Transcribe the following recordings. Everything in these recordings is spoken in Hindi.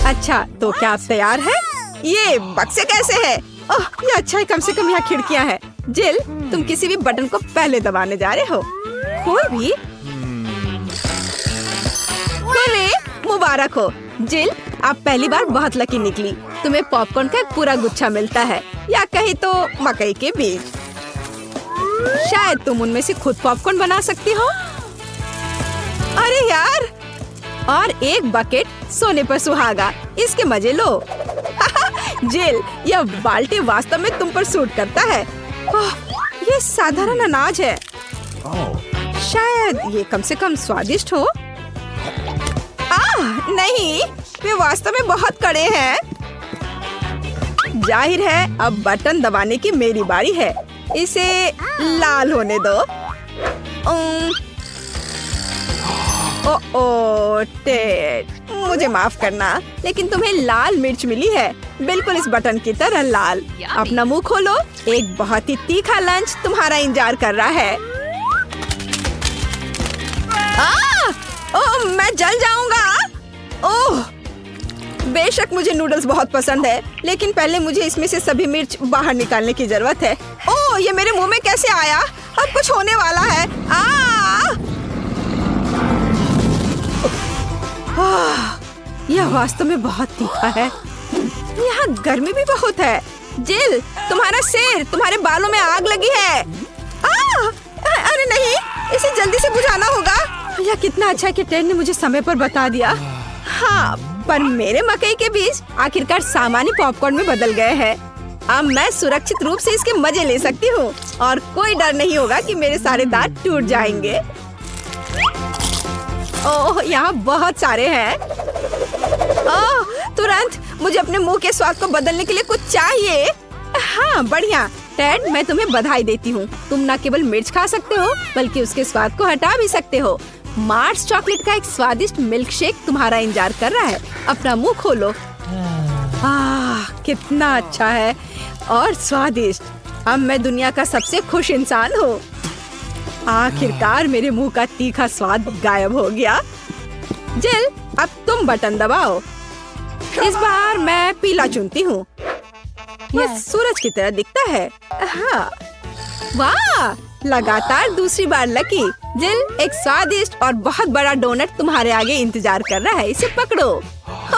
अच्छा, तो क्या आप तैयार हैं? ये बक्से कैसे है? ओह, ये अच्छा है, कम से कम यहाँ खिड़कियाँ हैं। जिल, तुम किसी भी बटन को पहले दबाने जा रहे हो। कोई भी? अरे, मुबारक हो जिल, आप पहली बार बहुत लकी निकली। तुम्हें पॉपकॉर्न का एक पूरा गुच्छा मिलता है, या कहीं तो मकई के बीज। शायद तुम उनमें से खुद पॉपकॉर्न बना सकती हो। अरे यार, और एक बकेट सोने पर सुहागा। इसके मजे लो। जिल, यह बाल्टी वास्तव में तुम पर सूट करता है। ओह, ये साधारण अनाज है। शायद ये कम से कम स्वादिष्ट हो। नहीं, वे वास्तव में बहुत कड़े हैं। जाहिर है अब बटन दबाने की मेरी बारी है। इसे लाल होने दो। ओह टेड, मुझे माफ करना, लेकिन तुम्हें लाल मिर्च मिली है, बिल्कुल इस बटन की तरह लाल। अपना मुंह खोलो, एक बहुत ही तीखा लंच तुम्हारा इंतजार कर रहा है। ओह, मैं जल जाऊंगा। ओह, बेशक मुझे नूडल्स बहुत पसंद है, लेकिन पहले मुझे इसमें से सभी मिर्च बाहर निकालने की जरूरत है। ओह, ये मेरे मुंह में कैसे आया? अब कुछ होने वाला है। यह वास्तव में बहुत तीखा है। यहाँ गर्मी भी बहुत है। जिल, तुम्हारा सिर, तुम्हारे बालों में आग लगी है। अरे नहीं, इसे जल्दी से बुझाना होगा। यह कितना अच्छा है कि टेड ने मुझे समय पर बता दिया। हाँ, पर मेरे मकई के बीज आखिरकार सामान्य पॉपकॉर्न में बदल गए हैं। अब मैं सुरक्षित रूप से इसके मजे ले सकती हूँ और कोई डर नहीं होगा कि मेरे सारे दांत टूट जाएंगे। ओह, यहाँ बहुत सारे हैं। ओह, तुरंत मुझे अपने मुंह के स्वाद को बदलने के लिए कुछ चाहिए। हाँ, बढ़िया। टेड, मैं तुम्हें बधाई देती हूँ। तुम न केवल मिर्च खा सकते हो, बल्कि उसके स्वाद को हटा भी सकते हो। मार्स चॉकलेट का एक स्वादिष्ट मिल्क शेक तुम्हारा इंतजार कर रहा है। अपना मुंह खोलो। कितना अच्छा है और स्वादिष्ट। अब मैं दुनिया का सबसे खुश इंसान हूँ। आखिरकार मेरे मुंह का तीखा स्वाद गायब हो गया। जिल, अब तुम बटन दबाओ। इस बार मैं पीला चुनती हूँ। यह सूरज की तरह दिखता है। हाँ, वाह, लगातार दूसरी बार लकी। जिल, एक स्वादिष्ट और बहुत बड़ा डोनट तुम्हारे आगे इंतजार कर रहा है। इसे पकड़ो।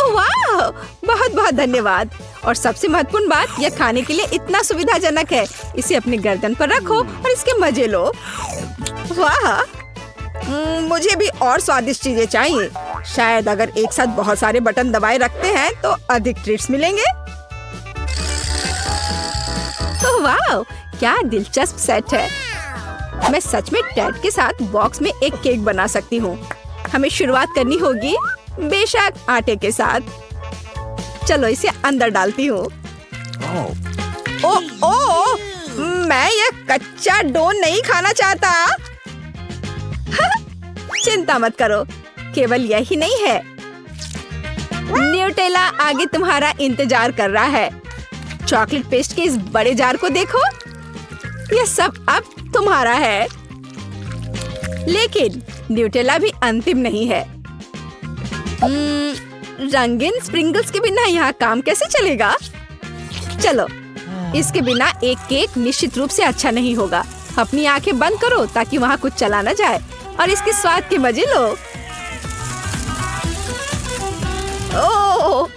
वाह, बहुत बहुत धन्यवाद। और सबसे महत्वपूर्ण बात, यह खाने के लिए इतना सुविधाजनक है। इसे अपने गर्दन पर रखो और इसके मजे लो। वाह, मुझे भी और स्वादिष्ट चीजें चाहिए। शायद अगर एक साथ बहुत सारे बटन दबाए रखते हैं तो अधिक ट्रीट्स मिलेंगे। वाह, क्या दिलचस्प सेट है। मैं सच में टेड के साथ बॉक्स में एक केक बना सकती हूँ। हमें शुरुआत करनी होगी, बेशक आटे के साथ। चलो इसे अंदर डालती हूँ। ओह, मैं ये कच्चा डो नहीं खाना चाहता। चिंता मत करो, केवल यही नहीं है। न्यूटेला आगे तुम्हारा इंतजार कर रहा है। चॉकलेट पेस्ट के इस बड़े जार को देखो। यह सब अब तुम्हारा है। लेकिन न्यूटेला भी अंतिम नहीं है। रंगीन स्प्रिंगल्स के बिना यहाँ काम कैसे चलेगा? चलो, इसके बिना एक केक निश्चित रूप से अच्छा नहीं होगा। अपनी आंखें बंद करो ताकि वहाँ कुछ चला ना जाए और इसके स्वाद के मजे लो। ओह,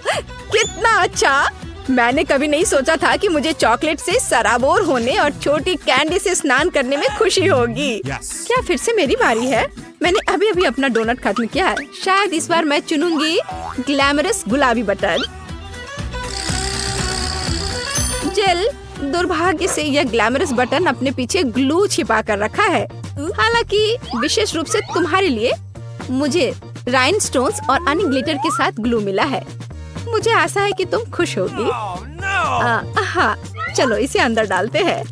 कितना अच्छा! मैंने कभी नहीं सोचा था कि मुझे चॉकलेट से सराबोर होने और छोटी कैंडी से स्नान करने में खुशी होगी। क्या फिर से मेरी बारी है? मैंने अभी अभी अपना डोनट खत्म किया है। शायद इस बार मैं चुनूंगी ग्लैमरस गुलाबी बटन। जिल, दुर्भाग्य से यह ग्लैमरस बटन अपने पीछे ग्लू छिपा कर रखा है। हालांकि विशेष रूप से तुम्हारे लिए मुझे राइनस्टोन्स और अन्य ग्लिटर के साथ ग्लू मिला है। मुझे आशा है कि तुम खुश होगी। हाँ, चलो इसे अंदर डालते हैं।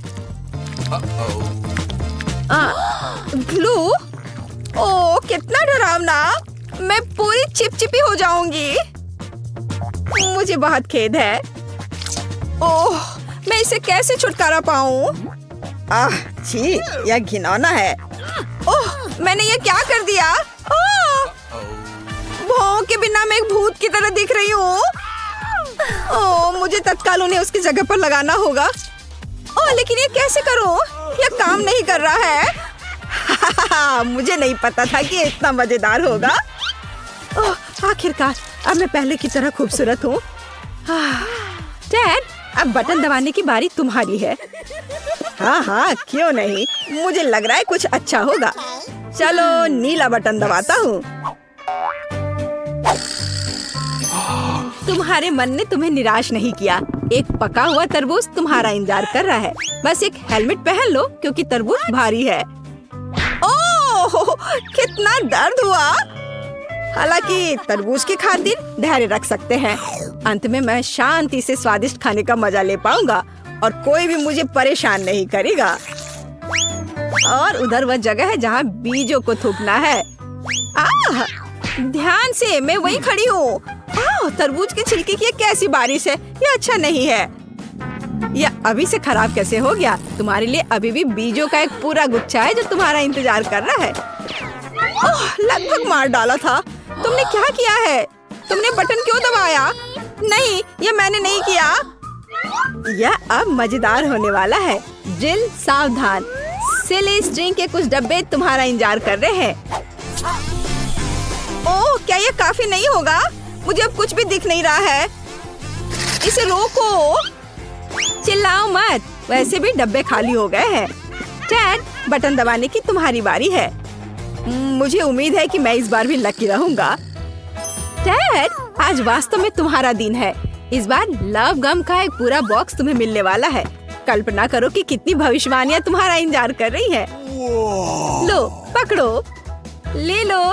ग्लू? ओह, कितना डरावना! मैं पूरी चिपचिपी हो जाऊंगी। मुझे बहुत खेद है। ओह, मैं इसे कैसे छुटकारा पाऊं? छी, यह घिनौना है। ओह, मैंने ये क्या कर दिया? भौं के बिना मैं एक भूत की तरह दिख रही हूँ। मुझे तत्काल उन्हें उसकी जगह पर लगाना होगा। ओह, लेकिन ये कैसे करूं? ये काम नहीं कर रहा है। मुझे नहीं पता था कि ये इतना मजेदार होगा। ओह, आखिरकार अब मैं पहले की तरह खूबसूरत हूँ। डैड, अब बटन दबाने की बारी तुम्हारी है। हाँ हाँ, क्यों नहीं, मुझे लग रहा है कुछ अच्छा होगा। चलो नीला बटन दबाता हूँ। तुम्हारे मन ने तुम्हें निराश नहीं किया। एक पका हुआ तरबूज तुम्हारा इंतजार कर रहा है। बस एक हेलमेट पहन लो क्योंकि तरबूज भारी है। ओह, कितना दर्द हुआ। हालांकि तरबूज की खातिर धैर्य रख सकते हैं। अंत में मैं शांति से स्वादिष्ट खाने का मजा ले पाऊंगा और कोई भी मुझे परेशान नहीं करेगा। और उधर वह जगह है जहाँ बीजों को थूकना है। ध्यान से, मैं वहीं खड़ी हूँ। तरबूज के छिलके की कैसी बारिश है। ये अच्छा नहीं है। यह अभी से खराब कैसे हो गया? तुम्हारे लिए अभी भी बीजों का एक पूरा गुच्छा है जो तुम्हारा इंतजार कर रहा है। ओह, लगभग मार डाला था। तुमने क्या किया है? तुमने बटन क्यों दबाया? नहीं, ये मैंने नहीं किया। यह अब मजेदार होने वाला है। जिल, सावधान, सिली स्ट्रिंग के कुछ डब्बे तुम्हारा इंतजार कर रहे हैं। ओह, क्या ये काफी नहीं होगा? मुझे अब कुछ भी दिख नहीं रहा है। इसे रोको। चिल्लाओ मत, वैसे भी डब्बे खाली हो गए हैं। डैड, बटन दबाने की तुम्हारी बारी है। मुझे उम्मीद है कि मैं इस बार भी लकी रहूंगा। डैड, आज वास्तव में तुम्हारा दिन है। इस बार लव गम का एक पूरा बॉक्स तुम्हें मिलने वाला है। कल्पना करो कि कितनी भविष्यवाणियां तुम्हारा इंतजार कर रही है। लो, पकड़ो, ले लो।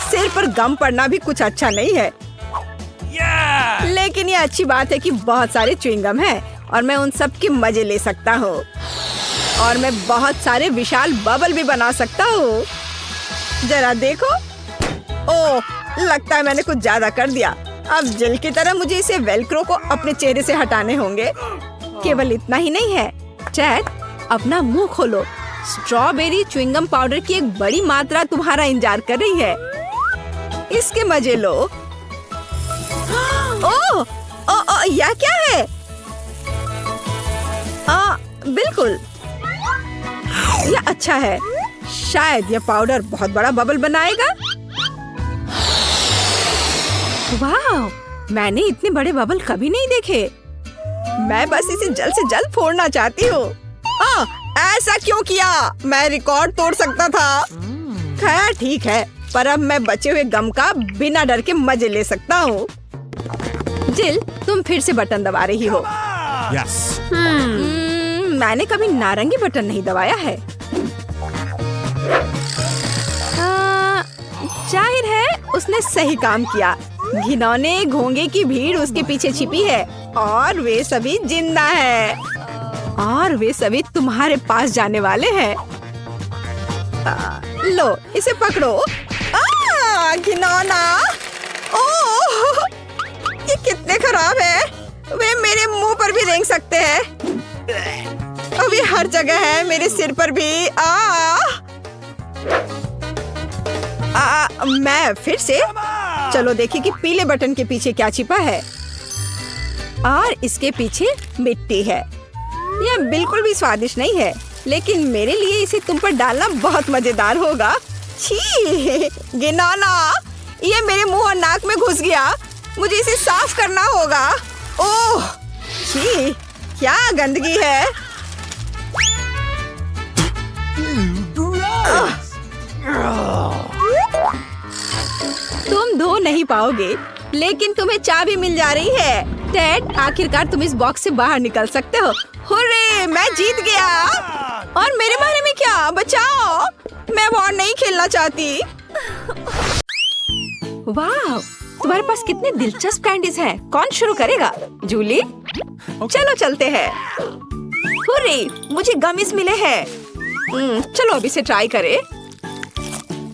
सिर पर गम पड़ना भी कुछ अच्छा नहीं है। लेकिन ये अच्छी बात है कि बहुत सारे च्युइंगम हैं और मैं उन सब के मजे ले सकता हूँ। और मैं बहुत सारे विशाल बबल भी बना सकता हूँ। जरा देखो। ओह, लगता है मैंने कुछ ज्यादा कर दिया। अब जेल की तरह मुझे इसे वेलक्रो को अपने चेहरे से हटाने होंगे। केवल इतना ही नहीं है। चैट, अपना मुंह खोलो। स्ट्रॉबेरी च्युइंगम पाउडर की एक बड़ी मात्रा तुम्हारा इंतजार कर रही है। इसके मजे लो। ओह, यह क्या है? बिल्कुल, यह अच्छा है। शायद यह पाउडर बहुत बड़ा बबल बनाएगा। वाह, मैंने इतने बड़े बबल कभी नहीं देखे। मैं बस इसे जल्द से जल्द फोड़ना चाहती हूँ। ऐसा क्यों किया? मैं रिकॉर्ड तोड़ सकता था। खैर ठीक है, पर अब मैं बचे हुए गम का बिना डर के मजे ले सकता हूँ। जिल, तुम फिर से बटन दबा रही हो। Yes. मैंने कभी नारंगी बटन नहीं दबाया है। जाहिर है उसने सही काम किया। घिनौने घोंगे की भीड़ उसके पीछे छिपी है और वे सभी जिंदा है और वे सभी तुम्हारे पास जाने वाले हैं। लो, इसे पकड़ो। घिनौना। ओह, ये कितने खराब है। वे मेरे मुंह पर भी रेंग सकते हैं। अभी हर जगह है, मेरे सिर पर भी। मैं फिर से। चलो देखिए कि पीले बटन के पीछे क्या छिपा है। और इसके पीछे मिट्टी है। यह बिल्कुल भी स्वादिष्ट नहीं है, लेकिन मेरे लिए इसे तुम पर डालना बहुत मजेदार होगा। छी, घिनौना, ये मेरे मुंह और नाक में घुस गया। मुझे इसे साफ करना होगा। ओह, छी, क्या गंदगी है। तुम धो नहीं पाओगे, लेकिन तुम्हें चाबी मिल जा रही है। डैड, आखिरकार तुम इस बॉक्स से बाहर निकल सकते हो। हुर्रे, मैं जीत गया। और मेरे बारे में क्या? बचाओ, मैं और नहीं खेलना चाहती। वाह, तुम्हारे पास कितने दिलचस्प कैंडीज हैं। कौन शुरू करेगा? जूली? चलो चलते हैं। हुर्रे, मुझे गमीज मिले हैं। चलो अभी से ट्राई करें।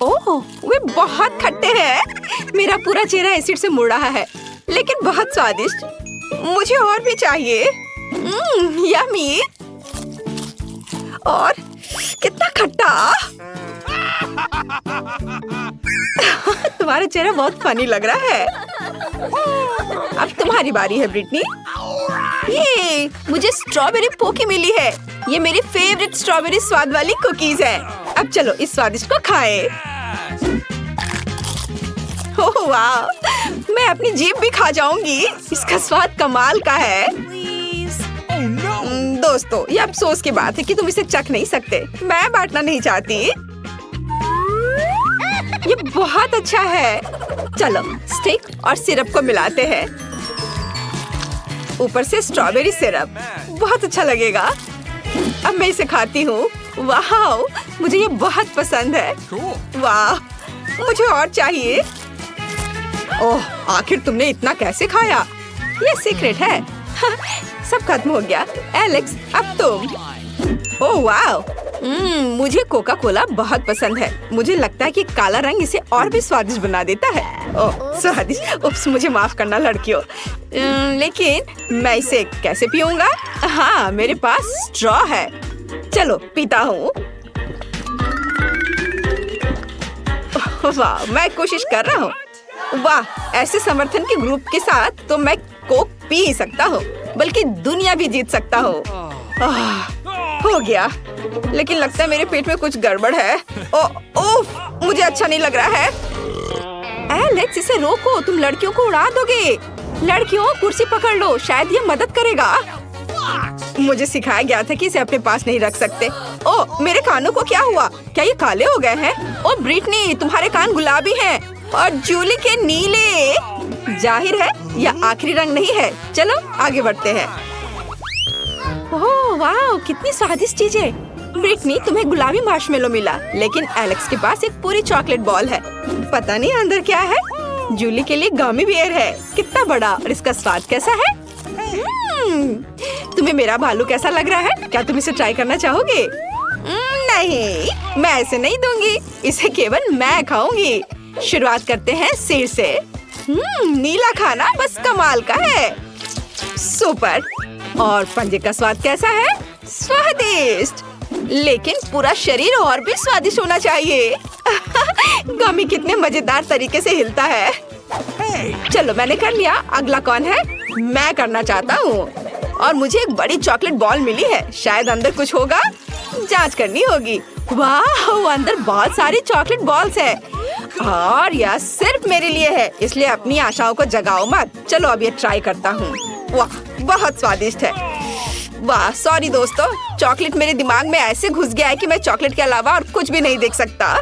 ओह, वे बहुत खट्टे हैं। मेरा पूरा चेहरा एसिड से मुड़ रहा है, लेकिन बहुत स्वादिष्ट। मुझे और भी चाहिए। यम्मी। और कितना खट्टा। तुम्हारा चेहरा बहुत फनी लग रहा है। अब तुम्हारी बारी है ब्रिटनी। ये मुझे स्ट्रॉबेरी पोकी मिली है। ये मेरी फेवरेट स्ट्रॉबेरी स्वाद वाली कुकीज है। अब चलो इस स्वादिष्ट को खाएं। ओह वाह, मैं अपनी जीभ भी खा जाऊंगी। इसका स्वाद कमाल का है। दोस्तों, ये अफसोस की बात है कि तुम इसे चख नहीं सकते। मैं बांटना नहीं चाहती। ये बहुत अच्छा है। चलो स्टिक और सिरप को मिलाते हैं। ऊपर से स्ट्रॉबेरी सिरप, बहुत अच्छा लगेगा। अब मैं इसे खाती हूँ। वाह, मुझे ये बहुत पसंद है। वाह, मुझे और चाहिए। ओह, आखिर तुमने इतना कैसे खाया? ये सीक्रेट है। सब खत्म हो गया। एलेक्स, अब तुम। ओह वाह, मुझे कोका कोला बहुत पसंद है। मुझे लगता है कि काला रंग इसे और भी स्वादिष्ट बना देता है। ओह स्वादिष्ट। उप्स, मुझे माफ करना लड़कियों। लेकिन मैं इसे कैसे पीऊंगा? हाँ, मेरे पास स्ट्रॉ है। चलो पीता हूँ। वाह, मैं कोशिश कर रहा हूँ। वाह, ऐसे समर्थन के ग्रुप के साथ तो मैं कोक पी ही सकता हूँ, बल्कि दुनिया भी जीत सकता हूँ। हो गया, लेकिन लगता है मेरे पेट में कुछ गड़बड़ है। ओह, मुझे अच्छा नहीं लग रहा है। एलेक्स, इसे रोको, तुम लड़कियों को उड़ा दोगे। लड़कियों, कुर्सी पकड़ लो, शायद ये मदद करेगा। मुझे सिखाया गया था कि इसे अपने पास नहीं रख सकते। ओह, मेरे कानों को क्या हुआ? क्या ये काले हो गए हैं? ओह ब्रिटनी, तुम्हारे कान गुलाबी हैं और जूली के नीले। जाहिर है यह आखिरी रंग नहीं है। चलो आगे बढ़ते हैं। ओह वाह, कितनी स्वादिष्ट चीज है। ब्रिटनी, तुम्हें गुलाबी मार्शमेलो मिला, लेकिन एलेक्स के पास एक पूरी चॉकलेट बॉल है। पता नहीं अंदर क्या है। जूली के लिए गमी बियर है। कितना बड़ा, और इसका स्वाद कैसा है? तुम्हें मेरा भालू कैसा लग रहा है? क्या तुम इसे ट्राई करना चाहोगे? नहीं, मैं ऐसे नहीं दूंगी। इसे केवल मैं खाऊंगी। शुरुआत करते हैं सिर से। नीला खाना बस कमाल का है। सुपर। और पंजे का स्वाद कैसा है? स्वादिष्ट, लेकिन पूरा शरीर और भी स्वादिष्ट होना चाहिए। गमी कितने मजेदार तरीके से हिलता है। चलो मैंने कर लिया। अगला कौन है? मैं करना चाहता हूँ। और मुझे एक बड़ी चॉकलेट बॉल मिली है। शायद अंदर कुछ होगा, जांच करनी होगी। वाह, अंदर बहुत सारी चॉकलेट बॉल्स है और यह सिर्फ मेरे लिए है, इसलिए अपनी आशाओं को जगाओ मत। चलो अब ये ट्राई करता हूँ। वाह, बहुत स्वादिष्ट है। वाह, सॉरी दोस्तों, चॉकलेट मेरे दिमाग में ऐसे घुस गया है कि मैं चॉकलेट के अलावा और कुछ भी नहीं देख सकता।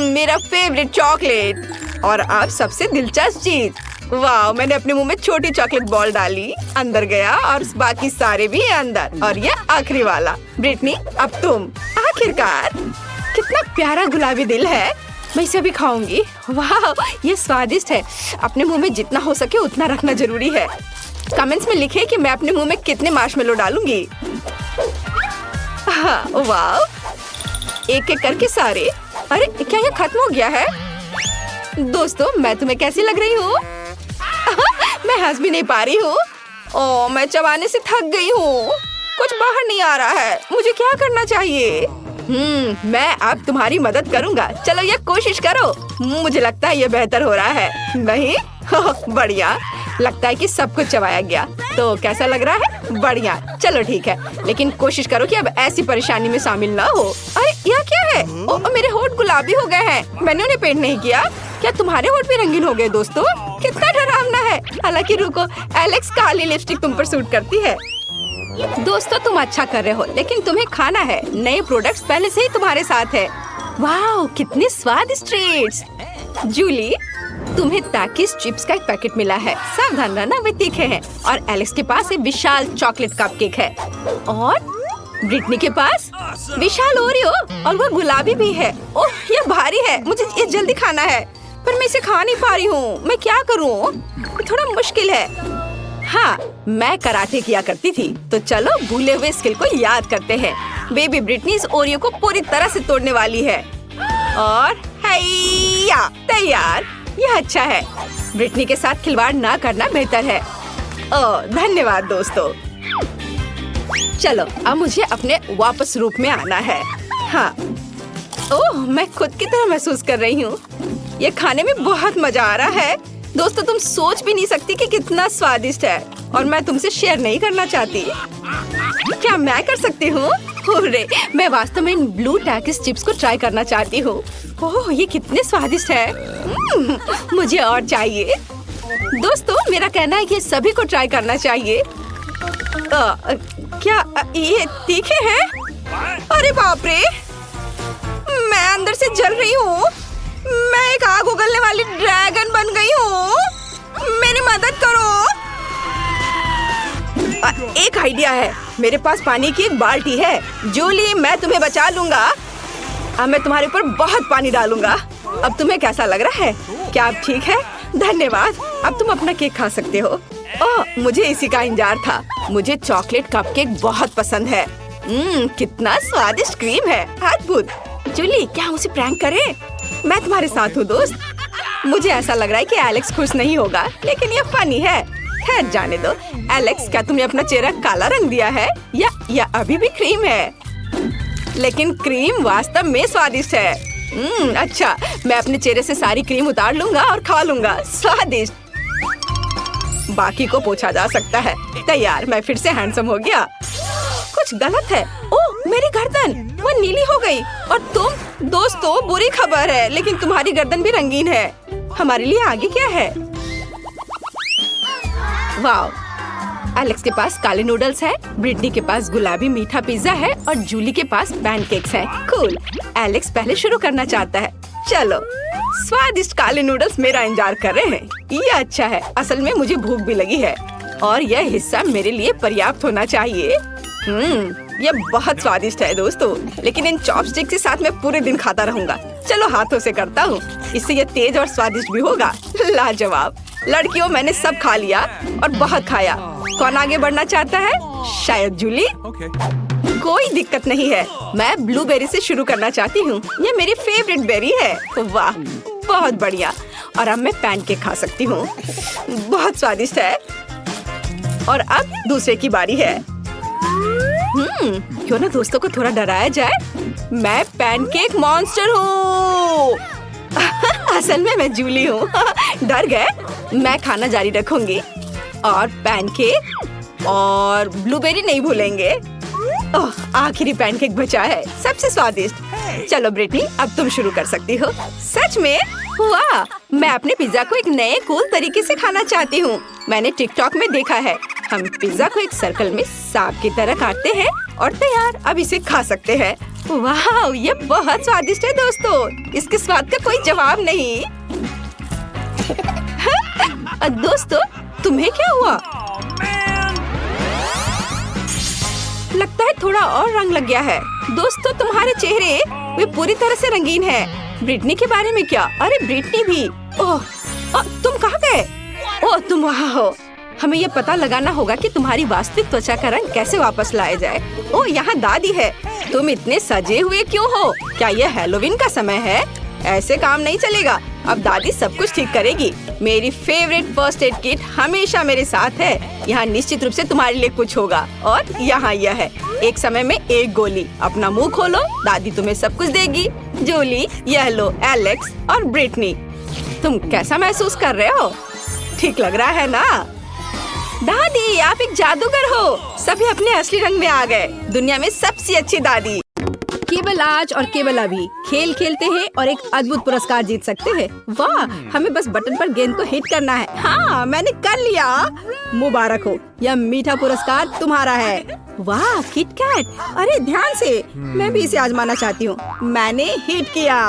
मेरा फेवरेट चॉकलेट। और अब सबसे दिलचस्प चीज, वाह, मैंने अपने मुंह में छोटी चॉकलेट बॉल डाली, अंदर गया और बाकी सारे भी अंदर। और ये आखिरी वाला। ब्रिटनी, अब तुम। आखिरकार, कितना प्यारा गुलाबी दिल है। मैं इसे भी खाऊंगी। वाह, ये स्वादिष्ट है। अपने मुंह में जितना हो सके उतना रखना जरूरी है। कमेंट्स में लिखे कि मैं अपने मुंह में कितने मार्शमेलो डालूंगी। हाँ, वाह, एक एक करके सारे। अरे क्या ये खत्म हो गया है? दोस्तों, मैं तुम्हें कैसी लग रही हूँ? मैं हंस भी नहीं पा रही हूँ। ओह, मैं चबाने से थक गई हूँ। कुछ बाहर नहीं आ रहा है। मुझे क्या करना चाहिए? मैं अब तुम्हारी मदद करूँगा। चलो ये कोशिश करो। मुझे लगता है ये बेहतर हो रहा है। नहीं? बढ़िया, लगता है कि सब कुछ चबाया गया। तो कैसा लग रहा है? बढ़िया। चलो ठीक है, लेकिन कोशिश करो कि अब ऐसी परेशानी में शामिल ना हो। अरे यह क्या है? ओह, मेरे होंठ गुलाबी हो गए हैं। मैंने उन्हें पेंट नहीं किया। क्या तुम्हारे होंठ भी रंगीन हो गए? दोस्तों, कितना डरावना है। हालांकि रुको, एलेक्स, काली लिपस्टिक तुम पर सूट करती है। दोस्तों, तुम अच्छा कर रहे हो, लेकिन तुम्हें खाना है। नए प्रोडक्ट्स पहले से ही तुम्हारे साथ है। वाह, कितने स्वादिष्ट ट्रीट्स। जूली, तुम्हें ताकिस चिप्स का एक पैकेट मिला है। सावधान रहना, वे तीखे हैं। और एलेक्स के पास एक विशाल चॉकलेट कपकेक है। और ब्रिटनी के पास विशाल ओरियो, और वो गुलाबी भी है। ओह, ये भारी है। मुझे ये जल्दी खाना है, पर मैं इसे खा नहीं पा रही हूँ। मैं क्या करूँ? थोड़ा मुश्किल है। हाँ, मैं कराटे किया करती थी, तो चलो भूले हुए स्किल को याद करते हैं। बेबी ब्रिटनी इस ओरियो को पूरी तरह से तोड़ने वाली है। और हैया, तैयार। यह अच्छा है। ब्रिटनी के साथ खिलवाड़ ना करना बेहतर है। ओह, धन्यवाद दोस्तों। चलो अब मुझे अपने वापस रूप में आना है। हाँ, ओह, मैं खुद की तरह महसूस कर रही हूँ। ये खाने में बहुत मजा आ रहा है। दोस्तों तुम सोच भी नहीं सकती कि कितना स्वादिष्ट है और मैं तुमसे शेयर नहीं करना चाहती। क्या मैं कर सकती हूँ? अरे मैं वास्तव में इन ब्लू टैकिस चिप्स को ट्राई करना चाहती हूँ। ओह ये कितने स्वादिष्ट है। मुझे और चाहिए। दोस्तों मेरा कहना है कि सभी को ट्राई करना चाहिए। क्या ये तीखे हैं? अरे बाप रे, मैं अंदर से जल रही हूँ। मैं एक आग उगलने वाली ड्रैगन बन गई हूँ। मेरी मदद करो। एक आइडिया है, मेरे पास पानी की एक बाल्टी है। जूली मैं तुम्हें बचा लूंगा। अब मैं तुम्हारे ऊपर बहुत पानी डालूंगा। अब तुम्हें कैसा लग रहा है? क्या आप ठीक है? धन्यवाद। अब तुम अपना केक खा सकते हो। ओह मुझे इसी का इंतजार था। मुझे चॉकलेट कपकेक बहुत पसंद है। कितना स्वादिष्ट क्रीम है, अद्भुत। जूली क्या हम उसे प्रैंक करें? मैं तुम्हारे साथ हूँ दोस्त। मुझे ऐसा लग रहा है कि एलेक्स खुश नहीं होगा, लेकिन ये फनी है। खैर जाने दो। एलेक्स क्या तुमने अपना चेहरा काला रंग दिया है या अभी भी क्रीम है? लेकिन क्रीम वास्तव में स्वादिष्ट है। अच्छा मैं अपने चेहरे से सारी क्रीम उतार लूंगा और खा लूंगा। स्वादिष्ट। बाकी को पूछा जा सकता है। तैयार, मैं फिर से हैंडसम हो गया। कुछ गलत है। ओह मेरी गर्दन वो नीली हो गई। और तुम दोस्तों बुरी खबर है, लेकिन तुम्हारी गर्दन भी रंगीन है। हमारे लिए आगे क्या है? वाह, एलेक्स के पास काले नूडल्स है, ब्रिटनी के पास गुलाबी मीठा पिज्जा है और जूली के पास पैनकेक्स हैं। कूल। एलेक्स पहले शुरू करना चाहता है। चलो, स्वादिष्ट काले नूडल्स मेरा इंतजार कर रहे हैं। ये अच्छा है। असल में मुझे भूख भी लगी है और यह हिस्सा मेरे लिए पर्याप्त होना चाहिए। ये बहुत स्वादिष्ट है दोस्तों, लेकिन इन चॉपस्टिक के साथ मैं पूरे दिन खाता रहूंगा। चलो हाथों से करता हूँ, इससे ये तेज और स्वादिष्ट भी होगा। लाजवाब। लड़कियों मैंने सब खा लिया और बहुत खाया। कौन आगे बढ़ना चाहता है? शायद जूली। कोई दिक्कत नहीं है, मैं ब्लूबेरी से शुरू करना चाहती हूँ। ये मेरी फेवरेट बेरी है। वाह बहुत बढ़िया। और अब मैं पैनकेक खा सकती हूँ। बहुत स्वादिष्ट है। और अब दूसरे की बारी है। क्यों ना दोस्तों को थोड़ा डराया जाए। मैं पैनकेक मॉन्स्टर हूँ। असल में मैं जूली हूँ। डर गए? मैं खाना जारी रखूंगी और पैनकेक और ब्लूबेरी नहीं भूलेंगे। ओह आखिरी पैनकेक बचा है, सबसे स्वादिष्ट। चलो ब्रिटनी अब तुम शुरू कर सकती हो। सच में? वाह, मैं अपने पिज्जा को एक नए कूल तरीके से खाना चाहती हूँ। मैंने टिकटॉक में देखा है। हम पिज्जा को एक सर्कल में सांप की तरह काटते हैं और तैयार। अब इसे खा सकते हैं। वाह ये बहुत स्वादिष्ट है दोस्तों, इसके स्वाद का कोई जवाब नहीं। दोस्तों तुम्हें क्या हुआ? लगता है थोड़ा और रंग लग गया है। दोस्तों तुम्हारे चेहरे वे पूरी तरह से रंगीन है। ब्रिटनी के बारे में क्या? अरे ब्रिटनी भी। ओह तुम कहाँ गए? ओह तुम वहाँ हो। हमें ये पता लगाना होगा कि तुम्हारी वास्तविक त्वचा का रंग कैसे वापस लाया जाए। ओह यहाँ दादी है। तुम इतने सजे हुए क्यों हो? क्या यह हैलोवीन का समय है? ऐसे काम नहीं चलेगा। अब दादी सब कुछ ठीक करेगी। मेरी फेवरेट फर्स्ट एड किट हमेशा मेरे साथ है। यहाँ निश्चित रूप से तुम्हारे लिए कुछ होगा। और यहाँ यह है, एक समय में एक गोली। अपना मुंह खोलो, दादी तुम्हें सब कुछ देगी। जूली, यह लो एलेक्स और ब्रिटनी। तुम कैसा महसूस कर रहे हो? ठीक लग रहा है ना? दादी आप एक जादूगर हो। सभी अपने असली रंग में आ गए। दुनिया में सबसे अच्छी दादी। केवल आज और केवल अभी खेल खेलते हैं और एक अद्भुत पुरस्कार जीत सकते हैं। वाह, हमें बस बटन पर गेंद को हिट करना है। हाँ मैंने कर लिया। मुबारक हो, यह मीठा पुरस्कार तुम्हारा है। वाह किटकैट। अरे ध्यान से, मैं भी इसे आजमाना चाहती हूँ। मैंने हिट किया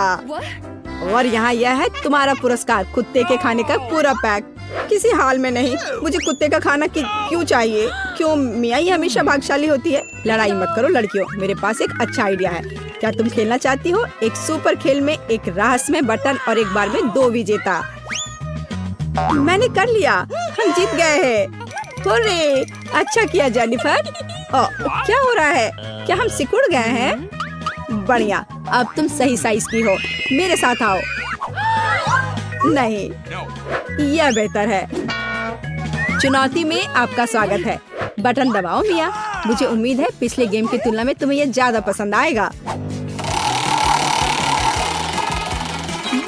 और यहाँ यह है तुम्हारा पुरस्कार, कुत्ते के खाने का पूरा पैक। किसी हाल में नहीं, मुझे कुत्ते का खाना क्यों चाहिए? क्यों मियाँ ही हमेशा भाग्यशाली होती है? लड़ाई मत करो लड़कियों, मेरे पास एक अच्छा आइडिया है। क्या तुम खेलना चाहती हो? एक सुपर खेल में एक रहस्यमय बटन और एक बार में 2 विजेता। मैंने कर लिया, हम जीत गए हैं। होरे, अच्छा किया जेनिफर। क्या हो रहा है? क्या हम सिकुड़ गए हैं? बढ़िया, अब तुम सही साइज की हो। मेरे साथ आओ। नहीं, यह बेहतर है। चुनौती में आपका स्वागत है। बटन दबाओ मिया। मुझे उम्मीद है पिछले गेम की तुलना में तुम्हें यह ज्यादा पसंद आएगा।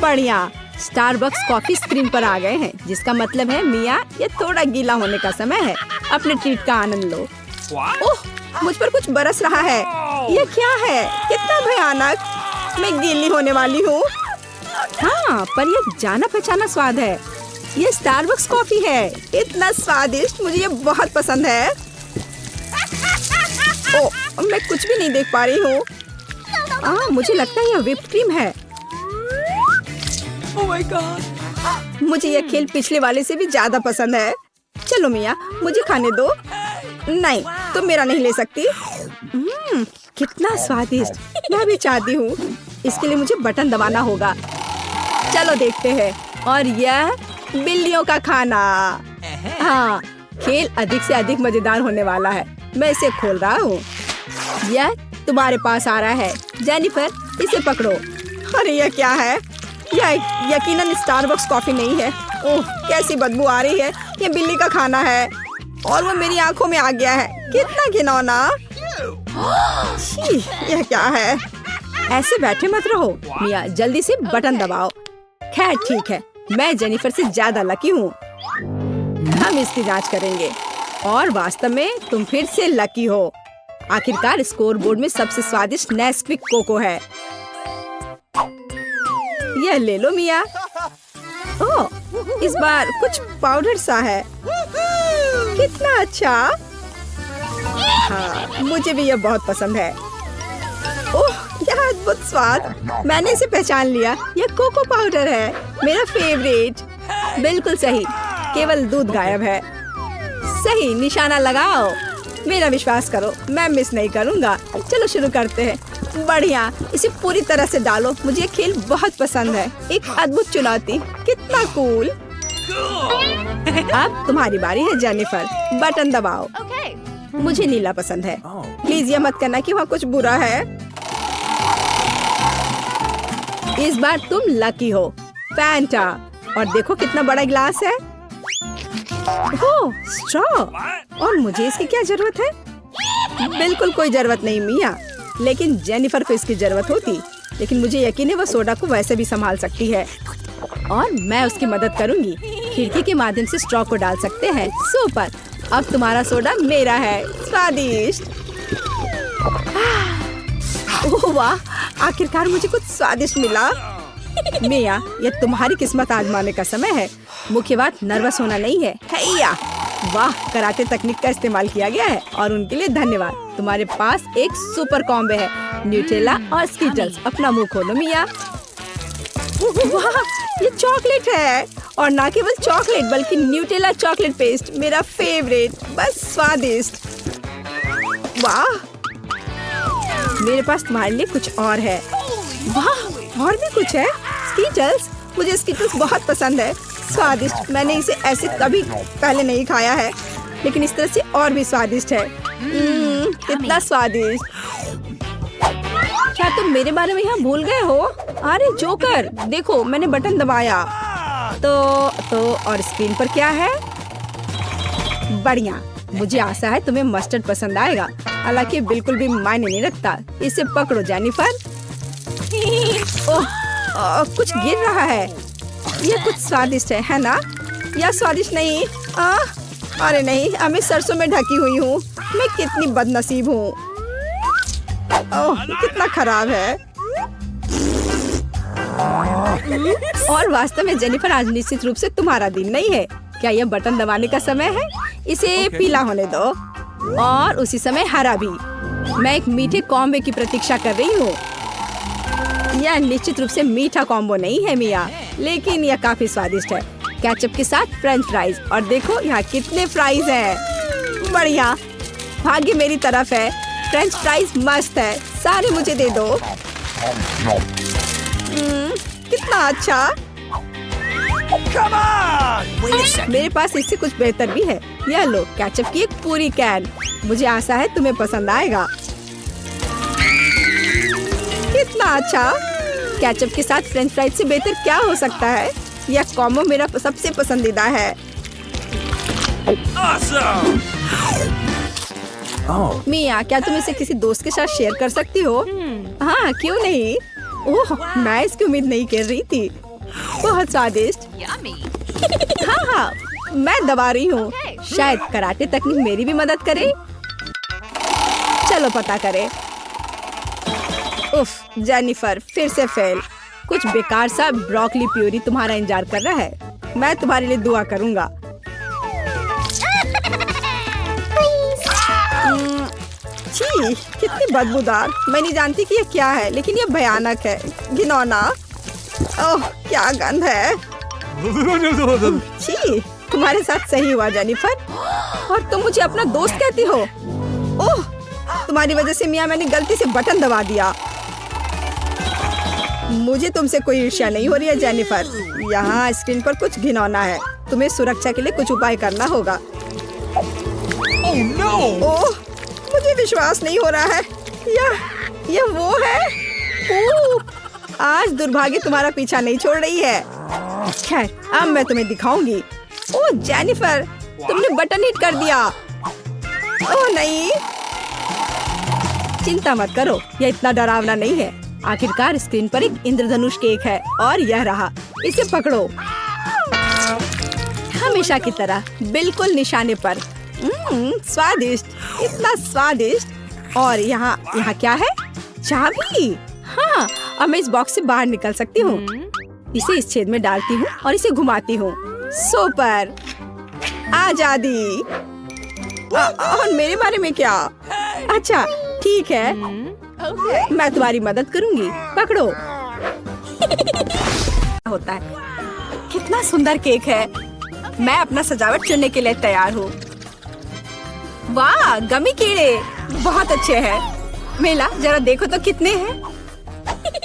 बढ़िया, स्टारबक्स कॉफी स्क्रीन पर आ गए हैं, जिसका मतलब है मिया ये थोड़ा गीला होने का समय है। अपने ट्रीट का आनंद लो। ओह, मुझ पर कुछ बरस रहा है। ये क्या है? कितना भयानक। मैं गीली होने वाली हूँ। हाँ, पर ये जाना पहचाना स्वाद है। ये स्टारबक्स कॉफी है, इतना स्वादिष्ट, मुझे ये बहुत पसंद है। ओह, मैं कुछ भी नहीं देख पा रही हूँ। मुझे लगता है यह व्हिप क्रीम है। ओह माय गॉड, मुझे यह खेल पिछले वाले से भी ज्यादा पसंद है। चलो मिया, मुझे खाने दो। नहीं, तुम मेरा नहीं ले सकती। कितना स्वादिष्ट, मैं भी चाहती हूँ। इसके लिए मुझे बटन दबाना होगा। चलो देखते हैं। और यह बिल्लियों का खाना। हाँ, खेल अधिक से अधिक मजेदार होने वाला है। मैं इसे खोल रहा हूँ। यह तुम्हारे पास आ रहा है। जेनिफर, इसे पकड़ो। अरे यह क्या है? यह यकीनन स्टारबक्स कॉफी नहीं है। ओह, कैसी बदबू आ रही है। यह बिल्ली का खाना है और वो मेरी आंखों में आ गया है। कितना घिनौना। छी, यह क्या है? ऐसे बैठे मत रहो मिया, जल्दी से बटन दबाओ। खैर ठीक है, मैं जेनिफर से ज्यादा लकी हूँ। हम इसकी जांच करेंगे। और वास्तव में तुम फिर से लकी हो। आखिरकार स्कोर बोर्ड में सबसे स्वादिष्ट नेस्क्विक कोको है। यह ले लो मिया। ओह, इस बार कुछ पाउडर सा है। कितना अच्छा। हाँ, मुझे भी यह बहुत पसंद है। ओह, यह अद्भुत स्वाद। मैंने इसे पहचान लिया। यह कोको पाउडर है, मेरा फेवरेट। बिल्कुल सही, केवल दूध गायब है। सही, निशाना लगाओ। मेरा विश्वास करो, मैं मिस नहीं करूँगा। चलो शुरू करते हैं। बढ़िया, इसे पूरी तरह से डालो। मुझे खेल बहुत पसंद है। एक अद्भुत चुनौती। कितना कूल। अब तुम्हारी बारी है जेनिफर, बटन दबाओ। मुझे नीला पसंद है। प्लीज यह मत करना कि वहाँ कुछ बुरा है। इस बार तुम लकी हो। फैंटा। और देखो कितना बड़ा गिलास है। ओह, स्ट्रॉ। और मुझे इसकी क्या जरूरत है? बिल्कुल कोई जरूरत नहीं मिया, लेकिन जेनिफर को इसकी जरूरत होती। लेकिन मुझे यकीन है वो सोडा को वैसे भी संभाल सकती है और मैं उसकी मदद करूंगी। खिड़की के माध्यम से स्ट्रॉ को डाल सकते हैं। सुपर, अब तुम्हारा सोडा मेरा है। स्वादिष्ट। ओह वाह, आखिरकार मुझे कुछ स्वादिष्ट मिला। मिया, यह तुम्हारी किस्मत आजमाने का समय है। मुख्य बात नर्वस होना नहीं है। हैया, वाह, कराटे तकनीक का इस्तेमाल किया गया है और उनके लिए धन्यवाद। तुम्हारे पास एक सुपर कॉम्बो है, न्यूटेला और स्कीटल्स। अपना मुंह खोलो मिया। वाह, ये चॉकलेट है और ना केवल चॉकलेट बल्कि न्यूटेला चॉकलेट पेस्ट, मेरा फेवरेट। बस स्वादिष्ट। वाह, मेरे पास तुम्हारे लिए कुछ और है। वाह, और भी कुछ है। स्कीटल्स, मुझे स्कीटल्स बहुत पसंद है। स्वादिष्ट, मैंने इसे ऐसे कभी पहले नहीं खाया है, लेकिन इस तरह से और भी स्वादिष्ट है। कितना स्वादिष्ट। क्या तुम मेरे बारे में यहाँ भूल गए हो? अरे जोकर, देखो मैंने बटन दबाया। तो और स्क्रीन पर क्या है? बढ़िया, मुझे आशा है तुम्हें मस्टर्ड पसंद आएगा। हालांकि बिल्कुल भी मायने नहीं रखता। इसे पकड़ो जेनिफर। ओह, कुछ गिर रहा है। यह कुछ स्वादिष्ट है ना? यह स्वादिष्ट नहीं। अरे नहीं, मैं सरसों में ढकी हुई हूँ। मैं कितनी बदनसीब हूँ। ओह, कितना खराब है। और वास्तव में जेनिफर, आज निश्चित रूप से तुम्हारा दिन नहीं है। क्या यह बटन दबाने का समय है? इसे पीला होने दो और उसी समय हरा भी। मैं एक मीठे कॉम्बो की प्रतीक्षा कर रही हूँ। यह निश्चित रूप से मीठा कॉम्बो नहीं है मिया, लेकिन यह काफी स्वादिष्ट है। केचप के साथ फ्रेंच फ्राइज। और देखो यहाँ कितने फ्राइज हैं। बढ़िया, भाग्य मेरी तरफ है। फ्रेंच फ्राइज मस्त है, सारे मुझे दे दो। कितना अच्छा। मेरे पास इससे कुछ बेहतर भी है। यह लो, केचप की एक पूरी कैन। मुझे आशा है तुम्हें पसंद आएगा। कितना अच्छा। केचप के साथ फ्रेंच फ्राइज से बेहतर क्या हो सकता है? यह कॉम्बो मेरा सबसे पसंदीदा है। मिया, क्या तुम इसे किसी दोस्त के साथ शेयर कर सकती हो? हाँ, क्यों नहीं। ओह, मैं इसकी उम्मीद नहीं कर रही थी। बहुत स्वादिष्ट। हाँ हाँ, मैं दबा रही हूँ। शायद कराटे तकनीक मेरी भी मदद करे। चलो पता करें। उफ, जेनिफर फिर से फेल। कुछ बेकार सा ब्रोकली प्यूरी तुम्हारा इंतजार कर रहा है। मैं तुम्हारे लिए दुआ करूंगा। छी, कितनी बदबूदार। मैं नहीं जानती कि ये क्या है, लेकिन ये भयानक है, घिनौना। ओह, क्या गंध है। छी, तुम्हारे साथ सही हुआ जेनिफर। और तुम मुझे अपना दोस्त कहती हो। ओह, तुम्हारी वजह से मियाँ मैंने गलती से बटन दबा दिया। मुझे तुमसे कोई ईर्ष्या नहीं हो रही है जेनिफर। यहाँ स्क्रीन पर कुछ घिनौना है। तुम्हें सुरक्षा के लिए कुछ उपाय करना होगा। ओह, मुझे विश्वास नहीं हो रहा है। यह वो है। आज दुर्भाग्य तुम्हारा पीछा नहीं छोड़ रही है। खैर, अब मैं तुम्हें दिखाऊंगी। ओह जेनिफर, तुमने बटन हिट कर दिया। ओह नहीं, चिंता मत करो, यह इतना डरावना नहीं है। आखिरकार स्क्रीन पर एक इंद्रधनुष केक है और यह रहा। इसे पकड़ो। हमेशा की तरह बिल्कुल निशाने पर। स्वादिष्ट, इतना स्वादिष्ट। और यहाँ क्या है? चाबी। हाँ, अब मैं इस बॉक्स से बाहर निकल सकती हूँ। इसे इस छेद में डालती हूँ और इसे घुमाती हूँ। सुपर, आजादी। और मेरे बारे में क्या? अच्छा ठीक है, मैं तुम्हारी मदद करूंगी। पकड़ो। होता है। कितना सुंदर केक है। मैं अपना सजावट चुनने के लिए तैयार हूँ। वाह, गमी कीड़े बहुत अच्छे हैं। मेला, जरा देखो तो कितने हैं।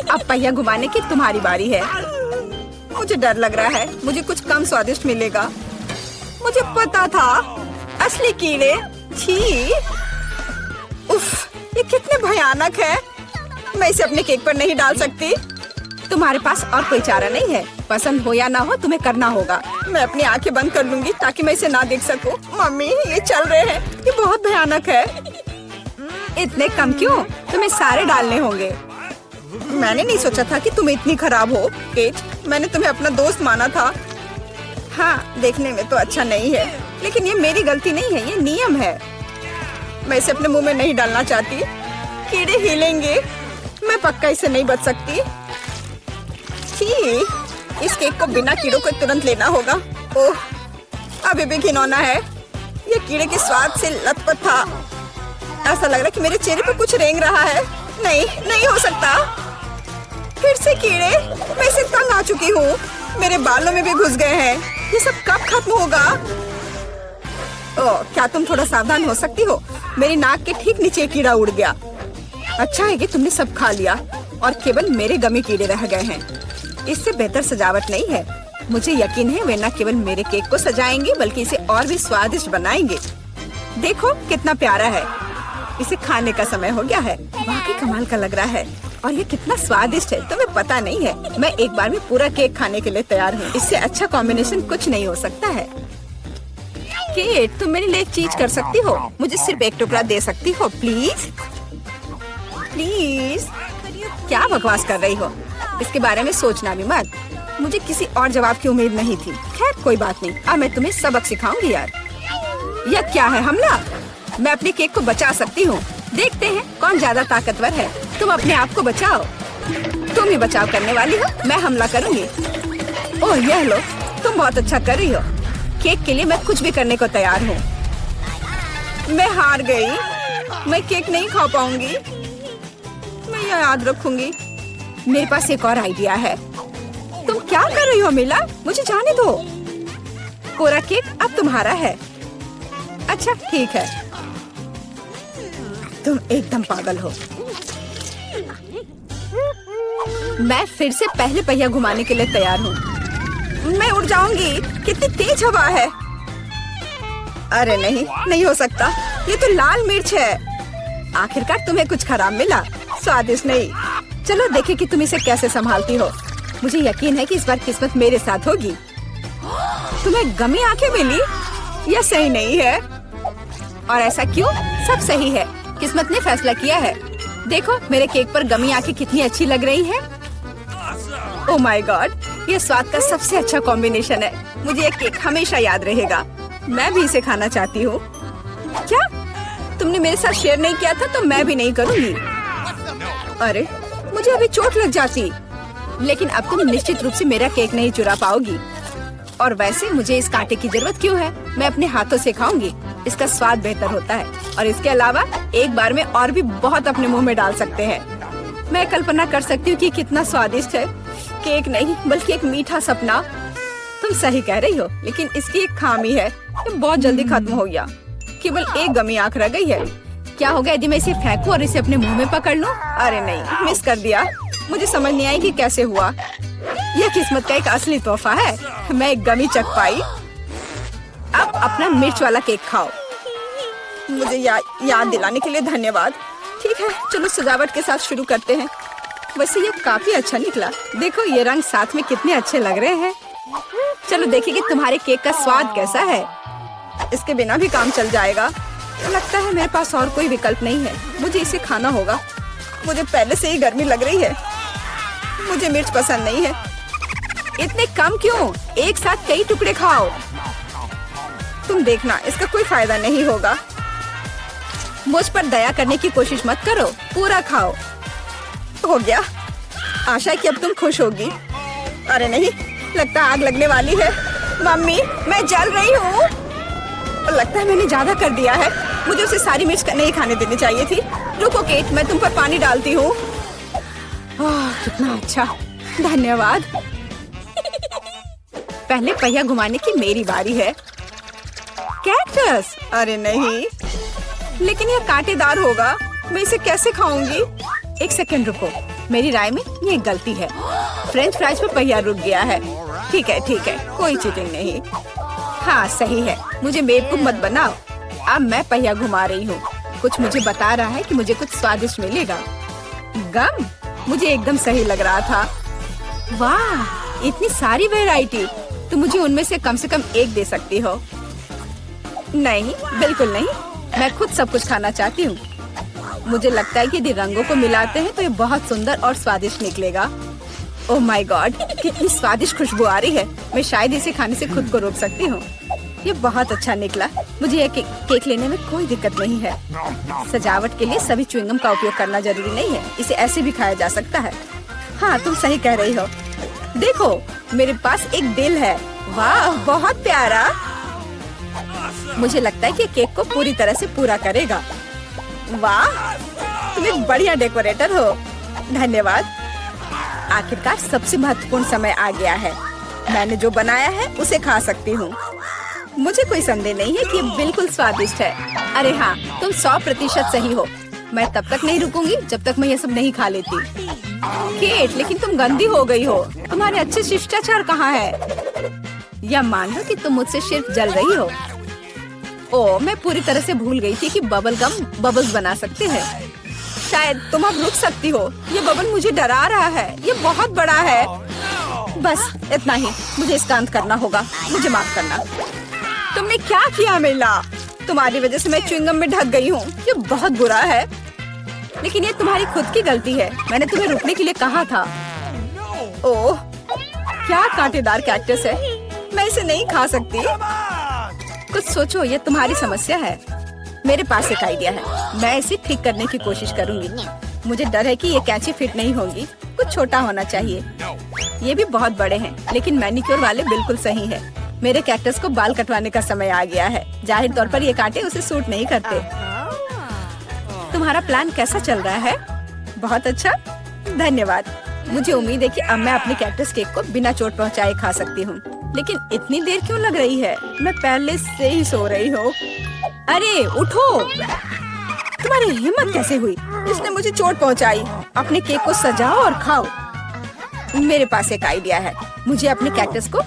अब पहिया घुमाने की तुम्हारी बारी है। मुझे डर लग रहा है, मुझे कुछ कम स्वादिष्ट मिलेगा। मुझे पता था, असली कीड़े। छी, उफ, ये कितने भयानक है। मैं इसे अपने केक पर नहीं डाल सकती। तुम्हारे पास और कोई चारा नहीं है। पसंद हो या ना हो, तुम्हें करना होगा। मैं अपनी आंखें बंद कर लूंगी ताकि मैं इसे ना देख सकूं। मम्मी, ये चल रहे हैं, ये बहुत भयानक है। इतने कम क्यों? तुम्हें सारे डालने होंगे। मैंने नहीं सोचा था कि तुम इतनी खराब हो केट। मैंने तुम्हें अपना दोस्त माना था। हाँ, देखने में तो अच्छा नहीं है, लेकिन ये मेरी गलती नहीं है, ये नियम है। मैं इसे अपने मुंह में नहीं डालना चाहती। कीड़े हिलेंगे। मैं पक्का इसे नहीं बच सकती। इस केक को बिना कीड़ों को तुरंत लेना होगा। ओह, अभी भी घिनौना है। ये कीड़े के स्वाद से लथपथ था। ऐसा लग रहा है कि मेरे चेहरे पर कुछ रेंग रहा है। नहीं हो सकता। फिर से कीड़े। मैं इसे तंग आ चुकी हूँ। मेरे बालों में भी घुस गए हैं। ये सब कब खत्म होगा? ओह, क्या तुम थोड़ा सावधान हो सकती हो? मेरी नाक के ठीक नीचे कीड़ा उड़ गया। अच्छा है कि तुमने सब खा लिया और केवल मेरे गमी कीड़े रह गए हैं। इससे बेहतर सजावट नहीं है। मुझे यकीन है वे न केवल मेरे केक को सजाएंगे, बल्कि इसे और भी स्वादिष्ट बनाएंगे। देखो कितना प्यारा है। इसे खाने का समय हो गया है। वाकई कमाल का लग रहा है। और ये कितना स्वादिष्ट है, तुम्हें पता नहीं है। मैं एक बार में पूरा केक खाने के लिए तैयार हूँ। इससे अच्छा कॉम्बिनेशन कुछ नहीं हो सकता है। केट, तुम मेरे लिए एक चीज कर सकती हो। मुझे सिर्फ एक टुकड़ा दे सकती हो, प्लीज? प्लीज? क्या बकवास कर रही हो? इसके बारे में सोचना भी मत। मुझे किसी और जवाब की उम्मीद नहीं थी। खैर कोई बात नहीं, अब मैं तुम्हें सबक सिखाऊंगी यार। यह क्या है, हमला? मैं अपने केक को बचा सकती हूँ। देखते हैं कौन ज्यादा ताकतवर है। तुम अपने आप को बचाओ। तुम ही बचाव करने वाली हो, मैं हमला करूंगी। ओह यह लो, तुम बहुत अच्छा कर रही हो। केक के लिए मैं कुछ भी करने को तैयार हूँ। मैं हार गई। मैं केक नहीं खा पाऊंगी। मैं यह याद रखूंगी। मेरे पास एक और आइडिया है। तुम क्या कर रही हो मिला? मुझे जाने दो। पूरा केक अब तुम्हारा है। अच्छा ठीक है। तुम एकदम पागल हो। मैं फिर से पहले पहिया घुमाने के लिए तैयार हूँ। मैं उड़ जाऊंगी। कितनी तेज हवा है। अरे नहीं हो सकता। ये तो लाल मिर्च है। आखिरकार तुम्हें कुछ खराब मिला। स्वादिष्ट नहीं। चलो देखें कि तुम इसे कैसे संभालती हो। मुझे यकीन है कि इस बार किस्मत मेरे साथ होगी। तुम्हें गमी आंखें मिली? यह सही नहीं है। और ऐसा क्यों? सब सही है। किस्मत ने फैसला किया है। देखो मेरे केक पर गमी आंखें कितनी अच्छी लग रही हैं। ओह माय गॉड, ये स्वाद का सबसे अच्छा कॉम्बिनेशन है। मुझे ये केक हमेशा याद रहेगा। मैं भी इसे खाना चाहती हूँ। क्या तुमने मेरे साथ शेयर नहीं किया था तो मैं भी नहीं करूँगी। अरे मुझे अभी चोट लग जाती। लेकिन अब तुम निश्चित रूप से मेरा केक नहीं चुरा पाओगी। और वैसे मुझे इस कांटे की जरूरत क्यों है? मैं अपने हाथों से खाऊंगी। इसका स्वाद बेहतर होता है और इसके अलावा एक बार में और भी बहुत अपने मुंह में डाल सकते हैं। मैं कल्पना कर सकती हूँ कि कितना स्वादिष्ट है। केक नहीं बल्कि एक मीठा सपना। तुम सही कह रही हो, लेकिन इसकी एक खामी है, ये बहुत जल्दी खत्म हो गया। केवल एक गमी आंख रह गई है। क्या होगा यदि मैं इसे फेंकूं और इसे अपने मुंह में पकड़ लूं? अरे नहीं, मिस कर दिया। मुझे समझ नहीं आई कि कैसे हुआ। यह किस्मत का एक असली तोहफा है। मैं एक गमी चख पाई। अब अपना मिर्च वाला केक खाओ। मुझे याद दिलाने के लिए धन्यवाद। ठीक है, चलो सजावट के साथ शुरू करते हैं। वैसे ये काफी अच्छा निकला। देखो ये रंग साथ में कितने अच्छे लग रहे हैं। चलो देखिए कि तुम्हारे केक का स्वाद कैसा है। इसके बिना भी काम चल जाएगा। लगता है मेरे पास और कोई विकल्प नहीं है। मुझे इसे खाना होगा। मुझे पहले से ही गर्मी लग रही है। मुझे मिर्च पसंद नहीं है। इतने कम क्यों? एक साथ कई टुकड़े खाओ। तुम देखना, इसका कोई फायदा नहीं होगा। मुझ पर दया करने की कोशिश मत करो, पूरा खाओ। हो गया। आशा है कि अब तुम खुश होगी। अरे नहीं, लगता है आग लगने वाली है। मम्मी, मैं जल रही हूँ। लगता है मैंने ज्यादा कर दिया है। मुझे उसे सारी मिर्च नहीं खाने देनी चाहिए थी। रुको केट, मैं तुम पर पानी डालती हूँ। कितना अच्छा, धन्यवाद। पहले पहिया घुमाने की मेरी बारी है। कैक्टस? अरे नहीं, लेकिन यह कांटेदार होगा। मैं इसे कैसे खाऊंगी? एक सेकंड रुको, मेरी राय में ये गलती है। फ्रेंच फ्राइज पे पहिया रुक गया है। ठीक है, कोई चीटिंग नहीं। हाँ सही है, मुझे बेवकूफ मत बनाओ। अब मैं पहिया घुमा रही हूँ। कुछ मुझे बता रहा है कि मुझे कुछ स्वादिष्ट मिलेगा। गम? मुझे एकदम सही लग रहा था। वाह, इतनी सारी वैरायटी। तो मुझे उनमें से कम एक दे सकती हो। नहीं, बिल्कुल नहीं। मैं खुद सब कुछ खाना चाहती हूँ। मुझे लगता है कि यदि रंगों को मिलाते हैं तो ये बहुत सुंदर और स्वादिष्ट निकलेगा। ओह माय गॉड, कितनी स्वादिष्ट खुशबू आ रही है। मैं शायद इसे खाने से खुद को रोक सकती हूँ। ये बहुत अच्छा निकला। मुझे ये केक लेने में कोई दिक्कत नहीं है। सजावट के लिए सभी च्युइंगम का उपयोग करना जरूरी नहीं है। इसे ऐसे भी खाया जा सकता है। हाँ, तुम सही कह रही हो। देखो, मेरे पास एक दिल है। वाह, बहुत प्यारा। मुझे लगता है कि केक को पूरी तरह से पूरा करेगा। वाह, तुम एक बढ़िया डेकोरेटर हो। धन्यवाद। आखिरकार सबसे महत्वपूर्ण समय आ गया है। मैंने जो बनाया है उसे खा सकती हूँ। मुझे कोई संदेह नहीं है कि ये बिल्कुल स्वादिष्ट है। अरे हाँ, तुम 100% सही हो। मैं तब तक नहीं रुकूंगी जब तक मैं ये सब नहीं खा लेती। केट, लेकिन तुम गंदी हो गई हो। तुम्हारे अच्छे शिष्टाचार कहाँ है? या मान लो कि तुम मुझसे सिर्फ जल रही हो। ओह, मैं पूरी तरह से भूल गई थी कि बबल गम बबल्स बना सकते हैं। शायद तुम अब रुक सकती हो। ये बबल मुझे डरा रहा है। ये बहुत बड़ा है। बस इतना ही, मुझे इसका अंत करना होगा। मुझे माफ करना। तुमने क्या किया मिला? तुम्हारी वजह से मैं च्युइंगम में ढक गई हूँ। ये बहुत बुरा है, लेकिन ये तुम्हारी खुद की गलती है। मैंने तुम्हें रुकने के लिए कहा था। ओह, क्या कांटेदार कैक्टस है। मैं इसे नहीं खा सकती। कुछ सोचो, ये तुम्हारी समस्या है। मेरे पास एक आइडिया है। मैं इसे ठीक करने की कोशिश करूंगी। मुझे डर है कि ये कैंची फिट नहीं होगी। कुछ छोटा होना चाहिए। ये भी बहुत बड़े हैं, लेकिन मैनिक्योर वाले बिल्कुल सही है। मेरे कैक्टस को बाल कटवाने का समय आ गया है। जाहिर तौर पर ये कांटे उसे सूट नहीं करते। तुम्हारा प्लान कैसा चल रहा है? बहुत अच्छा, धन्यवाद। मुझे उम्मीद है कि अब मैं अपने कैक्टस केक को बिना चोट पहुंचाए खा सकती हूँ। लेकिन इतनी देर क्यों लग रही है? मैं पहले से ही सो रही हूँ। अरे उठो, तुम्हारी हिम्मत कैसे हुई? इसने मुझे चोट पहुंचाई। अपने केक को सजाओ और खाओ। मेरे पास एक आइडिया है। मुझे अपने कैक्टस को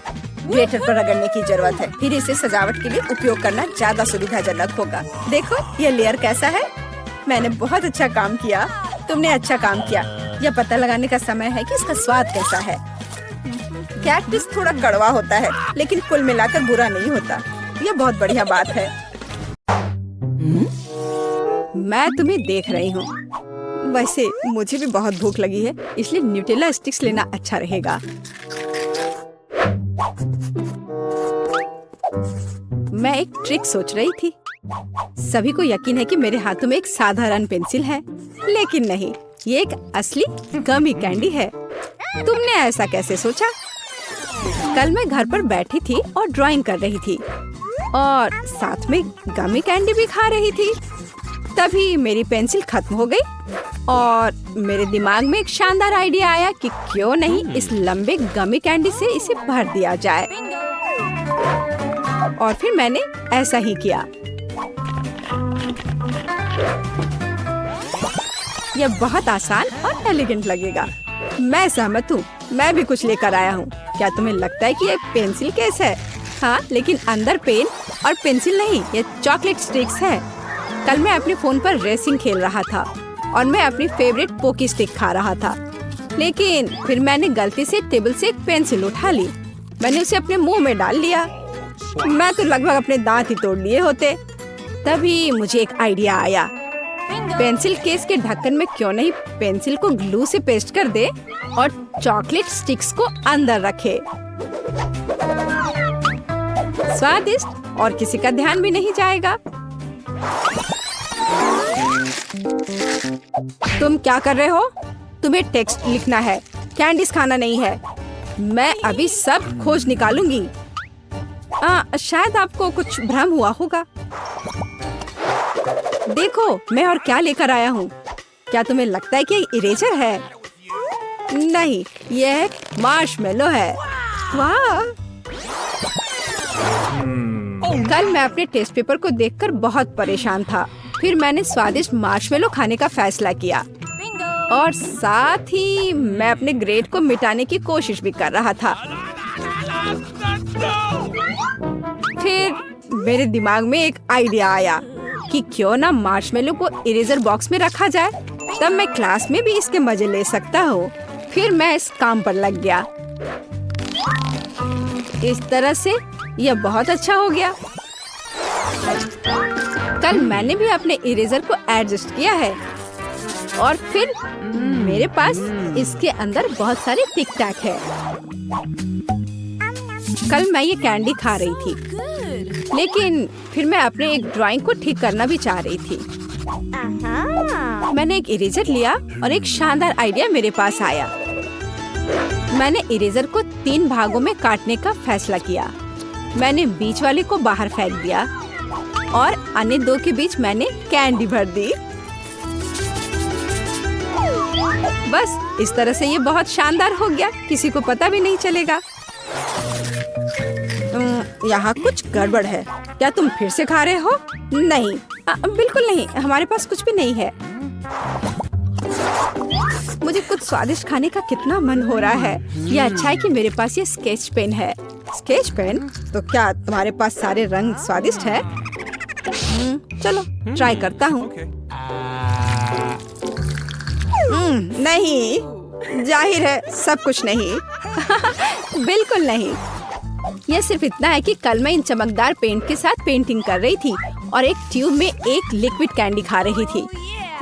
ग्रेटर पर रगड़ने की जरूरत है। फिर इसे सजावट के लिए उपयोग करना ज्यादा सुविधाजनक होगा। देखो ये लेयर कैसा है। मैंने बहुत अच्छा काम किया। तुमने अच्छा काम किया। यह पता लगाने का समय है कि इसका स्वाद कैसा है। कैक्टस थोड़ा कड़वा होता है, लेकिन कुल मिलाकर बुरा नहीं होता। यह बहुत बढ़िया बात है। मैं तुम्हें देख रही हूँ। वैसे मुझे भी बहुत भूख लगी है, इसलिए न्यूटेला स्टिक्स लेना अच्छा रहेगा। मैं एक ट्रिक सोच रही थी। सभी को यकीन है कि मेरे हाथों में एक साधारण पेंसिल है, लेकिन नहीं, ये एक असली गमी कैंडी है। तुमने ऐसा कैसे सोचा? कल मैं घर पर बैठी थी और ड्राइंग कर रही थी और साथ में गमी कैंडी भी खा रही थी। तभी मेरी पेंसिल खत्म हो गई और मेरे दिमाग में एक शानदार आइडिया आया कि क्यों नहीं इस लंबे गमी कैंडी से इसे भर दिया जाए। और फिर मैंने ऐसा ही किया। यह बहुत आसान और एलिगेंट लगेगा। मैं सहमत हूँ। मैं भी कुछ लेकर आया हूँ। क्या तुम्हें लगता है कि ये पेंसिल केस है? हाँ, लेकिन अंदर पेन और पेंसिल नहीं, ये चॉकलेट स्टिक्स है। कल मैं अपने फोन पर रेसिंग खेल रहा था और मैं अपनी फेवरेट पोकी स्टिक खा रहा था, लेकिन फिर मैंने गलती से टेबल से एक पेंसिल उठा ली। मैंने उसे अपने मुंह में डाल लिया। मैं तो लगभग अपने दांत ही तोड़ लिए होते। तभी मुझे एक आइडिया आया। पेंसिल केस के ढक्कन में क्यों नहीं पेंसिल को ग्लू से पेस्ट कर दे और चॉकलेट स्टिक्स को अंदर रखे। स्वादिष्ट और किसी का ध्यान भी नहीं जाएगा। तुम क्या कर रहे हो? तुम्हें टेक्स्ट लिखना है, कैंडीज खाना नहीं है। मैं अभी सब खोज निकालूंगी। शायद आपको कुछ भ्रम हुआ होगा। देखो मैं और क्या लेकर आया हूँ। क्या तुम्हें लगता है कि इरेजर है? नहीं, यह मार्शमेलो है। वाह! कल मैं अपने टेस्ट पेपर को देखकर बहुत परेशान था। फिर मैंने स्वादिष्ट मार्शमेलो खाने का फैसला किया और साथ ही मैं अपने ग्रेड को मिटाने की कोशिश भी कर रहा था। फिर मेरे दिमाग में एक आइडिया आया कि क्यों ना मार्शमेलो को इरेजर बॉक्स में रखा जाए, तब मैं क्लास में भी इसके मजे ले सकता हूँ। फिर मैं इस काम पर लग गया। इस तरह से यह बहुत अच्छा हो गया। कल मैंने भी अपने इरेजर को एडजस्ट किया है और फिर मेरे पास इसके अंदर बहुत सारे टिक टैक है। कल मैं ये कैंडी खा रही थी, लेकिन फिर मैं अपने एक ड्राइंग को ठीक करना भी चाह रही थी। मैंने एक इरेजर लिया और एक शानदार आइडिया मेरे पास आया। मैंने इरेजर को 3 भागों में काटने का फैसला किया। मैंने बीच वाले को बाहर फेंक दिया और अन्य 2 के बीच मैंने कैंडी भर दी। बस इस तरह से ये बहुत शानदार हो गया, किसी को पता भी नहीं चलेगा। यहाँ कुछ गड़बड़ है। क्या तुम फिर से खा रहे हो? नहीं, बिल्कुल नहीं, हमारे पास कुछ भी नहीं है। मुझे कुछ स्वादिष्ट खाने का कितना मन हो रहा है। यह अच्छा है कि मेरे पास ये स्केच पेन है। Sketch pen? तो क्या तुम्हारे पास सारे रंग स्वादिष्ट है? चलो ट्राई करता हूँ। नहीं, जाहिर है सब कुछ नहीं। बिल्कुल नहीं। यह सिर्फ इतना है कि कल मैं इन चमकदार पेंट के साथ पेंटिंग कर रही थी और एक ट्यूब में एक लिक्विड कैंडी खा रही थी।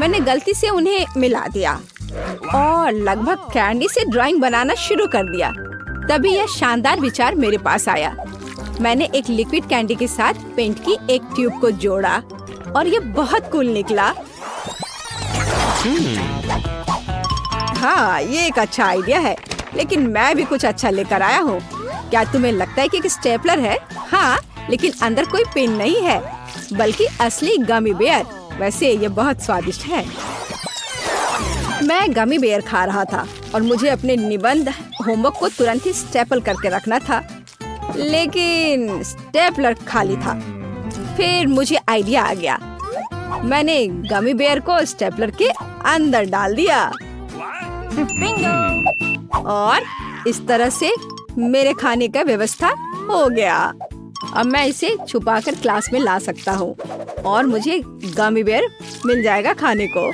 मैंने गलती से उन्हें मिला दिया और लगभग कैंडी से ड्राइंग बनाना शुरू कर दिया। तभी यह शानदार विचार मेरे पास आया। मैंने एक लिक्विड कैंडी के साथ पेंट की एक ट्यूब को जोड़ा और ये बहुत कूल निकला। हाँ, ये एक अच्छा आइडिया है, लेकिन मैं भी कुछ अच्छा लेकर आया हूँ। क्या तुम्हें लगता है कि एक स्टेपलर है? हाँ, लेकिन अंदर कोई पेन नहीं है, बल्कि असली गमी बेयर। वैसे ये बहुत स्वादिष्ट है। मैं गमी बेयर खा रहा था और मुझे अपने निबंध होमवर्क को तुरंत ही स्टेपल करके रखना था, लेकिन स्टेपलर खाली था। फिर मुझे आइडिया आ गया। मैंने गमी बेयर को स्टेपलर के अंदर डाल दिया और इस तरह से मेरे खाने का व्यवस्था हो गया। अब मैं इसे छुपाकर क्लास में ला सकता हूँ और मुझे गमी बेयर मिल जाएगा खाने को।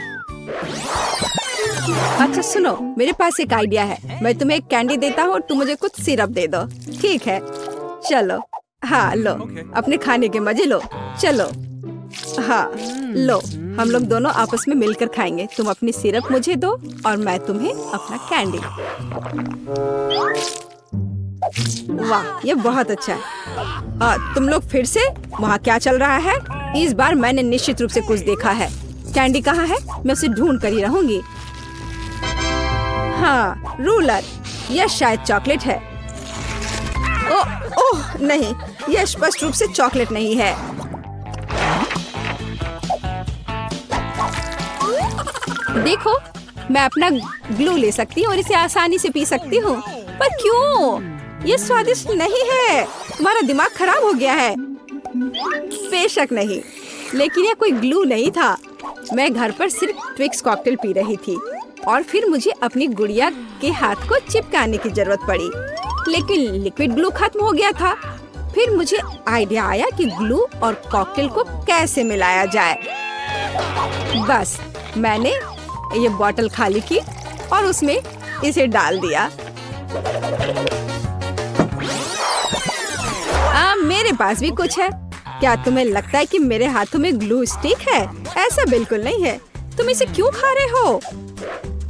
अच्छा सुनो, मेरे पास एक आइडिया है। मैं तुम्हें एक कैंडी देता हूँ और तुम मुझे कुछ सिरप दे दो, ठीक है? चलो, हाँ लो, अपने खाने के मजे लो। चलो, हाँ लो, हम लोग दोनों आपस में मिलकर खाएंगे। तुम अपनी सिरप मुझे दो और मैं तुम्हें अपना कैंडी। वाह, ये बहुत अच्छा है। तुम लोग फिर से? वहाँ क्या चल रहा है? इस बार मैंने निश्चित रूप से कुछ देखा है। कैंडी कहाँ है? मैं उसे ढूंढ कर ही रहूंगी। हाँ, रूलर। यह शायद चॉकलेट है। ओह नहीं, यह स्पष्ट रूप से चॉकलेट नहीं है। देखो, मैं अपना ग्लू ले सकती हूँ और इसे आसानी से पी सकती हूँ। पर क्यों? ये स्वादिष्ट नहीं है। तुम्हारा दिमाग खराब हो गया है। बेशक नहीं, लेकिन यह कोई ग्लू नहीं था। मैं घर पर सिर्फ ट्विक्स कॉकटेल पी रही थी और फिर मुझे अपनी गुड़िया के हाथ को चिपकाने की जरूरत पड़ी, लेकिन लिक्विड ग्लू खत्म हो गया था। फिर मुझे आइडिया आया कि ग्लू और कॉकटेल को कैसे मिलाया जाए। बस मैंने ये बोतल खाली की और उसमें इसे डाल दिया। मेरे पास भी कुछ है। क्या तुम्हें लगता है कि मेरे हाथों में ग्लू स्टिक है? ऐसा बिल्कुल नहीं है। तुम इसे क्यों खा रहे हो?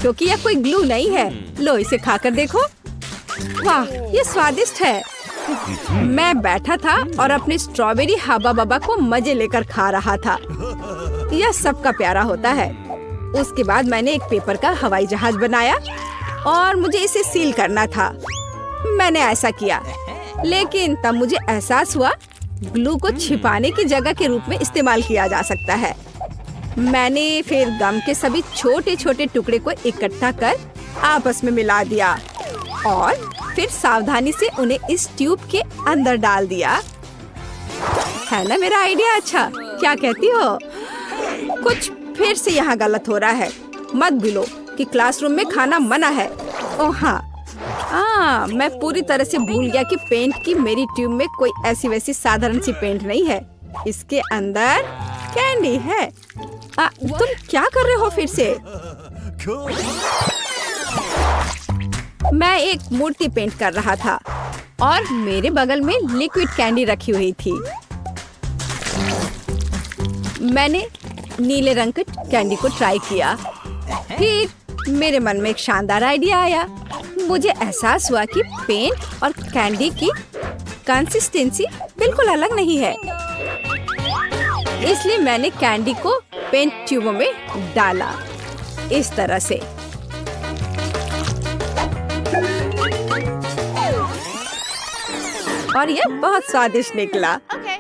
क्योंकि यह कोई ग्लू नहीं है। लो, इसे खाकर देखो। वाह, ये स्वादिष्ट है। मैं बैठा था और अपने स्ट्रॉबेरी हबा बबा को मजे लेकर खा रहा था। यह सबका प्यारा होता है। उसके बाद मैंने एक पेपर का हवाई जहाज बनाया और मुझे इसे सील करना था। मैंने ऐसा किया, लेकिन तब मुझे एहसास हुआ ग्लू को छिपाने की जगह के रूप में इस्तेमाल किया जा सकता है। मैंने फिर गम के सभी छोटे छोटे टुकड़े को इकट्ठा कर आपस में मिला दिया और फिर सावधानी से उन्हें इस ट्यूब के अंदर डाल दिया। है ना मेरा आइडिया अच्छा? क्या कहती हो? कुछ फिर से यहाँ गलत हो रहा है। मत भूलो कि क्लासरूम में खाना मना है। ओह हाँ, मैं पूरी तरह से भूल गया कि पेंट की मेरी ट्यूब में कोई ऐसी वैसी साधारण सी पेंट नहीं है। इसके अंदर कैंडी है। तुम क्या कर रहे हो फिर से? मैं एक मूर्ति पेंट कर रहा था और मेरे बगल में लिक्विड कैंडी रखी हुई थी। मैंने नीले रंग के कैंडी को ट्राई किया। फिर मेरे मन में एक शानदार आइडिया आया। मुझे एहसास हुआ कि पेंट और कैंडी की कंसिस्टेंसी बिल्कुल अलग नहीं है। इसलिए मैंने कैंडी को पेंट ट्यूबों में डाला इस तरह से। और यह बहुत स्वादिष्ट निकला।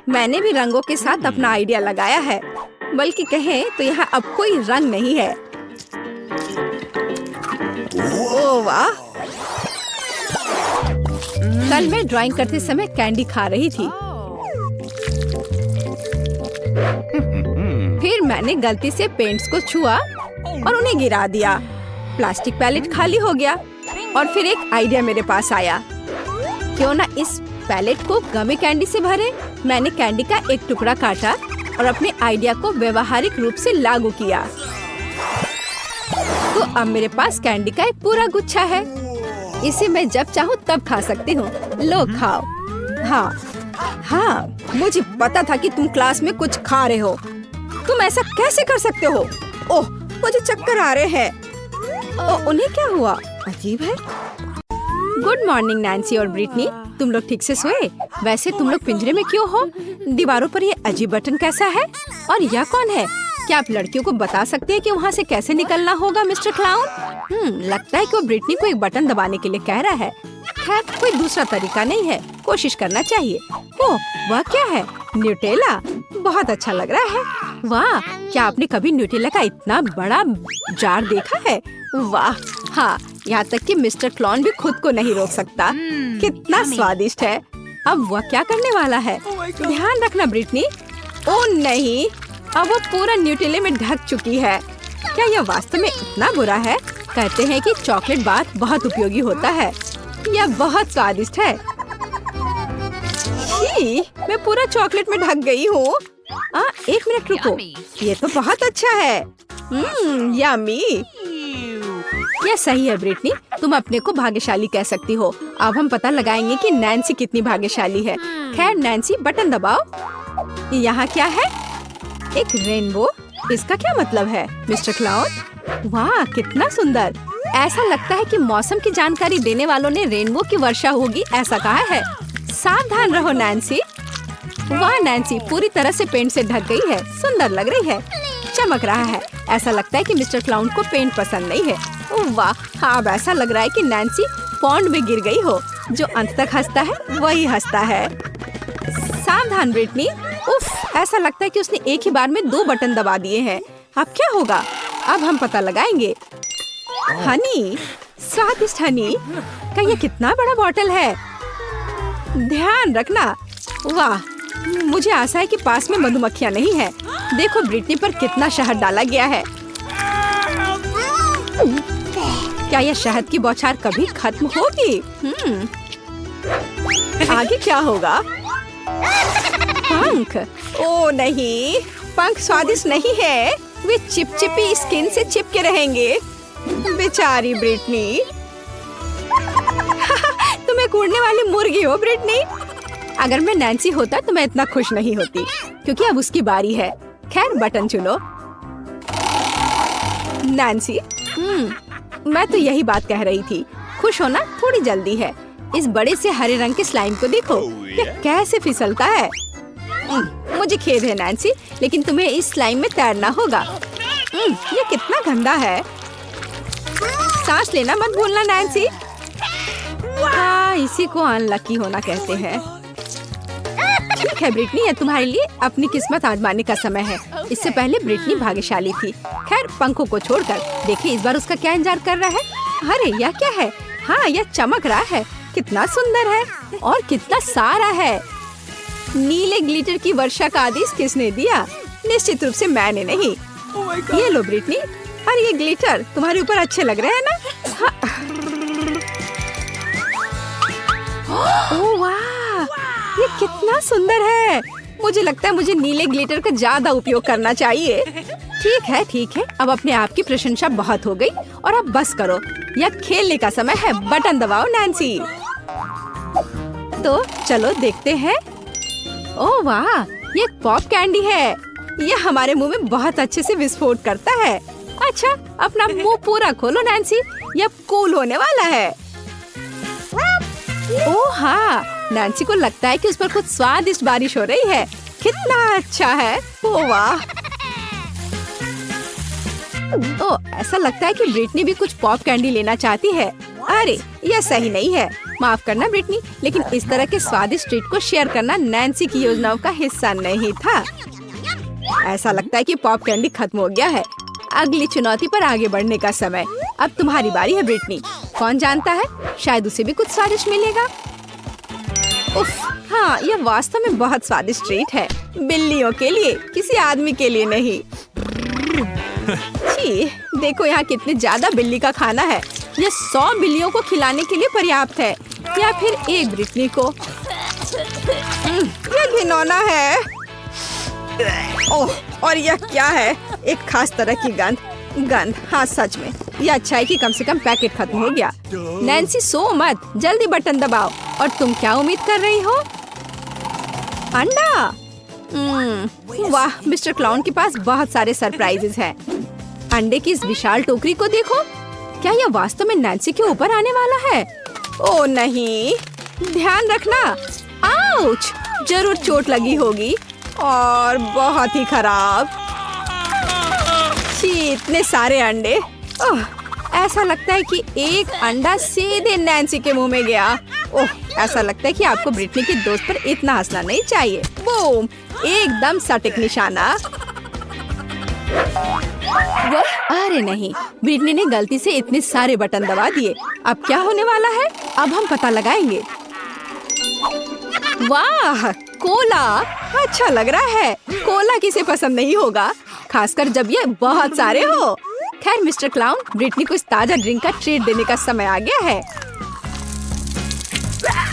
मैंने भी रंगों के साथ अपना आइडिया लगाया है, बल्कि कहें तो यहाँ अब कोई रंग नहीं है। ओह वाह! कल मैं ड्राइंग करते समय कैंडी खा रही थी। फिर मैंने गलती से पेंट्स को छुआ और उन्हें गिरा दिया। प्लास्टिक पैलेट खाली हो गया और फिर एक आइडिया मेरे पास आया। क्यों ना इस पैलेट को गमी कैंडी से भरे। मैंने कैंडी का एक टुकड़ा काटा और अपने आइडिया को व्यवहारिक रूप से लागू किया। तो अब मेरे पास कैंडी का एक पूरा गुच्छा है। इसे मैं जब चाहूँ तब खा सकती हूँ। लो खाओ। हाँ, मुझे पता था कि तुम क्लास में कुछ खा रहे हो। तुम ऐसा कैसे कर सकते हो? ओह, मुझे चक्कर आ रहे हैं। उन्हें क्या हुआ? अजीब है। गुड मॉर्निंग नैन्सी और ब्रिटनी, तुम लोग ठीक से सोए? वैसे तुम लोग पिंजरे में क्यों हो? दीवारों पर ये अजीब बटन कैसा है? और यह कौन है? क्या आप लड़कियों को बता सकते हैं कि वहाँ से कैसे निकलना होगा मिस्टर क्लाउन? लगता है कि वो ब्रिटनी को एक बटन दबाने के लिए कह रहा है। खैर, कोई दूसरा तरीका नहीं है, कोशिश करना चाहिए। ओह, वह क्या है? न्यूटेला। बहुत अच्छा लग रहा है। वाह, क्या आपने कभी न्यूटेला का इतना बड़ा जार देखा है? वाह, हाँ, यहाँ तक कि मिस्टर क्लाउन भी खुद को नहीं रोक सकता। कितना स्वादिष्ट है। अब वह क्या करने वाला है? ध्यान रखना ब्रिटनी। ओह नहीं, अब वो पूरा न्यूटेले में ढक चुकी है। क्या यह वास्तव में इतना बुरा है? कहते हैं कि चॉकलेट बार बहुत उपयोगी होता है। यह बहुत स्वादिष्ट है। छी, मैं पूरा चॉकलेट में ढक गई हूँ। एक मिनट रुको, ये तो बहुत अच्छा है। यम्मी। यह सही है ब्रिटनी, तुम अपने को भाग्यशाली कह सकती हो। अब हम पता लगाएंगे कि नैन्सी कितनी भाग्यशाली है। खैर नैन्सी, बटन दबाओ। यहाँ क्या है? एक रेनबो। इसका क्या मतलब है मिस्टर क्लाउन? वाह, कितना सुंदर। ऐसा लगता है कि मौसम की जानकारी देने वालों ने रेनबो की वर्षा होगी ऐसा कहा है। सावधान रहो नैन्सी। वाह नैन्सी पूरी तरह से पेंट से ढक गई है, सुंदर लग रही है, चमक रहा है। ऐसा लगता है कि मिस्टर क्लाउन को पेंट पसंद नहीं है। ओह वाह, हाँ अब ऐसा लग रहा है कि नैन्सी पॉन्ड में गिर गई हो। जो अंत तक हंसता है वही हंसता है। सावधान ब्रिटनी। उफ, ऐसा लगता है कि उसने एक ही बार में 2 बटन दबा दिए हैं। अब क्या होगा? अब हम पता लगाएंगे। हनी, स्वादिष्ट हनी का ये कितना बड़ा बॉटल है। ध्यान रखना। वाह, मुझे आशा है कि पास में मधुमक्खियाँ नहीं है। देखो ब्रिटनी पर कितना शहद डाला गया है। क्या यह शहद की बौछार कभी खत्म होगी? आगे क्या होगा? पंख। ओ नहीं, पंख स्वादिष्ट नहीं है, वे चिपचिपी स्किन से चिपके रहेंगे। बेचारी ब्रिटनी। तुम एक उड़ने वाली मुर्गी हो ब्रिटनी। अगर मैं नैन्सी होता तो मैं इतना खुश नहीं होती, क्योंकि अब उसकी बारी है। खैर बटन चुनो। नैन्सी, मैं तो यही बात कह रही थी। खुश होना थोड़ी जल्दी है। इस बड़े से हरे रंग के स्लाइम को देखो, ये कैसे फिसलता है। मुझे खेद है नैन्सी, लेकिन तुम्हें इस स्लाइम में तैरना होगा। ये कितना गंदा है। सांस लेना मत भूलना नैन्सी। हाँ, इसी को अनलकी होना कहते हैं। ठीक है ब्रिटनी, यह तुम्हारे लिए अपनी किस्मत आजमाने का समय है। इससे पहले ब्रिटनी भाग्यशाली थी। खैर पंखों को छोड़कर देखिए इस बार उसका क्या इंतजार कर रहा है। अरे यह क्या है? हाँ, यह चमक रहा है। कितना सुंदर है और कितना सारा है। नीले ग्लिटर की वर्षा का आदेश किसने दिया? निश्चित रूप से मैंने नहीं। ये लो ब्रिटनी। अरे ये ग्लिटर तुम्हारे ऊपर अच्छे लग रहे हैं ना? हाँ। ओह वाह, ये कितना सुंदर है। मुझे लगता है मुझे नीले ग्लिटर का ज्यादा उपयोग करना चाहिए। ठीक है, अब अपने आप की प्रशंसा बहुत हो गई और अब बस करो। यह खेलने का समय है। बटन दबाओ नैन्सी। तो चलो देखते हैं। ओह वाह, ये पॉप कैंडी है। यह हमारे मुंह में बहुत अच्छे से विस्फोट करता है। अच्छा, अपना मुंह पूरा खोलो नैन्सी, यह कूल होने वाला है। ओह हाँ, नैन्सी को लगता है कि उस पर कुछ स्वादिष्ट बारिश हो रही है। कितना अच्छा है। ओह वाह। ओह, ऐसा लगता है कि ब्रिटनी भी कुछ पॉप कैंडी लेना चाहती है। अरे यह सही नहीं है। माफ करना ब्रिटनी, लेकिन इस तरह के स्वादिष्ट ट्रीट को शेयर करना नैन्सी की योजनाओं का हिस्सा नहीं था। ऐसा लगता है कि पॉप कैंडी खत्म हो गया है। अगली चुनौती पर आगे बढ़ने का समय। अब तुम्हारी बारी है ब्रिटनी। कौन जानता है, शायद उसे भी कुछ स्वादिष्ट मिलेगा। उफ, हाँ, यह वास्तव में बहुत स्वादिष्ट ट्रीट है। बिल्लियों के लिए, किसी आदमी के लिए नहीं। छी, देखो यहाँ कितने ज्यादा बिल्ली का खाना है। यह 100 बिल्लियों को खिलाने के लिए पर्याप्त है, या फिर एक ब्रिटनी को। यह घिनौना है। ओह, और यह क्या है? एक खास तरह की गंध। हाँ सच में, यह अच्छा है कि कम से कम पैकेट खत्म हो गया। नैन्सी सो मत, जल्दी बटन दबाओ। और तुम क्या उम्मीद कर रही हो? अंडा। वाह, मिस्टर क्लाउन के पास बहुत सारे सरप्राइजेस हैं। अंडे की इस विशाल टोकरी को देखो। क्या यह वास्तव में नैन्सी के ऊपर आने वाला है? ओह नहीं, ध्यान रखना। आउच, जरूर चोट लगी होगी और बहुत ही खराब। छी, इतने सारे अंडे। ओह, ऐसा लगता है कि एक अंडा सीधे नैन्सी के मुंह में गया। ओह, ऐसा लगता है कि आपको ब्रिटनी के दोस्त पर इतना हंसना नहीं चाहिए। बूम, एकदम सटीक निशाना। अरे नहीं, ब्रिटनी ने गलती से इतने सारे बटन दबा दिए। अब क्या होने वाला है? अब हम पता लगाएंगे। वाह, कोला अच्छा लग रहा है। कोला किसे पसंद नहीं होगा, खासकर जब ये बहुत सारे हो। खैर मिस्टर क्लाउन, ब्रिटनी को इस ताजा ड्रिंक का ट्रीट देने का समय आ गया है।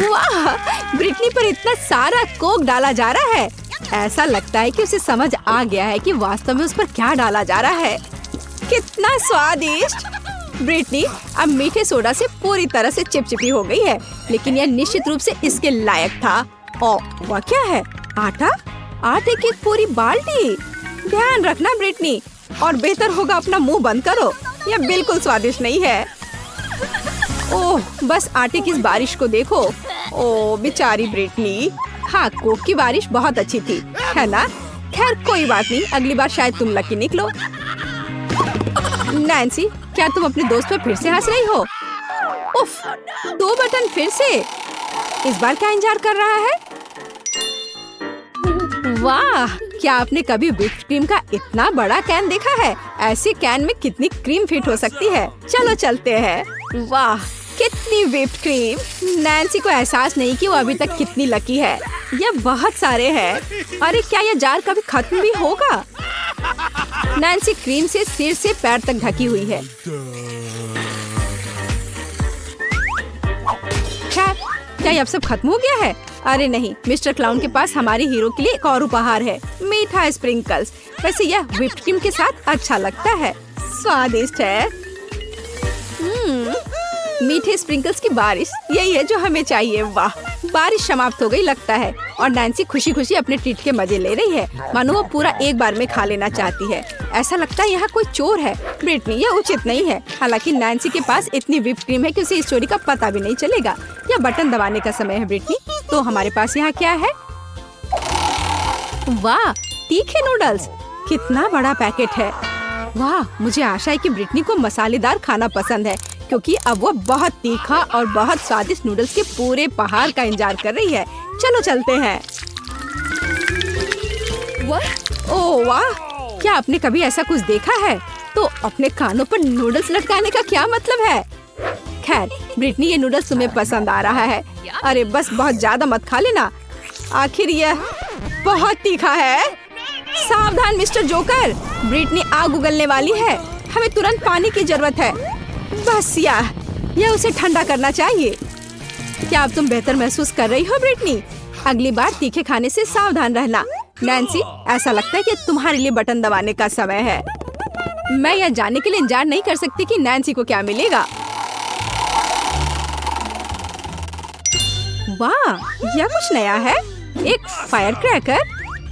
वाह, ब्रिटनी पर इतना सारा कोक डाला जा रहा है। ऐसा लगता है कि उसे समझ आ गया है कि वास्तव में उस पर क्या डाला जा रहा है। कितना स्वादिष्ट। ब्रिटनी अब मीठे सोडा से पूरी तरह से चिपचिपी हो गई है, लेकिन यह निश्चित रूप से इसके लायक था। ओह, वह क्या है? आटा? आटे की एक पूरी बाल्टी। ध्यान रखना ब्रिटनी, और बेहतर होगा अपना मुंह बंद करो। यह बिल्कुल स्वादिष्ट नहीं है। ओह, बस आटे की इस बारिश को देखो। ओह बेचारी ब्रिटनी। हाँ, कोक की बारिश बहुत अच्छी थी, है ना? खैर कोई बात नहीं, अगली बार शायद तुम लकी निकलो। नैन्सी, क्या तुम अपने दोस्त पर फिर से हंस रही हो? उफ, 2 बटन फिर से। इस बार क्या इंतजार कर रहा है? वाह, क्या आपने कभी व्हिप्ड क्रीम का इतना बड़ा कैन देखा है? ऐसे कैन में कितनी क्रीम फिट हो सकती है। चलो चलते हैं। वाह, कितनी व्हिप्ड क्रीम। नैन्सी को एहसास नहीं कि वो अभी तक कितनी लकी है। ये बहुत सारे हैं। अरे क्या ये जार कभी खत्म भी होगा? नैन्सी क्रीम से सिर से पैर तक ढकी हुई है। क्या ये अब सब खत्म हो गया है? अरे नहीं, मिस्टर क्लाउन के पास हमारे हीरो के लिए एक और उपहार है, मीठा स्प्रिंकल्स। वैसे यह व्हिप्ड क्रीम के साथ अच्छा लगता है, स्वादिष्ट है। मीठे स्प्रिंकल्स की बारिश, यही है जो हमें चाहिए। वाह, बारिश समाप्त हो गई लगता है और नैन्सी खुशी खुशी अपने ट्रीट के मजे ले रही है, मानो वो पूरा एक बार में खा लेना चाहती है। ऐसा लगता है यहाँ कोई चोर है। ब्रिटनी, यह उचित नहीं है। हालांकि नैन्सी के पास इतनी व्हिप्ड क्रीम है कि उसे इस चोरी का पता भी नहीं चलेगा। यह बटन दबाने का समय है ब्रिटनी। तो हमारे पास यहाँ क्या है? वाह, तीखे नूडल्स। कितना बड़ा पैकेट है। वाह, मुझे आशा है कि ब्रिटनी को मसालेदार खाना पसंद है, क्योंकि अब वो बहुत तीखा और बहुत स्वादिष्ट नूडल्स के पूरे पहाड़ का इंतजार कर रही है। चलो चलते हैं। ओह वाह, क्या आपने कभी ऐसा कुछ देखा है? तो अपने कानों पर नूडल्स लटकाने का क्या मतलब है? खैर ब्रिटनी, ये नूडल्स तुम्हें पसंद आ रहा है। अरे बस बहुत ज्यादा मत खा लेना, आखिर यह बहुत तीखा है। सावधान मिस्टर जोकर, ब्रिटनी आग उगलने वाली है। हमें तुरंत पानी की जरूरत है। बस यह उसे ठंडा करना चाहिए। क्या अब तुम बेहतर महसूस कर रही हो ब्रिटनी? अगली बार तीखे खाने से सावधान रहना। नैन्सी, ऐसा लगता है कि तुम्हारे लिए बटन दबाने का समय है। मैं यह जानने के लिए इंतजार नहीं कर सकती कि नैन्सी को क्या मिलेगा। वाह, यह कुछ नया है। एक फायर क्रैकर,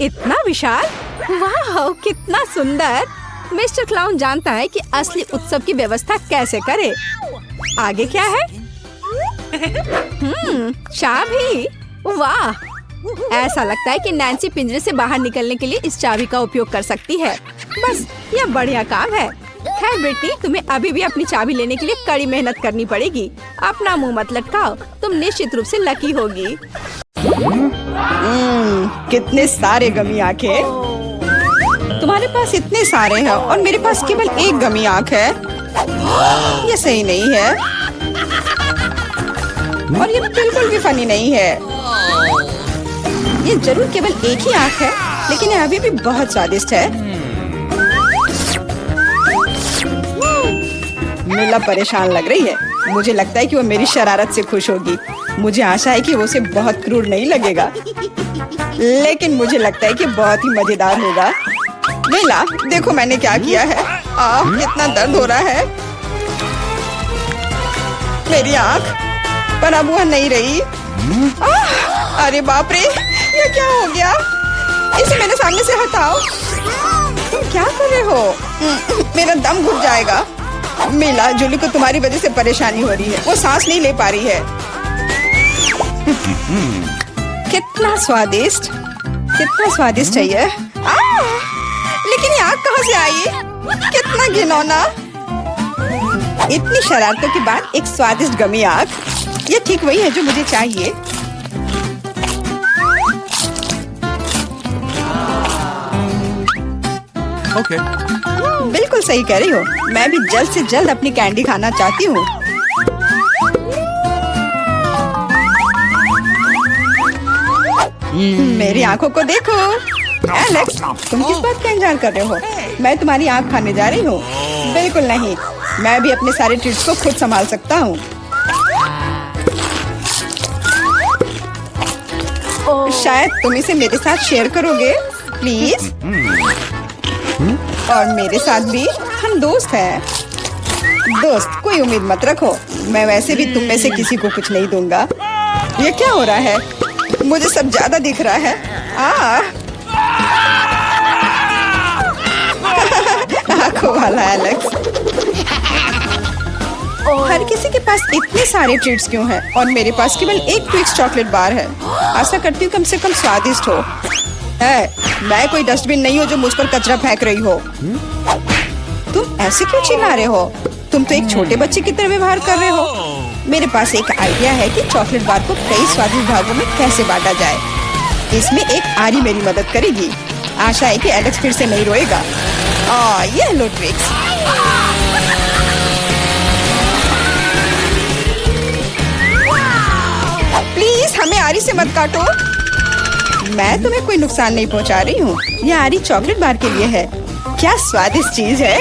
इतना विशाल। वाह, कितना सुंदर। मिस्टर क्लाउन जानता है कि असली उत्सव की व्यवस्था कैसे करे। आगे क्या है? चाबी। वाह, ऐसा लगता है कि नैन्सी पिंजरे से बाहर निकलने के लिए इस चाबी का उपयोग कर सकती है। बस, यह बढ़िया काम है। खैर ब्रिटनी, तुम्हें अभी भी अपनी चाबी लेने के लिए कड़ी मेहनत करनी पड़ेगी। अपना मुंह मत लटकाओ, तुम निश्चित रूप से लकी होगी। कितने सारे गमी आंखें। तुम्हारे पास इतने सारे हैं और मेरे पास केवल एक गमी आंख है। ये सही नहीं है और ये बिल्कुल भी फनी नहीं है। ये जरूर केवल एक ही आंख है, लेकिन ये अभी भी बहुत स्वादिष्ट है। मीला परेशान लग रही है। मुझे लगता है कि वो मेरी शरारत से खुश होगी। मुझे आशा है कि वो उसे बहुत क्रूर नहीं लगेगा, लेकिन मुझे लगता है कि बहुत ही मजेदार होगा। मीला, देखो मैंने क्या किया है। कितना दर्द हो रहा है। मेरी आंख, पर अब वह नहीं रही। अरे बाप रे, ये क्या हो गया? इसे मेरे सामने से हटाओ। तुम क्या कर रहे हो? मेरा दम घुट जाएगा। मीला, जूली को तुम्हारी वजह से परेशानी हो रही है। वो सांस नहीं ले पा रही है। कितना स्वादिष्ट, कितना स्वादिष्ट है ये। लेकिन ये आग कहाँ से आई? कितना घिनौना। इतनी शरारतों के बाद एक स्वादिष्ट गमी आग, ये ठीक वही है जो मुझे चाहिए। Okay. बिल्कुल सही कह रही हो। मैं भी जल्द से जल्द अपनी कैंडी खाना चाहती हूँ। मेरी आंखों को देखो। एलेक्स, तुम किस बात का इंतजार कर रहे हो? मैं तुम्हारी आंख खाने जा रही हूँ। बिल्कुल नहीं, मैं भी अपने सारे ट्रीट्स को खुद संभाल सकता हूँ। शायद तुम इसे मेरे साथ शेयर करोगे, प्लीज। और मेरे साथ भी, हम दोस्त हैं। दोस्त, कोई उम्मीद मत रखो। मैं वैसे भी तुम में से किसी को कुछ नहीं दूंगा। ये क्या हो रहा है? मुझे सब ज्यादा दिख रहा है। आंखों वाला एलेक्स। हर किसी के पास इतने सारे ट्रीट्स क्यों हैं और मेरे पास केवल एक ट्विक्स चॉकलेट बार है। आशा करती हूँ कम से कम स्वादिष्ट हो। मैं कोई डस्टबिन नहीं हूँ जो मुझ पर कचरा फेंक रही हो। तुम ऐसे क्यों चिल्ला रहे हो? तुम तो एक छोटे बच्चे की तरह व्यवहार कर रहे हो। मेरे पास एक आइडिया है कि चॉकलेट बार को कई स्वादिष्ट भागों में कैसे बांटा जाए। इसमें एक आरी मेरी मदद करेगी। आशा है कि एलेक्स फिर से नहीं रोएगा। ये लो ट्विक्स। प्लीज हमें आरी से मत काटो। मैं तुम्हें कोई नुकसान नहीं पहुंचा रही हूँ। ये आरी चॉकलेट बार के लिए है। क्या स्वादिष्ट चीज है।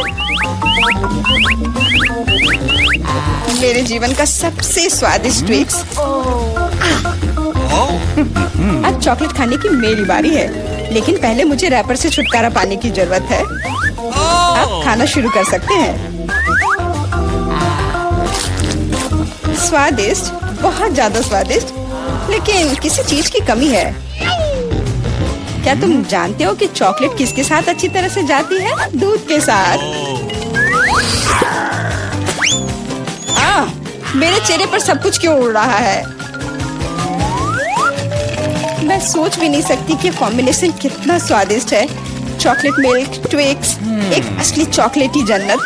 मेरे जीवन का सबसे स्वादिष्ट ट्विक्स। अब चॉकलेट खाने की मेरी बारी है, लेकिन पहले मुझे रैपर से छुटकारा पाने की जरूरत है। अब खाना शुरू कर सकते हैं। स्वादिष्ट, बहुत ज्यादा स्वादिष्ट, लेकिन किसी चीज की कमी है। क्या तुम जानते हो कि चॉकलेट किसके साथ अच्छी तरह से जाती है? दूध के साथ। मेरे चेहरे पर सब कुछ क्यों उड़ रहा है? मैं सोच भी नहीं सकती कि कॉम्बिनेशन कितना स्वादिष्ट है। चॉकलेट मिल्क ट्विक्स, एक असली चॉकलेटी जन्नत।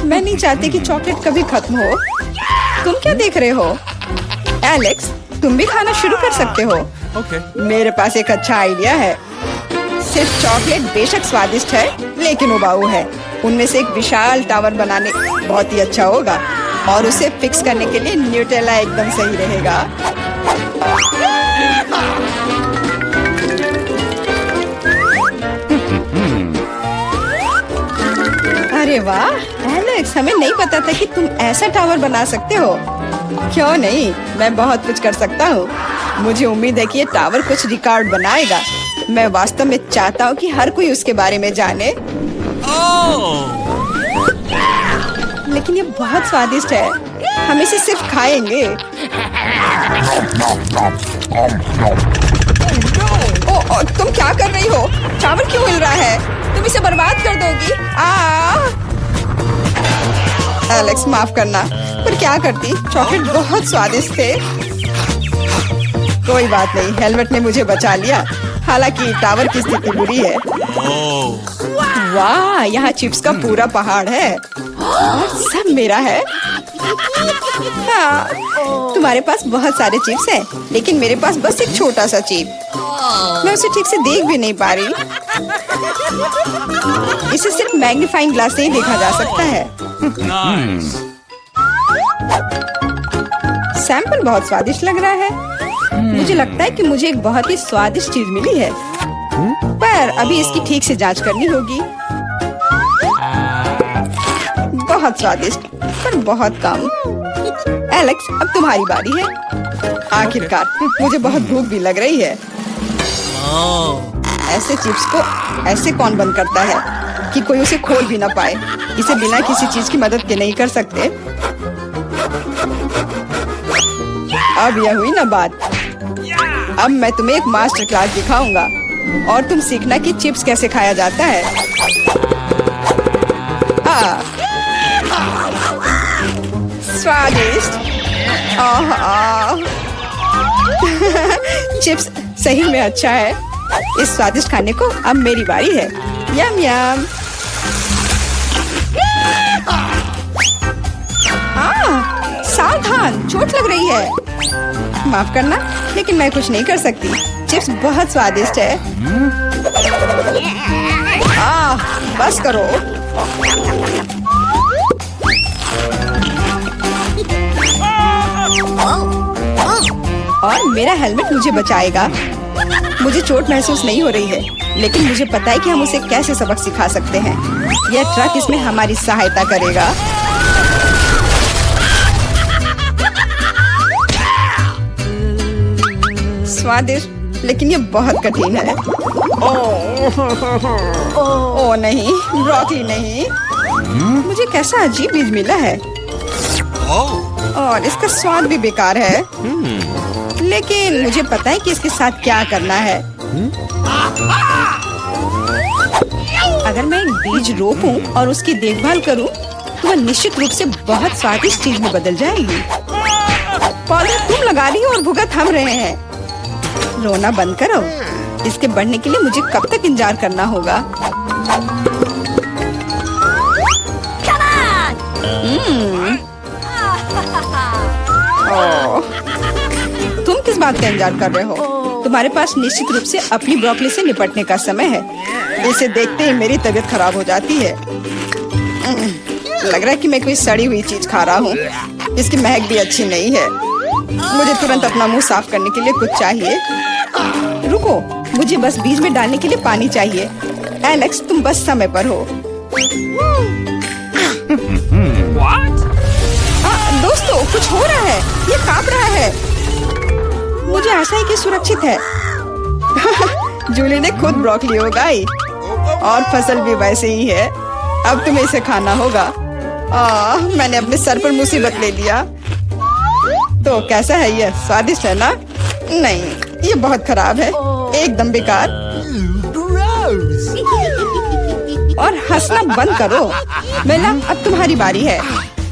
मैं नहीं चाहती कि चॉकलेट कभी खत्म हो। तुम क्या देख रहे हो? एलेक्स, तुम भी खाना शुरू कर सकते हो। मेरे पास एक अच्छा आइडिया है। सिर्फ चॉकलेट बेशक स्वादिष्ट है, लेकिन उबाऊ है। उनमें से एक विशाल टावर बनाने बहुत ही अच्छा होगा, और उसे फिक्स करने के लिए न्यूटेला एकदम सही रहेगा। अरे वाह एलेक्स, हमें नहीं पता था कि तुम ऐसा टावर बना सकते हो। क्यों नहीं, मैं बहुत कुछ कर सकता हूँ। मुझे उम्मीद है कि ये टावर कुछ रिकॉर्ड बनाएगा। मैं वास्तव में चाहता हूँ कि हर कोई उसके बारे में जाने। लेकिन ये बहुत स्वादिष्ट है। हम इसे सिर्फ खाएंगे। तुम क्या कर रही हो? टावर क्यों हिल रहा है? तुम इसे बर्बाद कर दोगी। एलेक्स, माफ करना, पर क्या करती? चॉकलेट बहुत स्वादिष्ट थे। कोई बात नहीं, हेलमेट ने मुझे बचा लिया। हालांकि टावर की स्थिति बुरी है। वाह, यहाँ चिप्स का पूरा पहाड़ है और सब मेरा है। हाँ, तुम्हारे पास बहुत सारे चिप्स हैं, लेकिन मेरे पास बस एक छोटा सा चिप। मैं उसे ठीक से देख भी नहीं पा रही। इसे सिर्फ मैग्नीफाइंग ग्लास से ही देखा जा सकता है। सैंपल बहुत स्वादिष्ट लग रहा है। मुझे लगता है कि मुझे एक बहुत ही स्वादिष्ट चीज मिली है, पर अभी इसकी ठीक से जांच करनी होगी। बहुत स्वादिष्ट, पर बहुत कम। एलेक्स, अब तुम्हारी बारी है। आखिरकार, मुझे बहुत भूख भी लग रही है। ऐसे चिप्स को ऐसे कौन बंद करता है कि कोई उसे खोल भी ना पाए? इसे बिना किसी चीज की मदद के नहीं कर सकते। अब यह हुई ना बात। अब मैं तुम्हें एक मास्टर क्लास दिखाऊंगा और तुम सीखना कि चिप्स कैसे खाया जाता है। स्वादिष्ट। चिप्स सही में अच्छा है। इस स्वादिष्ट खाने को अब मेरी बारी है। यम यम। सावधान, चोट लग रही है। माफ करना, लेकिन मैं कुछ नहीं कर सकती। चिप्स बहुत स्वादिष्ट है। बस करो। और मेरा हेलमेट मुझे बचाएगा। मुझे चोट महसूस नहीं हो रही है, लेकिन मुझे पता है कि हम उसे कैसे सबक सिखा सकते हैं। यह ट्रक इसमें हमारी सहायता करेगा। स्वादिष्ट, लेकिन ये बहुत कठिन है। ओह नहीं, ब्रोकली नहीं। मुझे कैसा अजीब बीज मिला है और इसका स्वाद भी बेकार है। लेकिन मुझे पता है कि इसके साथ क्या करना है। अगर मैं एक बीज रोपूं और उसकी देखभाल करूं, तो वह निश्चित रूप से बहुत स्वादिष्ट चीज में बदल जाएगी। पौधा तुम लगा रही हो और भुगत हम रहे हैं। रोना बंद करो। इसके बढ़ने के लिए मुझे कब तक इंतजार करना होगा? तुम किस बात का इंतजार कर रहे हो? तुम्हारे पास निश्चित रूप से अपनी ब्रोकली से निपटने का समय है। इसे देखते ही मेरी तबीयत खराब हो जाती है। लग रहा है कि मैं कोई सड़ी हुई चीज खा रहा हूँ। इसकी महक भी अच्छी नहीं है। मुझे तुरंत अपना मुंह साफ करने के लिए कुछ चाहिए। रुको, मुझे बस बीज में डालने के लिए पानी चाहिए। एलेक्स, तुम बस समय पर हो। दोस्तों, कुछ हो रहा है। ये कांप रहा है। मुझे आशा है कि सुरक्षित है। जूली ने खुद ब्रोकली उगाई और फसल भी वैसे ही है। अब तुम्हें इसे खाना होगा। मैंने अपने सर पर मुसीबत ले लिया। तो कैसा है ये? स्वादिष्ट है ना? नहीं, ये बहुत खराब है। एकदम बेकार। और हंसना बंद करो। बेला, अब तुम्हारी बारी है।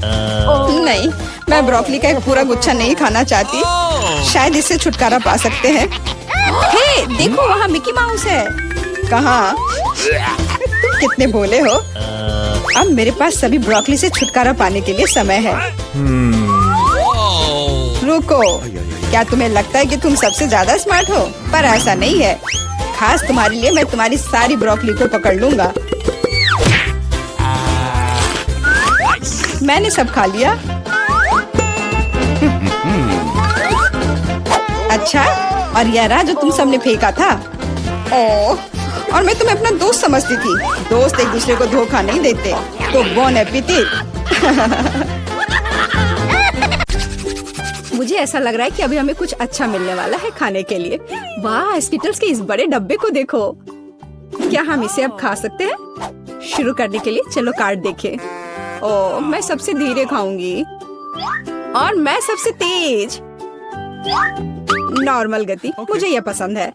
नहीं, मैं ब्रोकली का एक पूरा गुच्छा नहीं खाना चाहती। शायद इससे छुटकारा पा सकते हैं। हे, देखो, वहाँ मिकी माउस है। कहाँ? तुम कितने भोले हो। अब मेरे पास सभी ब्रोकली से छुटकारा पाने के लिए समय है। रुको, क्या तुम्हें लगता है कि तुम सबसे ज्यादा स्मार्ट हो? पर ऐसा नहीं है। खास तुम्हारे लिए मैं तुम्हारी सारी ब्रोकली को पकड़ लूंगा। मैंने सब खा लिया। अच्छा, और यह रहा जो तुम सबने फेंका था। ओह, और मैं तुम्हें अपना दोस्त समझती थी। दोस्त एक दूसरे को धोखा नहीं देते। तो बोन एपेटिट। मुझे ऐसा लग रहा है कि अभी हमें कुछ अच्छा मिलने वाला है खाने के लिए। वाह, स्किटल्स के इस बड़े डब्बे को देखो। क्या हम इसे अब खा सकते हैं? शुरू करने के लिए चलो कार्ड देखें। ओह, मैं सबसे धीरे खाऊंगी और मैं सबसे तेज। नॉर्मल गति, मुझे यह पसंद है।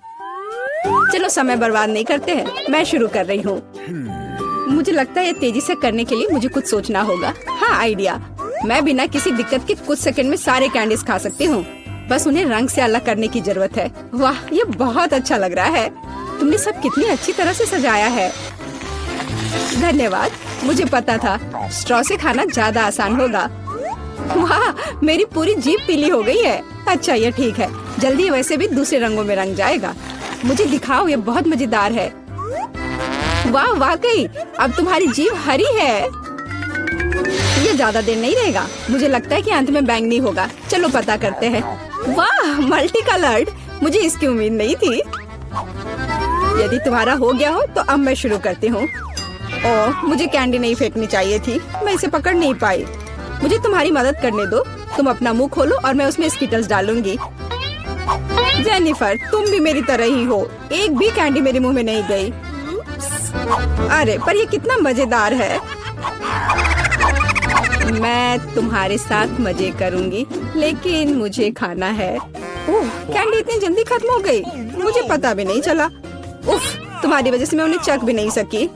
चलो समय बर्बाद नहीं करते हैं। मैं शुरू कर रही हूँ। मुझे लगता है ये तेजी से करने के लिए मुझे कुछ सोचना होगा। हाँ, आइडिया। मैं बिना किसी दिक्कत के कुछ सेकंड में सारे कैंडीज खा सकती हूँ। बस उन्हें रंग से अलग करने की जरूरत है। वाह, ये बहुत अच्छा लग रहा है। तुमने सब कितनी अच्छी तरह से सजाया है। धन्यवाद। मुझे पता था स्ट्रॉ से खाना ज्यादा आसान होगा। वाह, मेरी पूरी जीभ पीली हो गई है। अच्छा, ये ठीक है। जल्दी वैसे भी दूसरे रंगों में रंग जाएगा। मुझे दिखाओ, ये बहुत मजेदार है। वाह, वाकई अब तुम्हारी जीभ हरी है। ये ज्यादा देर नहीं रहेगा। मुझे लगता है कि अंत में बैंगनी होगा। चलो पता करते हैं। वाह, मल्टी कलर्ड। मुझे इसकी उम्मीद नहीं थी। यदि तुम्हारा हो गया हो तो अब मैं शुरू करती हूँ। ओह, मुझे कैंडी नहीं फेंकनी चाहिए थी। मैं इसे पकड़ नहीं पाई। मुझे तुम्हारी मदद करने दो। तुम अपना मुंह खोलो और मैं उसमें स्किटल्स डालूंगी। जेनिफर, तुम भी मेरी तरह ही हो। एक भी कैंडी मेरे मुंह में नहीं गई। अरे, पर ये कितना मजेदार है। मैं तुम्हारे साथ मजे करूंगी, लेकिन मुझे खाना है। ओह, कैंडी इतनी जल्दी खत्म हो गई। मुझे पता भी नहीं चला। उफ, तुम्हारी वजह से मैं उन्हें चख भी नहीं सकी।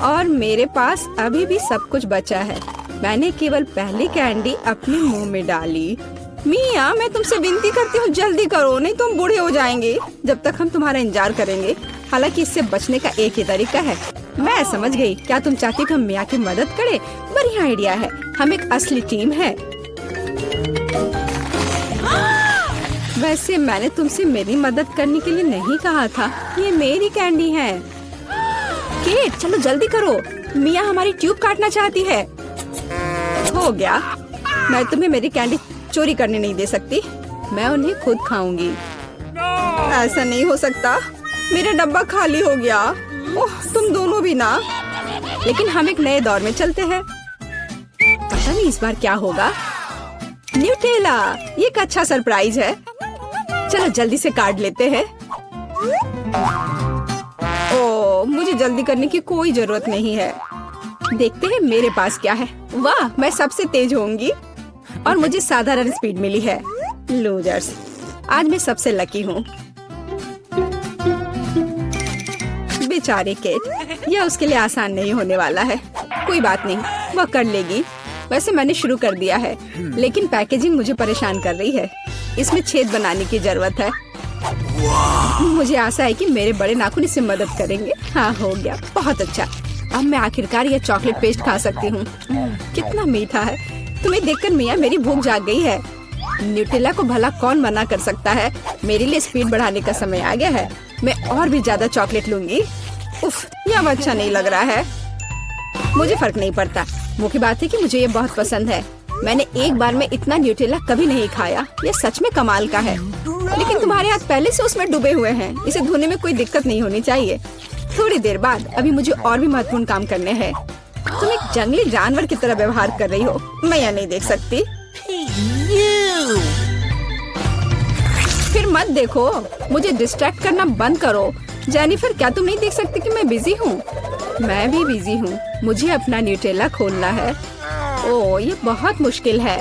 और मेरे पास अभी भी सब कुछ बचा है। मैंने केवल पहली कैंडी अपने मुंह में डाली। मिया, मैं तुमसे विनती करती हूँ, जल्दी करो, नहीं तो हम बूढ़े हो जाएंगे जब तक हम तुम्हारा इंतजार करेंगे। हालांकि इससे बचने का एक ही तरीका है। मैं समझ गई। क्या तुम चाहती हो कि हम मिया की मदद करें? बढ़िया आइडिया है। हम एक असली टीम है। वैसे मैंने तुमसे मेरी मदद करने के लिए नहीं कहा था। ये मेरी कैंडी है। केट, चलो जल्दी करो। मिया हमारी ट्यूब काटना चाहती है। हो गया। मैं तुम्हें मेरी कैंडी चोरी करने नहीं दे सकती। मैं उन्हें खुद खाऊंगी। ऐसा नहीं हो सकता। मेरा डब्बा खाली हो गया। ओह, तुम दोनों भी ना। लेकिन हम एक नए दौर में चलते हैं। पता नहीं इस बार क्या होगा। न्यूटेला, ये एक अच्छा सरप्राइज है। चलो जल्दी से काट लेते हैं। ओह, मुझे जल्दी करने की कोई जरूरत नहीं है। देखते हैं मेरे पास क्या है। वाह, मैं सबसे तेज होंगी और मुझे साधारण स्पीड मिली है। लूजर्स, आज मैं सबसे लकी हूँ। बेचारी केट, यह उसके लिए आसान नहीं होने वाला है। कोई बात नहीं, वह कर लेगी। वैसे मैंने शुरू कर दिया है, लेकिन पैकेजिंग मुझे परेशान कर रही है। इसमें छेद बनाने की जरूरत है। मुझे आशा है कि मेरे बड़े नाखून इससे मदद करेंगे। हाँ, हो गया, बहुत अच्छा। अब मैं आखिरकार यह चॉकलेट पेस्ट खा सकती हूँ। कितना मीठा है। तुम्हें देखकर मिया मेरी भूख जाग गई है। न्यूटेला को भला कौन मना कर सकता है। मेरे लिए स्पीड बढ़ाने का समय आ गया है। मैं और भी ज्यादा चॉकलेट लूंगी। उफ, यह अच्छा नहीं लग रहा है। मुझे फर्क नहीं पड़ता। मुख्य बात है कि मुझे ये बहुत पसंद है। मैंने एक बार में इतना न्यूटेला कभी नहीं खाया। ये सच में कमाल का है। लेकिन तुम्हारे हाथ पहले से उसमें डूबे हुए हैं। इसे धोने में कोई दिक्कत नहीं होनी चाहिए। थोड़ी देर बाद अभी मुझे और भी महत्वपूर्ण काम करने हैं। तुम एक जंगली जानवर की तरह व्यवहार कर रही हो। मैं यह नहीं देख सकती। फिर मत देखो। मुझे डिस्ट्रैक्ट करना बंद करो। जेनिफर, क्या तुम नहीं देख सकती कि मैं बिजी हूँ? मैं भी बिजी हूँ। मुझे अपना न्यूटेला खोलना है। ओह, ये बहुत मुश्किल है।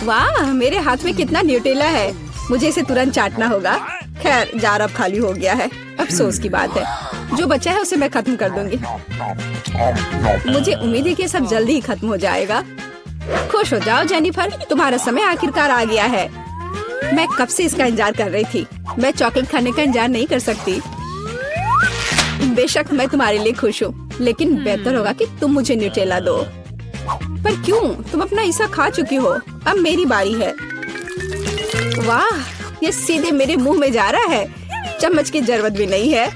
वाह, मेरे हाथ में कितना न्यूटेला है। मुझे इसे तुरंत चाटना होगा। खैर, जार अब खाली हो गया है। अफसोस की बात है। जो बचा है उसे मैं खत्म कर दूंगी। मुझे उम्मीद है कि सब जल्दी ही खत्म हो जाएगा। खुश हो जाओ जेनिफर, तुम्हारा समय आखिरकार आ गया है। मैं कब से इसका इंतजार कर रही थी। मैं चॉकलेट खाने का इंतजार नहीं कर सकती। बेशक मैं तुम्हारे लिए खुश हूँ, लेकिन बेहतर होगा कि तुम मुझे न्यूटेला दो। पर क्यों? तुम अपना हिस्सा खा चुकी हो। अब मेरी बारी है। वाह, ये सीधे मेरे मुंह में जा रहा है। चम्मच की जरूरत भी नहीं है।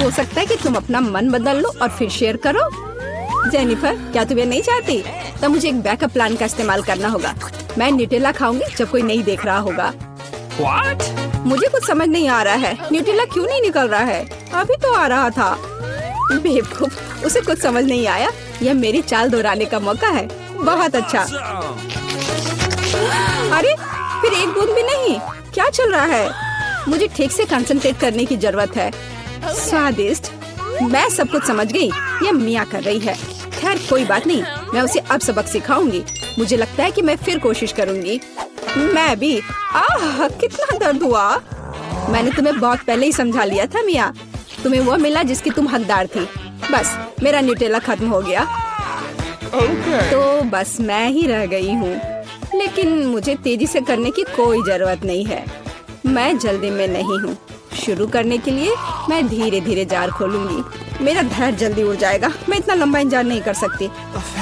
हो सकता है कि तुम अपना मन बदल लो और फिर शेयर करो। जेनिफर, क्या तुम ये नहीं चाहती? तब मुझे एक बैकअप प्लान का इस्तेमाल करना होगा। मैं न्यूटेला खाऊंगी जब कोई नहीं देख रहा होगा। What? मुझे कुछ समझ नहीं आ रहा है। न्यूटेला क्यों नहीं निकल रहा है? अभी तो आ रहा था। बेवकूफ, उसे कुछ समझ नहीं आया। यह मेरी चाल दोहराने का मौका है। बहुत अच्छा। अरे, फिर एक बूंद भी नहीं। क्या चल रहा है? मुझे ठीक से कंसंट्रेट करने की जरूरत है। स्वादिष्ट। मैं सब कुछ समझ गई। यह मिया कर रही है। खैर, कोई बात नहीं। मैं उसे अब सबक सिखाऊंगी। मुझे लगता है कि मैं फिर कोशिश करूंगी। मैं भी। आह, कितना दर्द हुआ। मैंने तुम्हें बहुत पहले ही समझा लिया था मिया। तुम्हें वो मिला जिसकी तुम हकदार थी। बस, मेरा न्यूटेला खत्म हो गया। तो बस मैं ही रह गई हूँ। लेकिन मुझे तेजी से करने की कोई जरूरत नहीं है। मैं जल्दी में नहीं हूँ। शुरू करने के लिए मैं धीरे धीरे जार खोलूंगी। मेरा धैर्य जल्दी उड़ जाएगा। मैं इतना लंबा इंतजार नहीं कर सकती।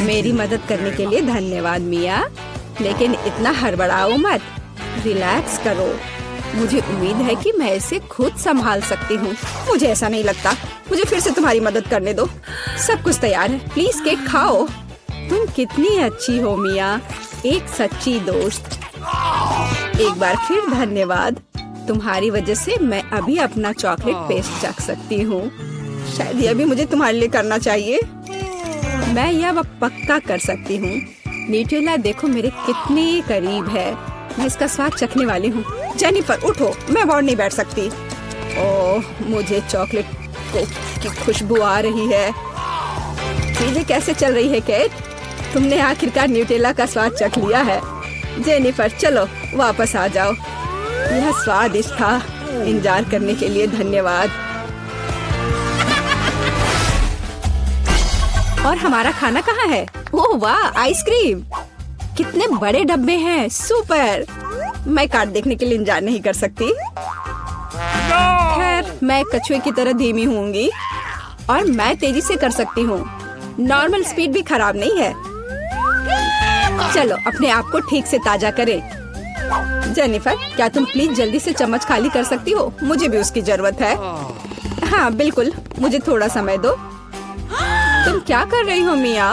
मेरी मदद करने के लिए धन्यवाद मिया, लेकिन इतना हड़बड़ाओ मत। रिलैक्स करो। मुझे उम्मीद है कि मैं इसे खुद संभाल सकती हूँ। मुझे ऐसा नहीं लगता। मुझे फिर से तुम्हारी मदद करने दो। सब कुछ तैयार है। प्लीज केक खाओ। तुम कितनी अच्छी हो मिया, एक सच्ची दोस्त। एक बार फिर धन्यवाद। तुम्हारी वजह से मैं अभी अपना चॉकलेट पेस्ट चख सकती हूँ। शायद यह भी मुझे तुम्हारे लिए करना चाहिए। मैं यह पक्का कर सकती हूँ। न्यूटेला देखो मेरे कितने करीब है। मैं इसका स्वाद चखने वाली हूँ। जेनिफर, उठो। मैं और नहीं बैठ सकती। ओह, मुझे चॉकलेट की खुशबू आ रही है। चीजें कैसे चल रही है केट? तुमने आखिरकार न्यूटेला का स्वाद चख लिया है। जेनिफर, चलो वापस आ जाओ। यह स्वादिष्ट था। इंतजार करने के लिए धन्यवाद। और हमारा खाना कहाँ है? ओह वाह, आइसक्रीम। कितने बड़े डब्बे हैं। सुपर। मैं कार्ड देखने के लिए इंतजार नहीं कर सकती। खैर, मैं कछुए की तरह धीमी होंगी और मैं तेजी से कर सकती हूँ। नॉर्मल स्पीड भी खराब नहीं है। चलो अपने आप को ठीक से ताजा करें। जेनिफर, क्या तुम प्लीज जल्दी से चम्मच खाली कर सकती हो? मुझे भी उसकी जरूरत है। हाँ बिल्कुल, मुझे थोड़ा समय दो। तुम क्या कर रही हो मिया?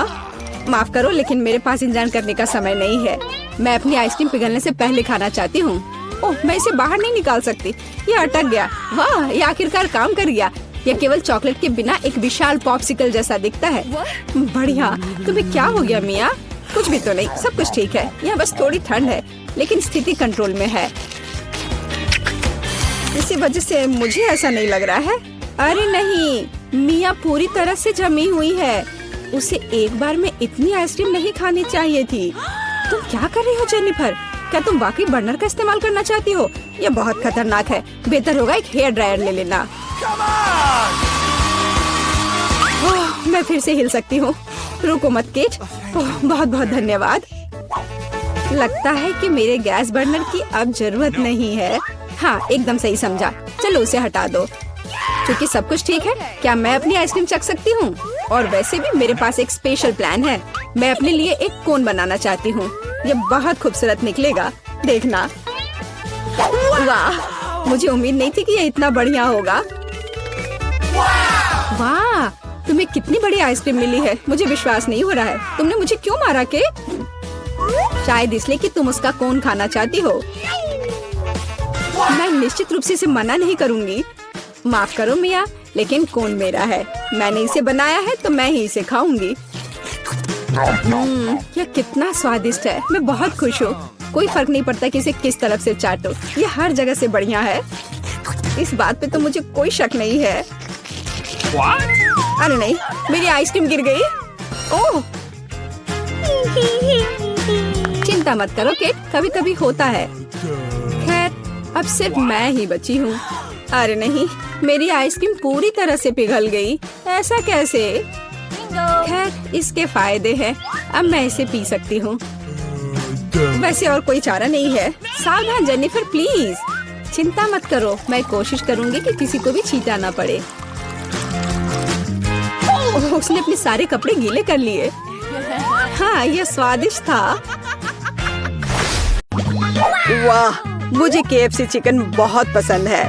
माफ करो, लेकिन मेरे पास इंतजार करने का समय नहीं है। मैं अपनी आइसक्रीम पिघलने से पहले खाना चाहती हूँ। ओह, मैं इसे बाहर नहीं निकाल सकती। ये अटक गया। वाह, ये आखिरकार काम कर गया। यह केवल चॉकलेट के बिना एक विशाल पॉप्सिकल जैसा दिखता है। बढ़िया। तुम्हें क्या हो गया मिया? कुछ भी तो नहीं, सब कुछ ठीक है। यहाँ बस थोड़ी ठंड है, लेकिन स्थिति कंट्रोल में है। इसी वजह से मुझे ऐसा नहीं लग रहा है। अरे नहीं, मिया पूरी तरह से जमी हुई है। उसे एक बार में इतनी आइसक्रीम नहीं खानी चाहिए थी। तुम क्या कर रही हो जेनिफर? क्या तुम वाकई बर्नर का इस्तेमाल करना चाहती हो? ये बहुत खतरनाक है। बेहतर होगा एक हेयर ड्रायर ले लेना। मैं फिर से हिल सकती हूँ। रुको मत केट। बहुत बहुत धन्यवाद। लगता है कि मेरे गैस बर्नर की अब जरूरत नहीं है। हाँ, एकदम सही समझा। चलो उसे हटा दो। क्योंकि सब कुछ ठीक है, क्या मैं अपनी आइसक्रीम चख सकती हूँ? और वैसे भी मेरे पास एक स्पेशल प्लान है। मैं अपने लिए एक कोन बनाना चाहती हूँ। ये बहुत खूबसूरत निकलेगा, देखना। वाह, मुझे उम्मीद नहीं थी कि ये इतना बढ़िया होगा। वाह, तुम्हें कितनी बड़ी आइसक्रीम मिली है। मुझे विश्वास नहीं हो रहा है। तुमने मुझे क्यों मारा के? शायद इसलिए कि तुम उसका कोन खाना चाहती हो। मैं निश्चित रूप से इसे मना नहीं करूंगी। माफ करो मिया, लेकिन कोन मेरा है। मैंने इसे बनाया है तो मैं ही इसे खाऊंगी। यह कितना स्वादिष्ट है। मैं बहुत खुश हूँ। कोई फर्क नहीं पड़ता कि इसे किस तरफ से चाटो, ये हर जगह से बढ़िया है। इस बात पे तो मुझे कोई शक नहीं है। अरे नहीं, मेरी आइसक्रीम गिर गई। ओह, चिंता मत करो केट, कभी कभी होता है। खैर, अब सिर्फ मैं ही बची हूँ। अरे नहीं, मेरी आइसक्रीम पूरी तरह से पिघल गई। ऐसा कैसे? खैर, इसके फायदे हैं। अब मैं इसे पी सकती हूँ। वैसे और कोई चारा नहीं है। सावधान जेनिफर, प्लीज। चिंता मत करो, मैं कोशिश करूंगी कि किसी को भी छींटा ना पड़े। उसने अपने सारे कपड़े गीले कर लिए। हाँ, यह स्वादिष्ट था। वाह, मुझे KFC चिकन बहुत पसंद है।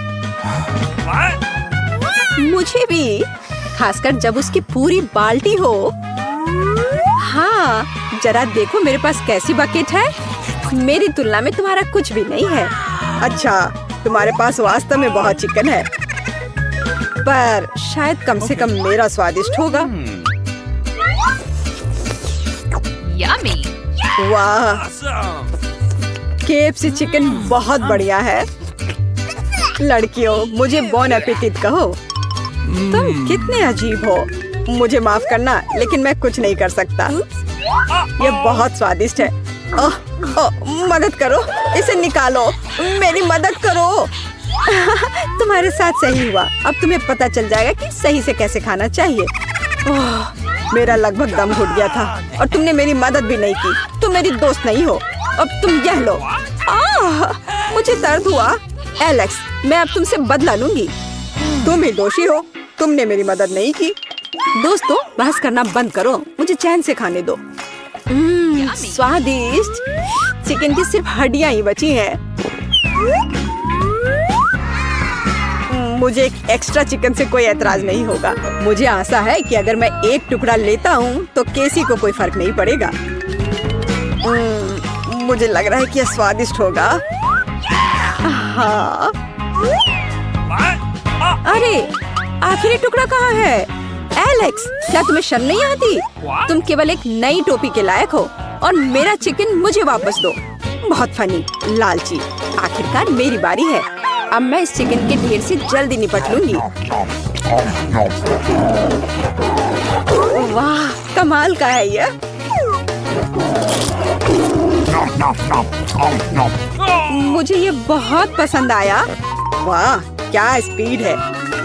मुझे भी, खासकर जब उसकी पूरी बाल्टी हो। हाँ, जरा देखो मेरे पास कैसी बकेट है। मेरी तुलना में तुम्हारा कुछ भी नहीं है। अच्छा, तुम्हारे पास वास्तव में बहुत चिकन है, पर शायद कम से कम मेरा स्वादिष्ट होगा। वाह, KFC चिकन बहुत बढ़िया है। लड़कियों, मुझे बॉन एपेटिट कहो। तुम कितने अजीब हो। मुझे माफ करना, लेकिन मैं कुछ नहीं कर सकता। यह बहुत स्वादिष्ट है। ओह, मदद करो, इसे निकालो। मेरी मदद करो। तुम्हारे साथ सही हुआ। अब तुम्हें पता चल जाएगा कि सही से कैसे खाना चाहिए। ओह, मेरा लगभग दम घुट गया था और तुमने मेरी मदद भी नहीं की। तुम मेरी दोस्त नहीं हो। अब तुम यह लो। मुझे दर्द हुआ। एलेक्स, मैं अब तुमसे बदला लूंगी। तुम ही दोषी हो। तुमने मेरी मदद नहीं की। दोस्तों, बहस करना बंद करो। मुझे चैन से खाने दो। स्वादिष्ट। चिकन की सिर्फ हड्डियां ही बची हैं। मुझे एक एक्स्ट्रा चिकन से कोई एतराज नहीं होगा। मुझे आशा है कि अगर मैं एक टुकड़ा लेता हूँ तो केसी को कोई फर्क नहीं पड़ेगा। मुझे लग रहा है कि यह स्वादिष्ट होगा। हाँ। अरे, आखिरी टुकड़ा कहाँ है? एलेक्स, क्या तुम्हें शर्म नहीं आती? तुम केवल एक नई टोपी के लायक हो और मेरा चिकन मुझे वापस दो। बहुत फनी, लालची। आखिरकार मेरी बारी है। अब मैं इस चिकन के ढेर से जल्दी निपट लूंगी। वाह, कमाल का है यह। मुझे ये बहुत पसंद आया। वाह, क्या स्पीड है।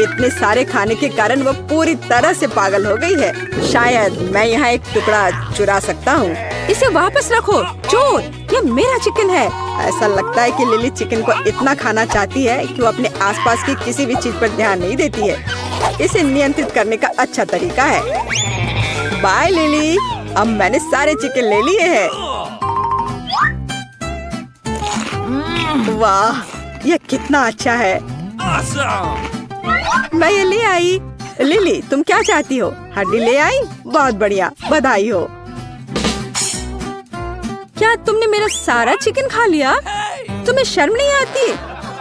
इतने सारे खाने के कारण वो पूरी तरह से पागल हो गई है। शायद मैं यहाँ एक टुकड़ा चुरा सकता हूँ। इसे वापस रखो, चोर। ये मेरा चिकन है। ऐसा लगता है कि लिली चिकन को इतना खाना चाहती है कि वो अपने आसपास की किसी भी चीज पर ध्यान नहीं देती है। इसे नियंत्रित करने का अच्छा तरीका है। बाय लिली, अब मैंने सारे चिकन ले लिए हैं। वाह, ये कितना अच्छा है। मैं ये ले आई। लिली, तुम क्या चाहती हो? हड्डी ले आई? बहुत बढ़िया, बधाई हो। क्या तुमने मेरा सारा चिकन खा लिया? तुम्हें शर्म नहीं आती?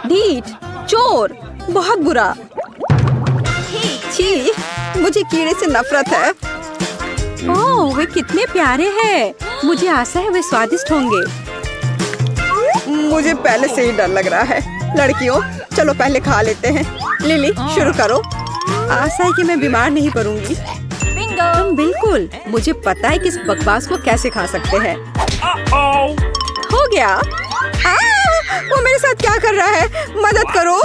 ढीठ, चोर, बहुत बुरा। छी, मुझे कीड़े से नफरत है। ओह, वे कितने प्यारे हैं। मुझे आशा है वे स्वादिष्ट होंगे। मुझे पहले से ही डर लग रहा है। लड़कियों, चलो पहले खा लेते हैं। लिली, शुरू करो। आशा है कि मैं बीमार नहीं पड़ूंगी। बिल्कुल, मुझे पता है कि इस बकवास को कैसे खा सकते हैं। हो गया। वो मेरे साथ क्या कर रहा है? मदद करो।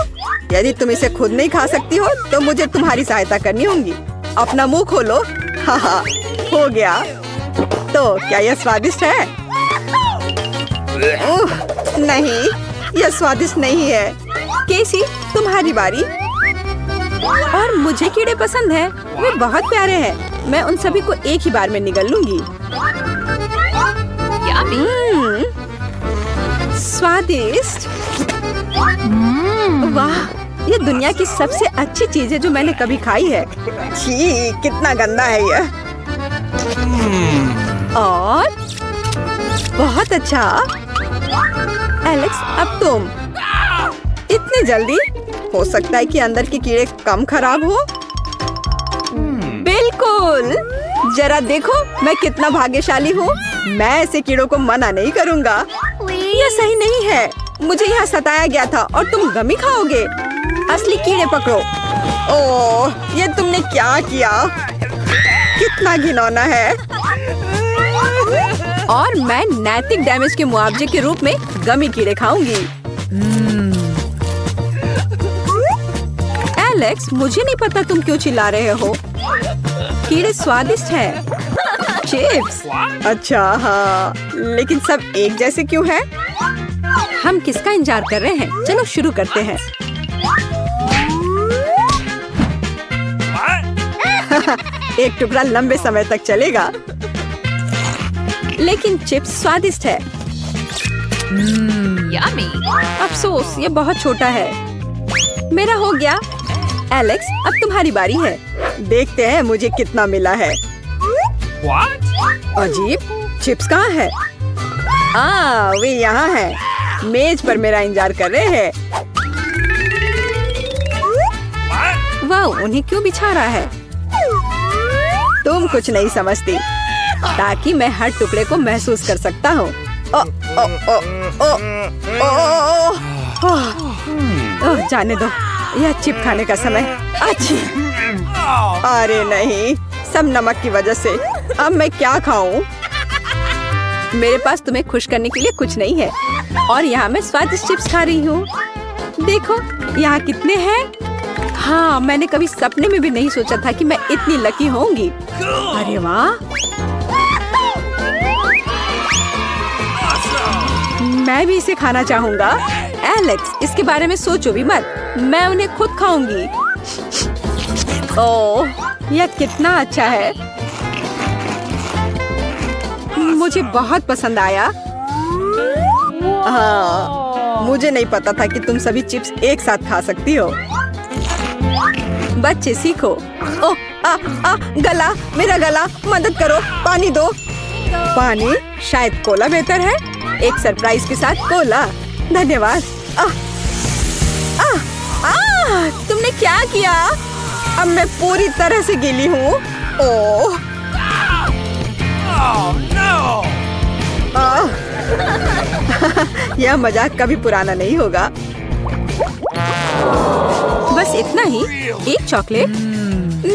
यदि तुम इसे खुद नहीं खा सकती हो तो मुझे तुम्हारी सहायता करनी होगी। अपना मुंह खोलो। हाँ, हो गया। तो क्या यह स्वादिष्ट है? नहीं, यह स्वादिष्ट नहीं है। केसी, तुम्हारी बारी। और मुझे कीड़े पसंद हैं। वे बहुत प्यारे हैं। मैं उन सभी को एक ही बार में निगल लूंगी। स्वादिष्ट। वाह, ये दुनिया की सबसे अच्छी चीज है जो मैंने कभी खाई है। छी, कितना गंदा है यह। और बहुत अच्छा। एलेक्स, अब तुम। इतनी जल्दी? हो सकता है कि अंदर के कीड़े कम खराब हो। बिल्कुल। जरा देखो मैं कितना भाग्यशाली हूँ। मैं ऐसे कीड़ों को मना नहीं करूँगा। यह सही नहीं है। मुझे यहाँ सताया गया था और तुम गमी खाओगे। असली कीड़े पकड़ो। ओह, ये तुमने क्या किया? कितना घिनौना है। और मैं नैतिक डैमेज के मुआवजे के रूप में गमी कीड़े खाऊंगी। एलेक्स, मुझे नहीं पता तुम क्यों चिल्ला रहे हो। कीड़े स्वादिष्ट हैं। चिप्स? अच्छा हाँ, लेकिन सब एक जैसे क्यों हैं? हम किसका इंतजार कर रहे हैं? चलो शुरू करते हैं। एक टुकड़ा लंबे समय तक चलेगा। लेकिन चिप्स स्वादिष्ट है। अफसोस, ये बहुत छोटा है। मेरा हो गया। एलेक्स, अब तुम्हारी बारी है। देखते हैं मुझे कितना मिला है। अजीब, चिप्स कहाँ है? वे यहाँ हैं। मेज पर मेरा इंतजार कर रहे हैं। वाह, उन्हें क्यों बिछा रहा है? तुम कुछ नहीं समझती, ताकि मैं हर टुकड़े को महसूस कर सकता हूँ। जाने दो, यह चिप खाने का समय। अच्छी। अरे नहीं, सब नमक की वजह से। अब मैं क्या खाऊं? मेरे पास तुम्हें खुश करने के लिए कुछ नहीं है। और यहाँ मैं स्वादिष्ट चिप्स खा रही हूँ। देखो यहाँ कितने हैं। हाँ, मैंने कभी सपने में भी नहीं सोचा था कि मैं इतनी लकी होंगी। अरे वाह, मैं भी इसे खाना चाहूँगा। एलेक्स, इसके बारे में सोचो भी मत। मैं उन्हें खुद खाऊंगी। ओह, यह कितना अच्छा है। मुझे बहुत पसंद आया। हाँ, मुझे नहीं पता था कि तुम सभी चिप्स एक साथ खा सकती हो। बच्चे सीखो। ओह, गला, मेरा गला, मदद करो, पानी दो। पानी? शायद कोला बेहतर है। एक सरप्राइज के साथ कोला। धन्यवाद। तुमने क्या किया? अब मैं पूरी तरह से गीली हूँ। ओह, यह मजाक कभी पुराना नहीं होगा। बस इतना ही? एक चॉकलेट?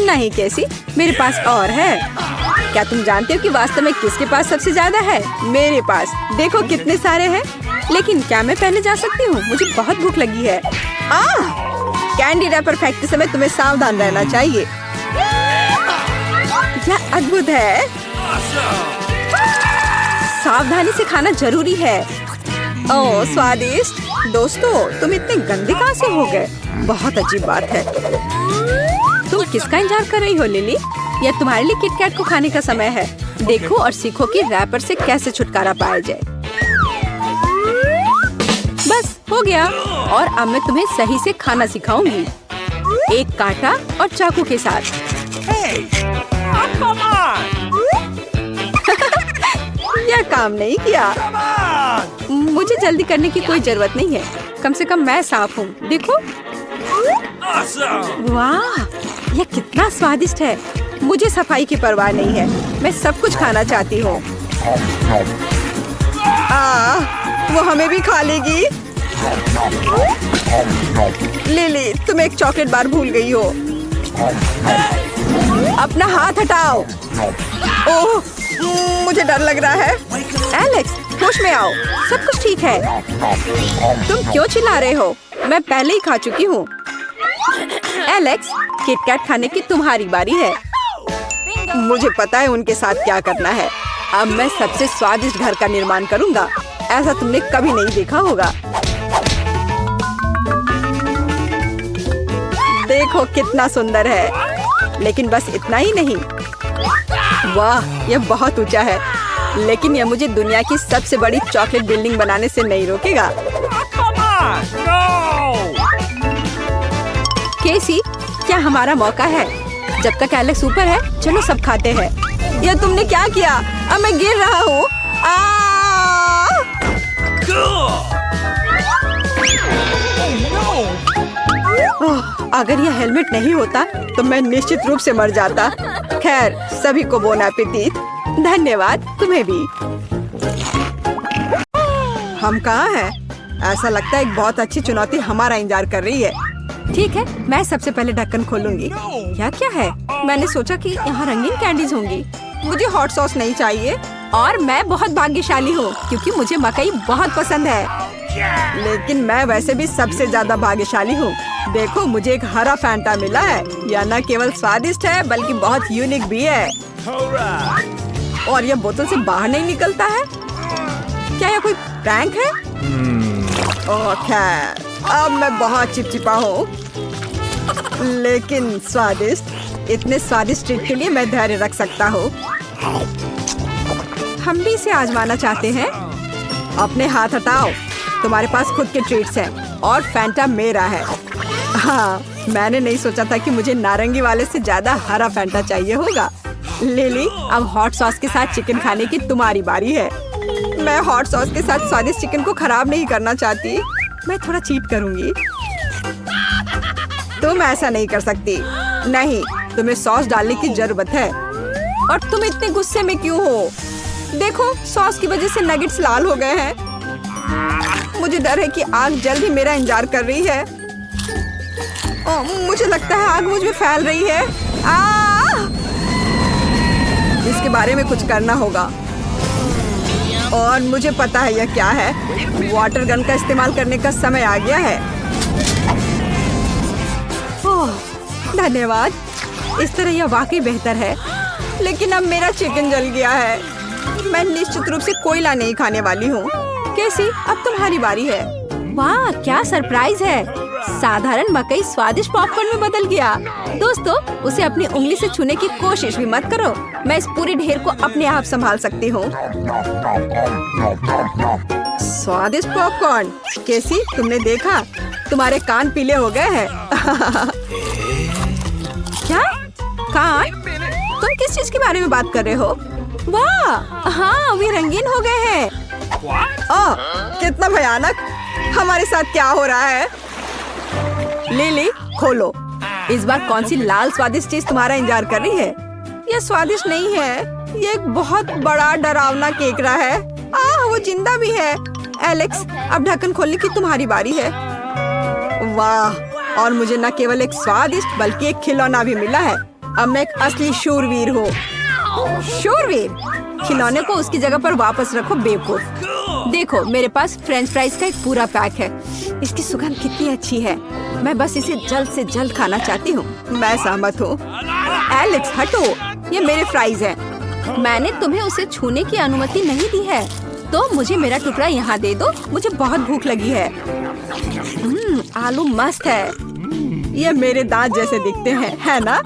नहीं कैसी, मेरे पास और है। क्या तुम जानते हो कि वास्तव में किसके पास सबसे ज्यादा है? मेरे पास। देखो कितने सारे हैं। लेकिन क्या मैं पहले जा सकती हूँ? मुझे बहुत भूख लगी है। कैंडी रैपर फेंकते समय तुम्हें सावधान रहना चाहिए। यह अद्भुत है। सावधानी से खाना जरूरी है। ओह, स्वादिष्ट। दोस्तों, तुम इतने गंदे कहाँ से हो गए? बहुत अजीब बात है। तुम किसका इंतजार कर रही हो लिली? यह तुम्हारे लिए किटकैट को खाने का समय है। देखो और सीखो कि रैपर से कैसे छुटकारा पाया जाए। बस हो गया। और अब मैं तुम्हें सही से खाना सिखाऊंगी। एक कांटा और चाकू के साथ। यह काम नहीं किया। मुझे जल्दी करने की कोई जरूरत नहीं है। कम से कम मैं साफ हूँ। देखो। वाह, यह कितना स्वादिष्ट है। मुझे सफाई की परवाह नहीं है। मैं सब कुछ खाना चाहती हूँ। वो हमें भी खा लेगी। लिली, तुम एक चॉकलेट बार भूल गई हो। अपना हाथ हटाओ। ओह, मुझे डर लग रहा है। एलेक्स, होश में आओ, सब कुछ ठीक है। तुम क्यों चिल्ला रहे हो? मैं पहले ही खा चुकी हूँ। एलेक्स, किटकैट खाने की तुम्हारी बारी है। मुझे पता है उनके साथ क्या करना है। अब मैं सबसे स्वादिष्ट घर का निर्माण करूँगा। ऐसा तुमने कभी नहीं देखा होगा। देखो कितना सुंदर है। लेकिन बस इतना ही नहीं। वाह, यह बहुत ऊंचा है। लेकिन यह मुझे दुनिया की सबसे बड़ी चॉकलेट बिल्डिंग बनाने से नहीं रोकेगा। केसी, क्या हमारा मौका है? जब तक एलेक्स ऊपर है, चलो सब खाते हैं। यह तुमने क्या किया? अब मैं गिर रहा हूँ। अगर यह हेलमेट नहीं होता तो मैं निश्चित रूप से मर जाता। खैर, सभी को बोन एपेटिट। धन्यवाद, तुम्हें भी। हम कहाँ हैं? ऐसा लगता है एक बहुत अच्छी चुनौती हमारा इंतजार कर रही है। ठीक है, मैं सबसे पहले ढक्कन खोलूंगी। यह क्या है? मैंने सोचा कि यहाँ रंगीन कैंडीज होंगी। मुझे हॉट सॉस नहीं चाहिए। और मैं बहुत भाग्यशाली हूँ क्योंकि मुझे मकई बहुत पसंद है। लेकिन मैं वैसे भी सबसे ज्यादा भाग्यशाली हूँ। देखो, मुझे एक हरा फैंटा मिला है। यह न केवल स्वादिष्ट है बल्कि बहुत यूनिक भी है। और यह बोतल से बाहर नहीं निकलता है। क्या यह कोई प्रैंक है? खैर, अब मैं बहुत चिपचिपा हूँ लेकिन स्वादिष्ट। इतने स्वादिष्ट ट्रीट के लिए मैं धैर्य रख सकता हूँ। हम भी इसे आजमाना चाहते हैं। अपने हाथ हटाओ। तुम्हारे पास खुद के ट्रीट्स हैं और फैंटा मेरा है। हाँ, मैंने नहीं सोचा था कि मुझे नारंगी वाले से ज्यादा हरा फैंटा चाहिए होगा। लिली, अब हॉट सॉस के साथ चिकन खाने की तुम्हारी बारी है। मैं हॉट सॉस के साथ स्वादिष्ट चिकन को खराब नहीं करना चाहती। मैं थोड़ा चीट करूंगी। तुम ऐसा नहीं कर सकती। नहीं, तुम्हें सॉस डालने की जरूरत है। और तुम इतने गुस्से में क्यों हो? देखो, सॉस की वजह से नगेट्स लाल हो गए हैं। मुझे डर है कि आग जल्द ही मेरा इंतजार कर रही है। मुझे लगता है आग मुझ में फैल रही है। इसके बारे में कुछ करना होगा। और मुझे पता है यह क्या है। वाटर गन का इस्तेमाल करने का समय आ गया है। ओह, धन्यवाद। इस तरह यह वाकई बेहतर है। लेकिन अब मेरा चिकन जल गया है। मैं निश्चित रूप से कोयला नहीं खाने वाली हूँ। कैसी, अब तुम्हारी बारी है। वाह, क्या सरप्राइज है। साधारण मकई स्वादिष्ट पॉपकॉर्न में बदल गया। दोस्तों, उसे अपनी उंगली से छूने की कोशिश भी मत करो। मैं इस पूरे ढेर को अपने आप संभाल सकती हूँ। स्वादिष्ट पॉपकॉर्न। कैसी, तुमने देखा? तुम्हारे कान पीले हो गए हैं। क्या कान? तुम किस चीज के बारे में बात कर रहे हो? वाह, हाँ, वे रंगीन हो गए हैं। ओह, कितना भयानक। हमारे साथ क्या हो रहा है? लिली, खोलो। इस बार कौन सी लाल स्वादिष्ट चीज तुम्हारा इंतजार कर रही है? यह स्वादिष्ट नहीं है। ये एक बहुत बड़ा डरावना केकड़ा है। वो जिंदा भी है। एलेक्स, अब ढक्कन खोलने की तुम्हारी बारी है। वाह, और मुझे न केवल एक स्वादिष्ट बल्कि एक खिलौना भी मिला है। अब मैं एक असली शूरवीर हूँ। शूरवीर? खिलौने को उसकी जगह पर वापस रखो, बेवकूफ। देखो, मेरे पास फ्रेंच फ्राइज का एक पूरा पैक है। इसकी सुगंध कितनी अच्छी है। मैं बस इसे जल्द से जल्द खाना चाहती हूँ। मैं सहमत हूँ। एलेक्स, हटो। ये मेरे फ्राइज हैं। मैंने तुम्हें उसे छूने की अनुमति नहीं दी है। तो मुझे मेरा टुकड़ा यहाँ दे दो। मुझे बहुत भूख लगी है। आलू मस्त है। ये मेरे दांत जैसे दिखते हैं, है ना?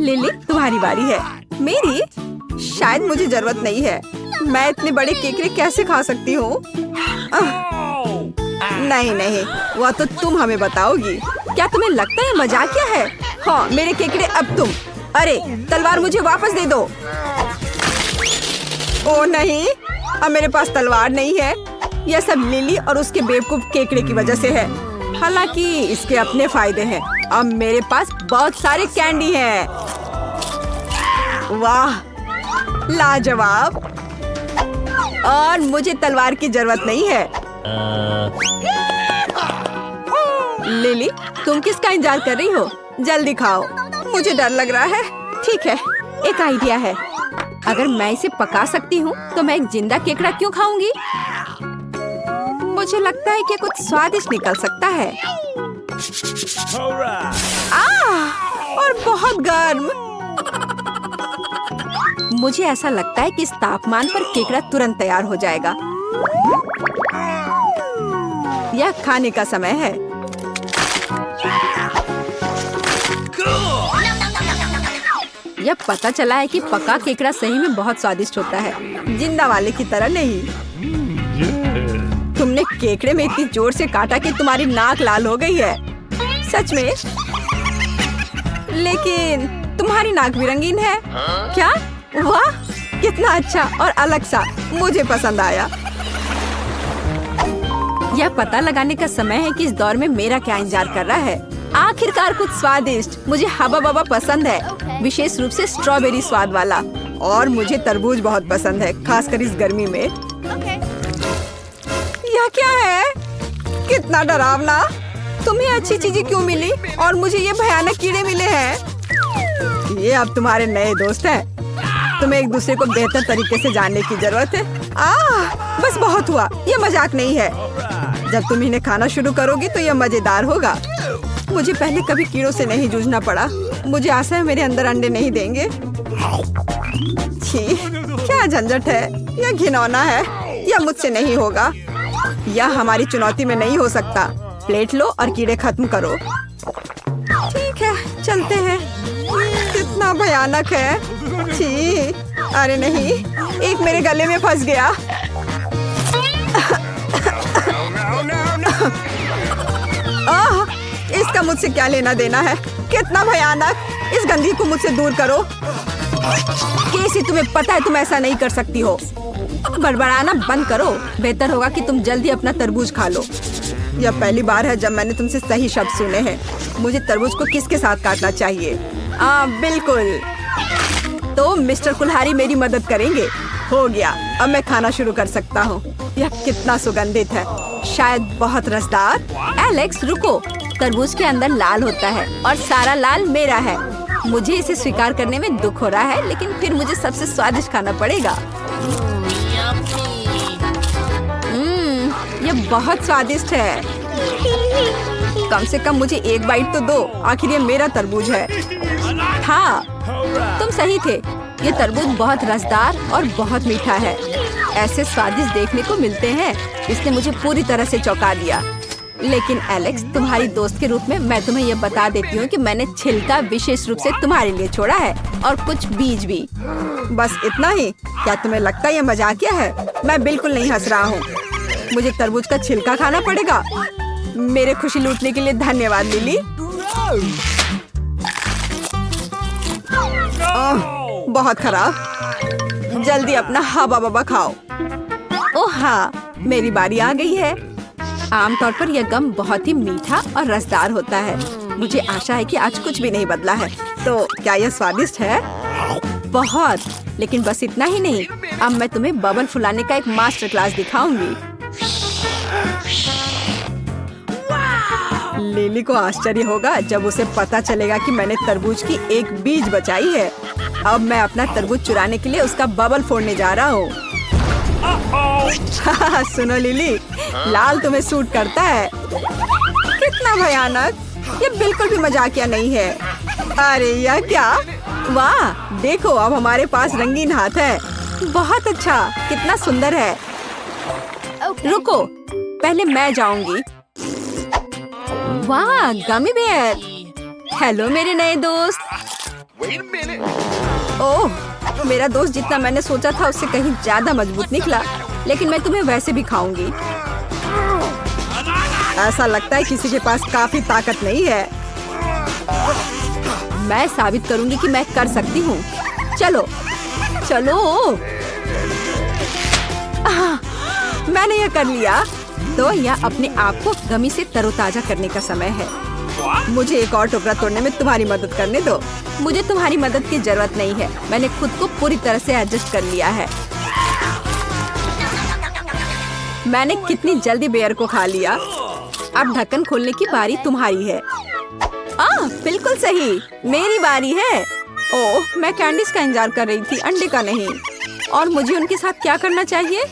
लिली, तुम्हारी बारी है। मेरी? शायद मुझे जरूरत नहीं है। मैं इतने बड़े केकड़े कैसे खा सकती हूँ? नहीं नहीं, वह तो तुम हमें बताओगी। क्या तुम्हें लगता है मजाकिया है? हाँ, मेरे केकड़े अब तुम। अरे, तलवार मुझे वापस दे दो। ओ नहीं, अब मेरे पास तलवार नहीं है। यह सब लिली और उसके बेवकूफ केकड़े की वजह से है। हालांकि इसके अपने फायदे हैं। अब मेरे पास बहुत सारे कैंडी हैं। वाह, लाजवाब। और मुझे तलवार की जरूरत नहीं है। लिली, तुम किसका इंतजार कर रही हो? जल्दी खाओ। मुझे डर लग रहा है। ठीक है, एक आइडिया है। अगर मैं इसे पका सकती हूँ तो मैं एक जिंदा केकड़ा क्यों खाऊंगी? मुझे लगता है कि कुछ स्वादिष्ट निकल सकता है। और बहुत गर्म। मुझे ऐसा लगता है कि इस तापमान पर केकड़ा तुरंत तैयार हो जाएगा। यह खाने का समय है। यह पता चला है कि पका केकड़ा सही में बहुत स्वादिष्ट होता है, जिंदा वाले की तरह नहीं। तुमने केकड़े में इतनी जोर से काटा कि तुम्हारी नाक लाल हो गई है। सच में? लेकिन तुम्हारी नाक भी रंगीन है। क्या? वाह, कितना अच्छा और अलग सा। मुझे पसंद आया। यह पता लगाने का समय है कि इस दौर में मेरा क्या इंतजार कर रहा है। आखिरकार कुछ स्वादिष्ट। मुझे हबा बबा पसंद है, विशेष रूप से स्ट्रॉबेरी स्वाद वाला। और मुझे तरबूज बहुत पसंद है, खासकर इस गर्मी में। यह क्या है? कितना डरावना। तुम्हें अच्छी चीजें क्यों मिली और मुझे ये भयानक कीड़े मिले हैं? ये अब तुम्हारे नए दोस्त हैं। तुम्हें एक दूसरे को बेहतर तरीके से जानने की जरूरत है। बस बहुत हुआ। ये मजाक नहीं है। जब तुम इन्हें खाना शुरू करोगी तो यह मजेदार होगा। मुझे पहले कभी कीड़ों से नहीं जूझना पड़ा। मुझे आशा है मेरे अंदर अंडे नहीं देंगे। छी, क्या झंझट है। यह घिनौना है। यह मुझसे नहीं होगा। यह हमारी चुनौती में नहीं हो सकता। प्लेट लो और कीड़े खत्म करो। ठीक है, चलते हैं। कितना भयानक है। छी, अरे नहीं, एक मेरे गले में फंस गया। इसका मुझसे क्या लेना देना है? कितना भयानक। इस गंदगी को मुझसे दूर करो। कैसे तुम्हें पता है तुम ऐसा नहीं कर सकती हो? बड़बड़ाना बंद करो। बेहतर होगा कि तुम जल्दी अपना तरबूज खा लो। यह पहली बार है जब मैंने तुमसे सही शब्द सुने हैं। मुझे तरबूज को किसके साथ काटना चाहिए? बिल्कुल। तो मिस्टर कुल्हारी मेरी मदद करेंगे। हो गया, अब मैं खाना शुरू कर सकता हूँ। यह कितना सुगंधित है, शायद बहुत रसदार। एलेक्स रुको, तरबूज के अंदर लाल होता है और सारा लाल मेरा है। मुझे इसे स्वीकार करने में दुख हो रहा है, लेकिन फिर मुझे सबसे स्वादिष्ट खाना पड़ेगा। यह बहुत स्वादिष्ट है। कम से कम मुझे एक बाइट तो दो। आखिर ये मेरा तरबूज है। हाँ, तुम सही थे। ये तरबूज बहुत रसदार और बहुत मीठा है। ऐसे स्वादिष्ट देखने को मिलते हैं। इसने मुझे पूरी तरह से चौंका दिया। लेकिन एलेक्स, तुम्हारी दोस्त के रूप में मैं तुम्हें यह बता देती हूँ कि मैंने छिलका विशेष रूप से तुम्हारे लिए छोड़ा है और कुछ बीज भी। बस इतना ही? क्या तुम्हें लगता है यह मजाकिया है? मैं बिल्कुल नहीं हंस रहा हूँ। मुझे तरबूज का छिलका खाना पड़ेगा। मेरे खुशी लूटने के लिए धन्यवाद लिली। बहुत खराब। जल्दी अपना हबा बबा खाओ। ओह हाँ, मेरी बारी आ गई है। आमतौर पर यह गम बहुत ही मीठा और रसदार होता है। मुझे आशा है कि आज कुछ भी नहीं बदला है। तो क्या यह स्वादिष्ट है? बहुत। लेकिन बस इतना ही नहीं, अब मैं तुम्हें बबल फुलाने का एक मास्टर क्लास दिखाऊंगी। लिली को आश्चर्य होगा जब उसे पता चलेगा कि मैंने तरबूज की एक बीज बचाई है। अब मैं अपना तरबूज चुराने के लिए उसका बबल फोड़ने जा रहा हूँ। सुनो लिली, लाल तुम्हें सूट करता है। कितना भयानक। ये बिल्कुल भी मजाकिया नहीं है। अरे यह क्या? वाह, देखो अब हमारे पास रंगीन हाथ है। बहुत अच्छा, कितना सुंदर है। रुको, पहले मैं जाऊंगी। वाह, गमी बेयर। हेलो मेरे नए दोस्त। ओह, मेरा दोस्त जितना मैंने सोचा था उससे कहीं ज्यादा मजबूत निकला। लेकिन मैं तुम्हें वैसे भी खाऊंगी। ऐसा लगता है किसी के पास काफी ताकत नहीं है। मैं साबित करूंगी कि मैं कर सकती हूँ। चलो चलो। मैंने यह कर लिया। तो यह अपने आप को गमी से तरोताजा करने का समय है। मुझे एक और टुकड़ा तोड़ने में तुम्हारी मदद करने दो। मुझे तुम्हारी मदद की जरूरत नहीं है। मैंने खुद को पूरी तरह से एडजस्ट कर लिया है। मैंने कितनी जल्दी बेयर को खा लिया। अब ढक्कन खोलने की बारी तुम्हारी है। बिल्कुल सही, मेरी बारी है। ओह, मैं कैंडीज का इंतजार कर रही थी, अंडे का नहीं। और मुझे उनके साथ क्या करना चाहिए?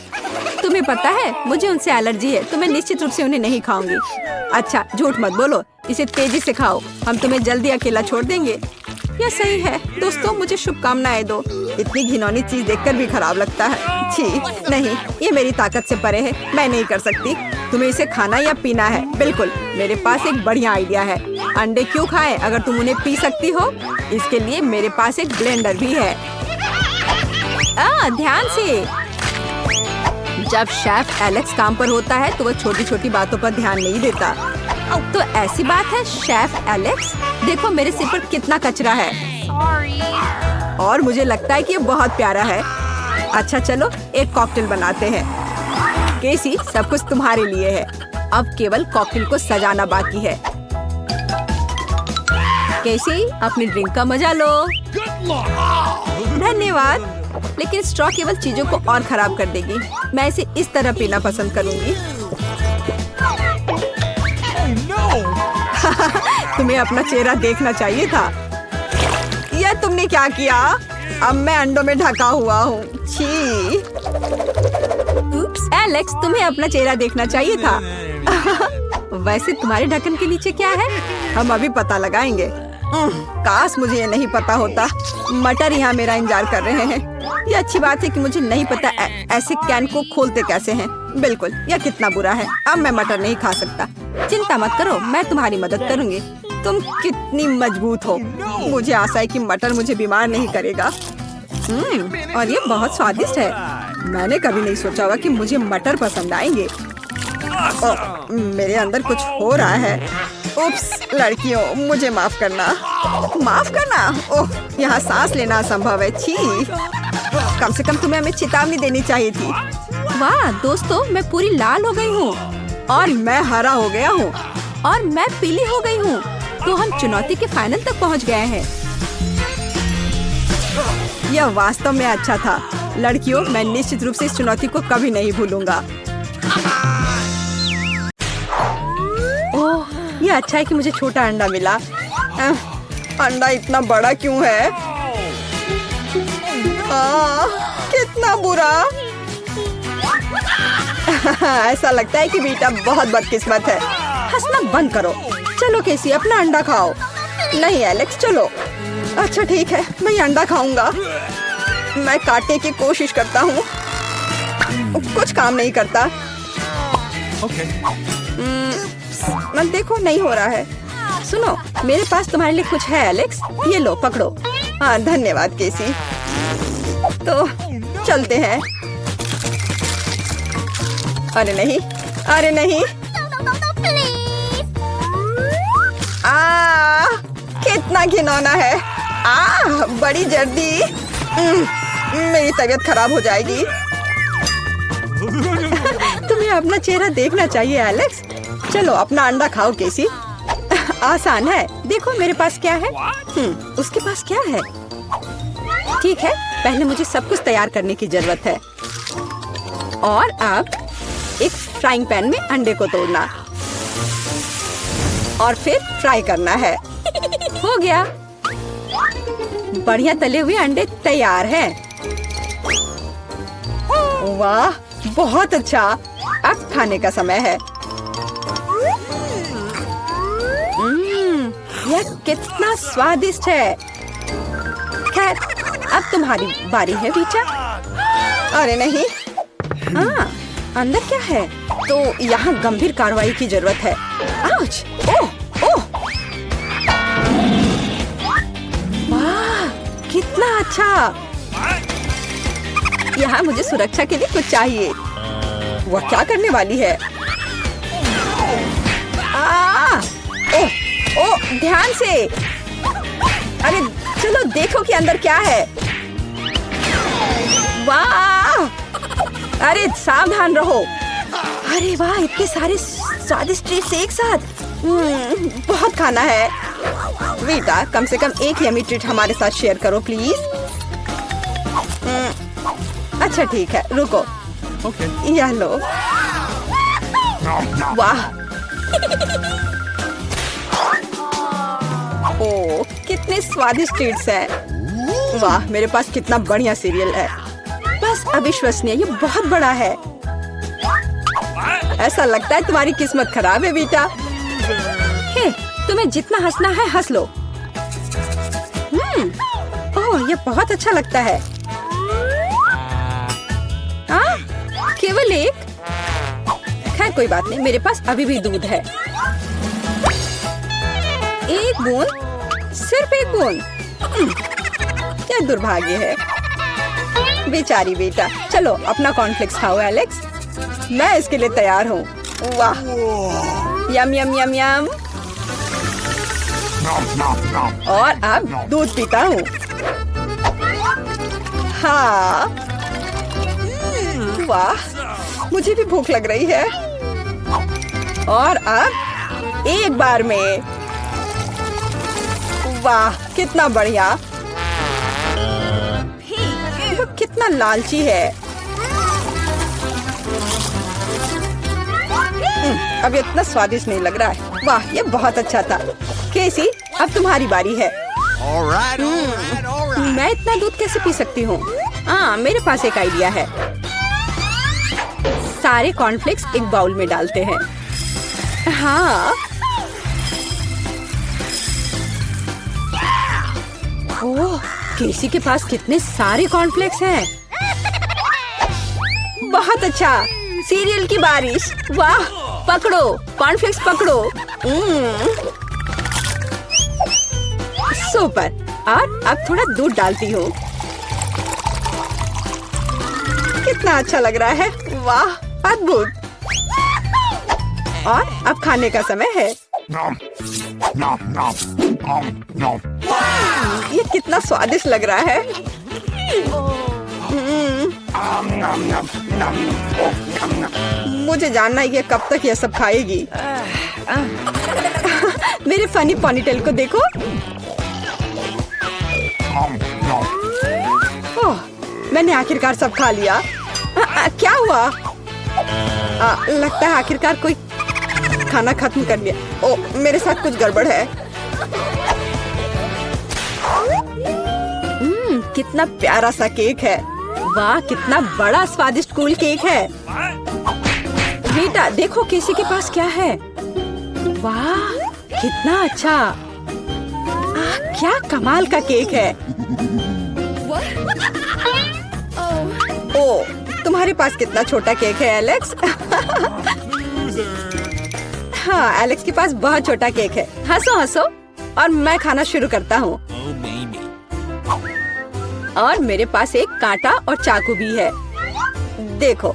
तुम्हें पता है मुझे उनसे एलर्जी है, तो मैं निश्चित रूप से उन्हें नहीं खाऊंगी। अच्छा, झूठ मत बोलो, इसे तेजी से खाओ, हम तुम्हें जल्दी अकेला छोड़ देंगे। यह सही है। दोस्तों, मुझे शुभकामनाएं दो। इतनी घिनौनी चीज देखकर भी खराब लगता है। छी, नहीं, ये मेरी ताकत से परे है, मैं नहीं कर सकती। तुम्हें इसे खाना या पीना है? बिल्कुल, मेरे पास एक बढ़िया आइडिया है। अंडे क्यों खाएं अगर तुम उन्हें पी सकती हो? इसके लिए मेरे पास एक ब्लेंडर भी है। ध्यान से। जब शेफ एलेक्स काम पर होता है तो वह छोटी छोटी बातों पर ध्यान नहीं देता। तो ऐसी बात है शेफ एलेक्स, देखो मेरे सिर पर कितना कचरा है। और मुझे लगता है कि ये बहुत प्यारा है। अच्छा चलो, एक कॉकटेल बनाते हैं। केसी, सब कुछ तुम्हारे लिए है। अब केवल कॉकटेल को सजाना बाकी है। केसी, अपनी ड्रिंक का मजा लो। धन्यवाद। लेकिन स्ट्रॉ केवल चीजों को और खराब कर देगी। मैं इसे इस तरह पीना पसंद करूंगी। तुम्हें अपना चेहरा देखना चाहिए था। यह तुमने क्या किया? अब मैं अंडों में ढका हुआ हूँ। छी। उप्स, एलेक्स, तुम्हें अपना चेहरा देखना चाहिए था। वैसे तुम्हारे ढक्कन के नीचे क्या है? हम अभी पता लगाएंगे। काश मुझे ये नहीं पता होता। मटर यहाँ मेरा इंतजार कर रहे हैं। ये अच्छी बात है कि मुझे नहीं पता ऐसे कैन को खोलते कैसे हैं। बिल्कुल, यह कितना बुरा है। अब मैं मटर नहीं खा सकता। चिंता मत करो, मैं तुम्हारी मदद करूंगी। तुम कितनी मजबूत हो। मुझे आशा है कि मटर मुझे बीमार नहीं करेगा। और ये बहुत स्वादिष्ट है। मैंने कभी नहीं सोचा होगा कि मुझे मटर पसंद आएंगे। मेरे अंदर कुछ हो रहा है। उप्स, लड़कियों, मुझे माफ करना। माफ करना? ओह, यहाँ सांस लेना असंभव है। छी। कम से कम तुम्हें हमें चेतावनी देनी चाहिए थी। वाह दोस्तों, मैं पूरी लाल हो गई हूँ। और मैं हरा हो गया हूँ। और मैं पीली हो गई हूँ। तो हम चुनौती के फाइनल तक पहुँच गए हैं। यह वास्तव में अच्छा था। लड़कियों, मैं निश्चित रूप से इस चुनौती को कभी नहीं भूलूंगा। ओह, यह अच्छा है कि मुझे छोटा अंडा मिला। अंडा इतना बड़ा क्यों है? कितना बुरा। ऐसा लगता है कि बेटा बहुत बदकिस्मत है। हंसना बंद करो। चलो केसी, अपना अंडा खाओ। नहीं एलेक्स, चलो। अच्छा ठीक है, मैं ये अंडा खाऊंगा। मैं काटने की कोशिश करता हूँ, कुछ काम नहीं करता। मत देखो, नहीं हो रहा है। सुनो, मेरे पास तुम्हारे लिए कुछ है एलेक्स। ये लो, पकड़ो। हाँ, धन्यवाद केसी। तो चलते हैं। अरे नहीं, अरे नहीं। कितना घिनौना है। बड़ी जल्दी। मेरी तबीयत खराब हो जाएगी। तुम्हें अपना चेहरा देखना चाहिए एलेक्स। चलो अपना अंडा खाओ केसी। आसान है। देखो मेरे पास क्या है। उसके पास क्या है? ठीक है, पहले मुझे सब कुछ तैयार करने की जरूरत है। और अब एक फ्राइंग पैन में अंडे को तोड़ना और फिर फ्राई करना है। हो गया। बढ़िया तले हुए अंडे तैयार हैं। वाह, बहुत अच्छा। अब खाने का समय है। यह कितना स्वादिष्ट है। खैर, अब तुम्हारी बारी है वीचा। अरे नहीं। अंदर क्या है? तो यहाँ गंभीर कार्रवाई की जरूरत है। आउच! ओह! ओह! वाह! कितना अच्छा। यहाँ मुझे सुरक्षा के लिए कुछ चाहिए। वह क्या करने वाली है? ओह! ओह! ध्यान से। अरे चलो देखो कि अंदर क्या है। वाह! अरे सावधान रहो। अरे वाह, इतने सारे स्वादिष्ट ट्रीट्स एक साथ। बहुत खाना है। वीटा, कम से कम एक यमी ट्रीट हमारे साथ शेयर करो प्लीज। अच्छा ठीक है, रुको। यह लो। वाह! ओह, कितने स्वादिष्ट ट्रीट्स हैं। वाह, मेरे पास कितना बढ़िया सीरियल है। बस अविश्वसनीय, ये बहुत बड़ा है। ऐसा लगता है तुम्हारी किस्मत खराब है बेटा। हे, तुम्हें जितना हंसना है हंस लो। ओह, ये बहुत अच्छा लगता है। केवल एक? खैर कोई बात नहीं, मेरे पास अभी भी दूध है। एक बूंद, सिर्फ एक बूंद। क्या दुर्भाग्य है, बेचारी बेटा। चलो अपना कॉर्नफ्लेक्स खाओ एलेक्स, मैं इसके लिए तैयार हूँ। वाह, यम यम यम यम। और अब दूध पीता हूँ। हाँ, वाह, मुझे भी भूख लग रही है। और अब एक बार में। वाह, कितना बढ़िया। वो कितना लालची है। अब इतना स्वादिष्ट नहीं लग रहा है। वाह, ये बहुत अच्छा था। केसी, अब तुम्हारी बारी है। मैं इतना दूध कैसे पी सकती हूँ? हाँ, मेरे पास एक आइडिया है। सारे कॉर्नफ्लेक्स एक बाउल में डालते हैं। हाँ, ओह, केसी के पास कितने सारे कॉर्नफ्लेक्स हैं। बहुत अच्छा, सीरियल की बारिश। वाह, पकड़ो कॉर्नफ्लेक्स, पकड़ो। सुपर। और अब थोड़ा दूध डालती हूँ। कितना अच्छा लग रहा है। वाह, अद्भुत। और अब खाने का समय है। ये कितना स्वादिष्ट लग रहा है। मुझे जानना है ये कब तक ये सब खाएगी। मेरे फनी पोनीटेल को देखो। ओह, मैंने आखिरकार सब खा लिया। क्या हुआ? लगता है आखिरकार कोई खाना खत्म कर लिया। ओह, मेरे साथ कुछ गड़बड़ है। कितना प्यारा सा केक है। वाह, कितना बड़ा स्वादिष्ट कूल केक है। बेटा देखो केसी के पास क्या है। वाह, कितना अच्छा। क्या कमाल का केक है। ओह, तुम्हारे पास कितना छोटा केक है एलेक्स। हाँ, एलेक्स के पास बहुत छोटा केक है। हंसो हंसो। और मैं खाना शुरू करता हूँ। और मेरे पास एक कांटा और चाकू भी है। देखो,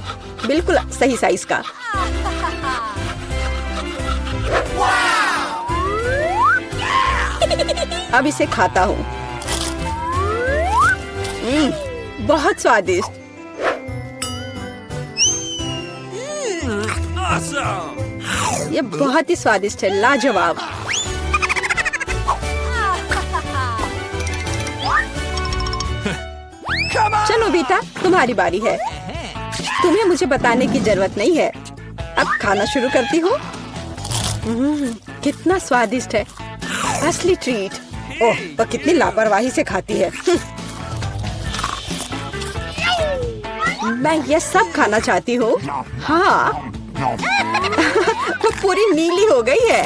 बिल्कुल सही साइज का। अब इसे खाता हूँ। बहुत स्वादिष्ट। ये बहुत ही स्वादिष्ट है, लाजवाब। चलो बेटा, तुम्हारी बारी है। तुम्हें मुझे बताने की जरूरत नहीं है। अब खाना शुरू करती हूँ। कितना स्वादिष्ट है, असली ट्रीट। ओह, वो कितनी लापरवाही से खाती है। मैं ये सब खाना चाहती हूँ। हाँ, वो पूरी नीली हो गई है।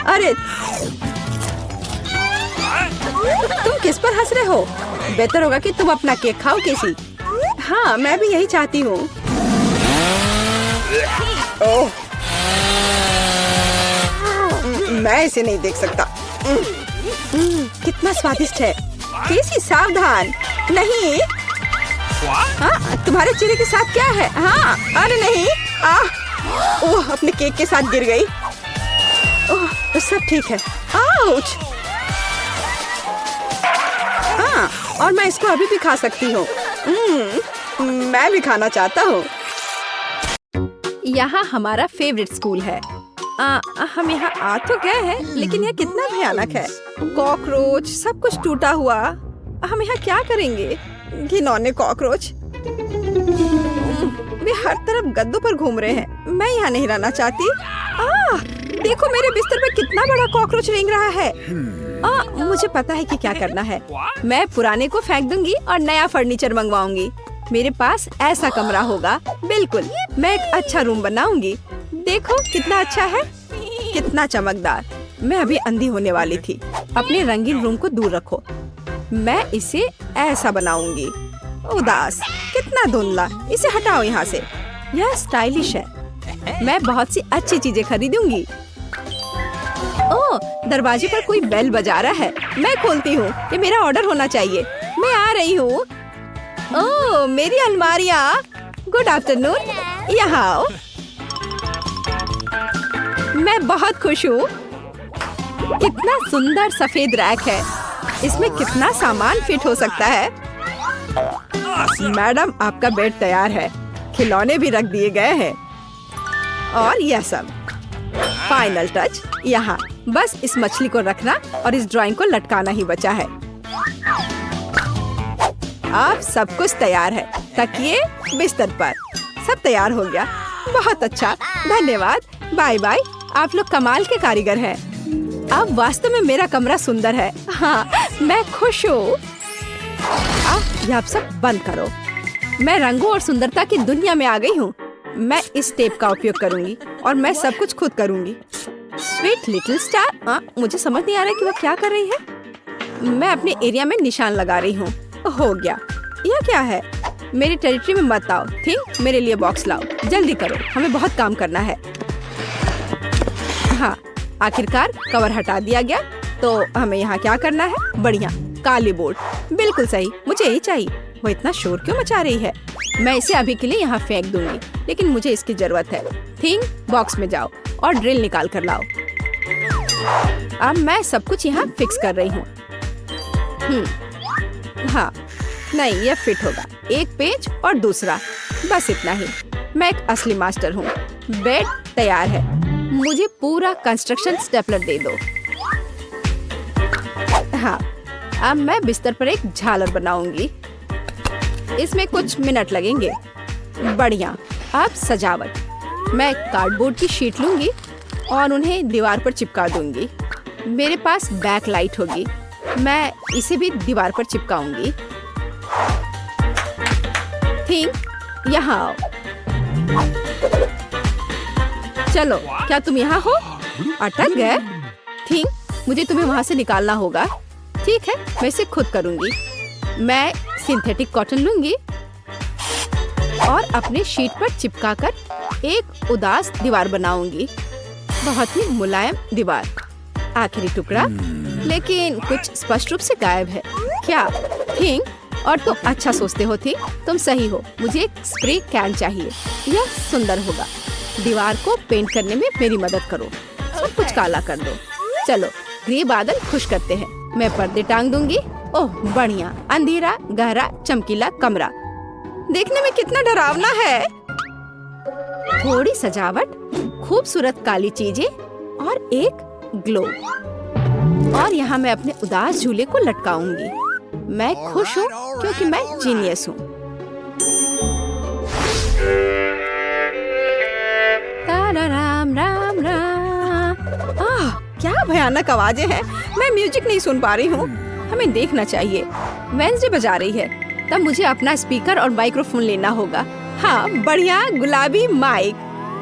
अरे, तुम किस पर हंस रहे हो? बेहतर होगा कि तुम अपना केक खाओ केसी। हाँ, मैं भी यही चाहती हूँ। ओह, मैं इसे नहीं देख सकता। कितना स्वादिष्ट है। केसी सावधान। नहीं। हाँ, तुम्हारे चेहरे के साथ क्या है? हाँ, अरे नहीं। ओह, अपने केक के साथ गिर गई। ओह, सब ठीक है। आउच। हाँ, और मैं इसको अभी भी खा सकती हूँ। मैं भी खाना चाहता हूँ। यहाँ हमारा फेवरेट स्कूल है। हम यहाँ आ तो गए हैं, लेकिन यह कितना भयानक है। कॉकरोच, सब कुछ टूटा हुआ। हम यहाँ क्या करेंगे? घिनौने कॉकरोच। वे हर तरफ गद्दों पर घूम रहे हैं। मैं यहाँ नहीं रहना चाहती। देखो मेरे बिस्तर पे कितना बड़ा कॉकरोच रेंग रहा है। मुझे पता है कि क्या करना है। मैं पुराने को फेंक दूंगी और नया फर्नीचर मंगवाऊंगी। मेरे पास ऐसा कमरा होगा। बिल्कुल, मैं एक अच्छा रूम बनाऊंगी। देखो कितना अच्छा है, कितना चमकदार। मैं अभी अंधी होने वाली थी। अपने रंगीन रूम को दूर रखो। मैं इसे ऐसा बनाऊंगी। उदास, कितना धुंधला। इसे हटाओ यहाँ से। यह स्टाइलिश है। मैं बहुत सी अच्छी चीजें खरीदूंगी। ओह, दरवाजे पर कोई बेल बजा रहा है। मैं खोलती हूँ। ये मेरा ऑर्डर होना चाहिए। मैं आ रही हूँ। ओह, मेरी अलमारियाँ। गुड आफ्टरनून, यहाँ आओ। मैं बहुत खुश हूँ। कितना सुंदर सफेद रैक है। इसमें कितना सामान फिट हो सकता है। मैडम, आपका बेड तैयार है। खिलौने भी रख दिए गए हैं और यह सब। फाइनल टच यहाँ। बस इस मछली को रखना और इस ड्राइंग को लटकाना ही बचा है। अब सब कुछ तैयार है। तकिए, बिस्तर पर सब तैयार हो गया। बहुत अच्छा, धन्यवाद। Bye bye. आप लोग कमाल के कारीगर हैं। अब वास्तव में मेरा कमरा सुंदर है। हाँ, मैं खुश हूँ। अब आप सब बंद करो। मैं रंगों और सुंदरता की दुनिया में आ गई हूँ। मैं इस टेप का उपयोग करूंगी और मैं सब कुछ खुद करूंगी। Sweet little star. मुझे समझ नहीं आ रहा कि वो क्या कर रही है। मैं अपने एरिया में निशान लगा रही हूँ। हो गया। यह क्या है? मेरी टेरिटरी में मत आओ। थिंक, मेरे लिए बॉक्स लाओ। जल्दी करो, हमें बहुत काम करना है। हाँ, आखिरकार कवर हटा दिया गया। तो हमें यहाँ क्या करना है? बढ़िया, काली बोर्ड। बिल्कुल सही, मुझे यही चाहिए। वो इतना शोर क्यों मचा रही है? मैं इसे अभी के लिए यहाँ फेंक दूंगी, लेकिन मुझे इसकी जरूरत है। थिंक, बॉक्स में जाओ और ड्रिल निकाल कर लाओ। अब मैं सब कुछ यहाँ फिक्स कर रही हूँ। हाँ, नहीं, यह फिट होगा। एक पेज और दूसरा, बस इतना ही। मैं एक असली मास्टर हूँ। बेड तैयार है। मुझे पूरा कंस्ट्रक्शन स्टेपलर दे दो। हाँ, अब मैं बिस्तर पर एक झालर बनाऊंगी। इसमें कुछ मिनट लगेंगे। बढ़िया। अब सजावट। मैं कार्डबोर्ड की शीट लूंगी और उन्हें दीवार पर चिपका दूंगी। मेरे पास बैक लाइट होगी। मैं इसे भी दीवार पर चिपकाऊंगी। थिंक, यहाँ आओ। चलो, क्या तुम यहाँ हो? अटक गए? थिंक, मुझे तुम्हें वहाँ से निकालना होगा। ठीक है, मैं इसे खुद करूंगी। मैं सिंथेटिक कॉटन लूंगी और अपने शीट पर चिपकाकर एक उदास दीवार बनाऊंगी। बहुत ही मुलायम दीवार। आखिरी टुकड़ा, लेकिन कुछ स्पष्ट रूप से गायब है। क्या? थिंक, और तुम अच्छा सोचते हो। थी, तुम सही हो। मुझे एक स्प्रे कैन चाहिए। यह सुंदर होगा। दीवार को पेंट करने में मेरी मदद करो। सब कुछ काला कर दो। चलो, ग्रे बादल खुश करते हैं। मैं पर्दे टांग दूंगी। ओह, बढ़िया। अंधेरा, गहरा, चमकीला कमरा। देखने में कितना डरावना है। थोड़ी सजावट, खूबसूरत काली चीजें और एक ग्लो। और यहाँ मैं अपने उदास झूले को लटकाऊंगी। मैं खुश हूँ क्योंकि मैं जीनियस हूँ। राम राम राम। क्या भयानक आवाजें हैं। मैं म्यूजिक नहीं सुन पा रही हूँ। हमें देखना चाहिए। वेंसडे बजा रही है। तब मुझे अपना स्पीकर और माइक्रोफोन लेना होगा। हाँ, बढ़िया गुलाबी माइक।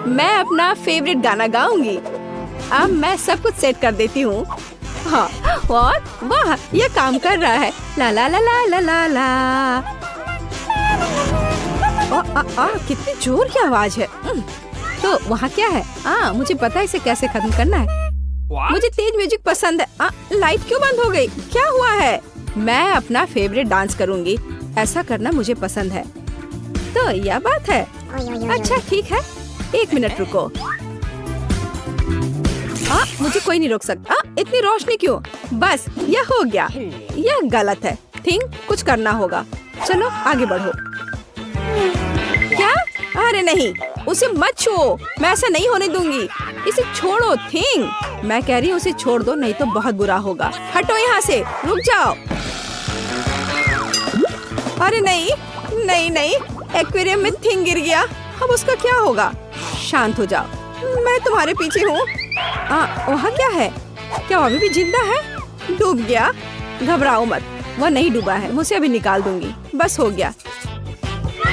मैं अपना फेवरेट गाना गाऊंगी। अब मैं सब कुछ सेट कर देती हूँ। हाँ, और वाह, ये काम कर रहा है। ला ला ला ला ला ला ला। कितनी जोर की आवाज है। तो वहाँ क्या है? मुझे पता है इसे कैसे खत्म करना है। मुझे तेज म्यूजिक पसंद है। लाइट क्यों बंद हो गई? क्या हुआ है? मैं अपना फेवरेट डांस करूंगी। ऐसा करना मुझे पसंद है। तो यह बात है। अच्छा, ठीक है। 1 मिनट रुको। मुझे कोई नहीं रोक सकता। इतनी रोशनी क्यों? बस, यह हो गया। यह गलत है। थिंक, कुछ करना होगा। चलो, आगे बढ़ो। क्या? अरे नहीं, उसे मत छुओ। मैं ऐसा नहीं होने दूंगी। इसे छोड़ो। थिंक, मैं कह रही हूँ उसे छोड़ दो, नहीं तो बहुत बुरा होगा। हटो यहाँ से। रुक जाओ। अरे नहीं नहीं नहीं, एक्वेरियम में थिंग गिर गया। अब उसका क्या होगा? शांत हो जाओ। मैं तुम्हारे पीछे हूँ। वहाँ क्या है? क्या वो अभी भी जिंदा है? डूब गया। घबराओ मत, वह नहीं डूबा है, मुझे अभी निकाल दूंगी। बस हो गया।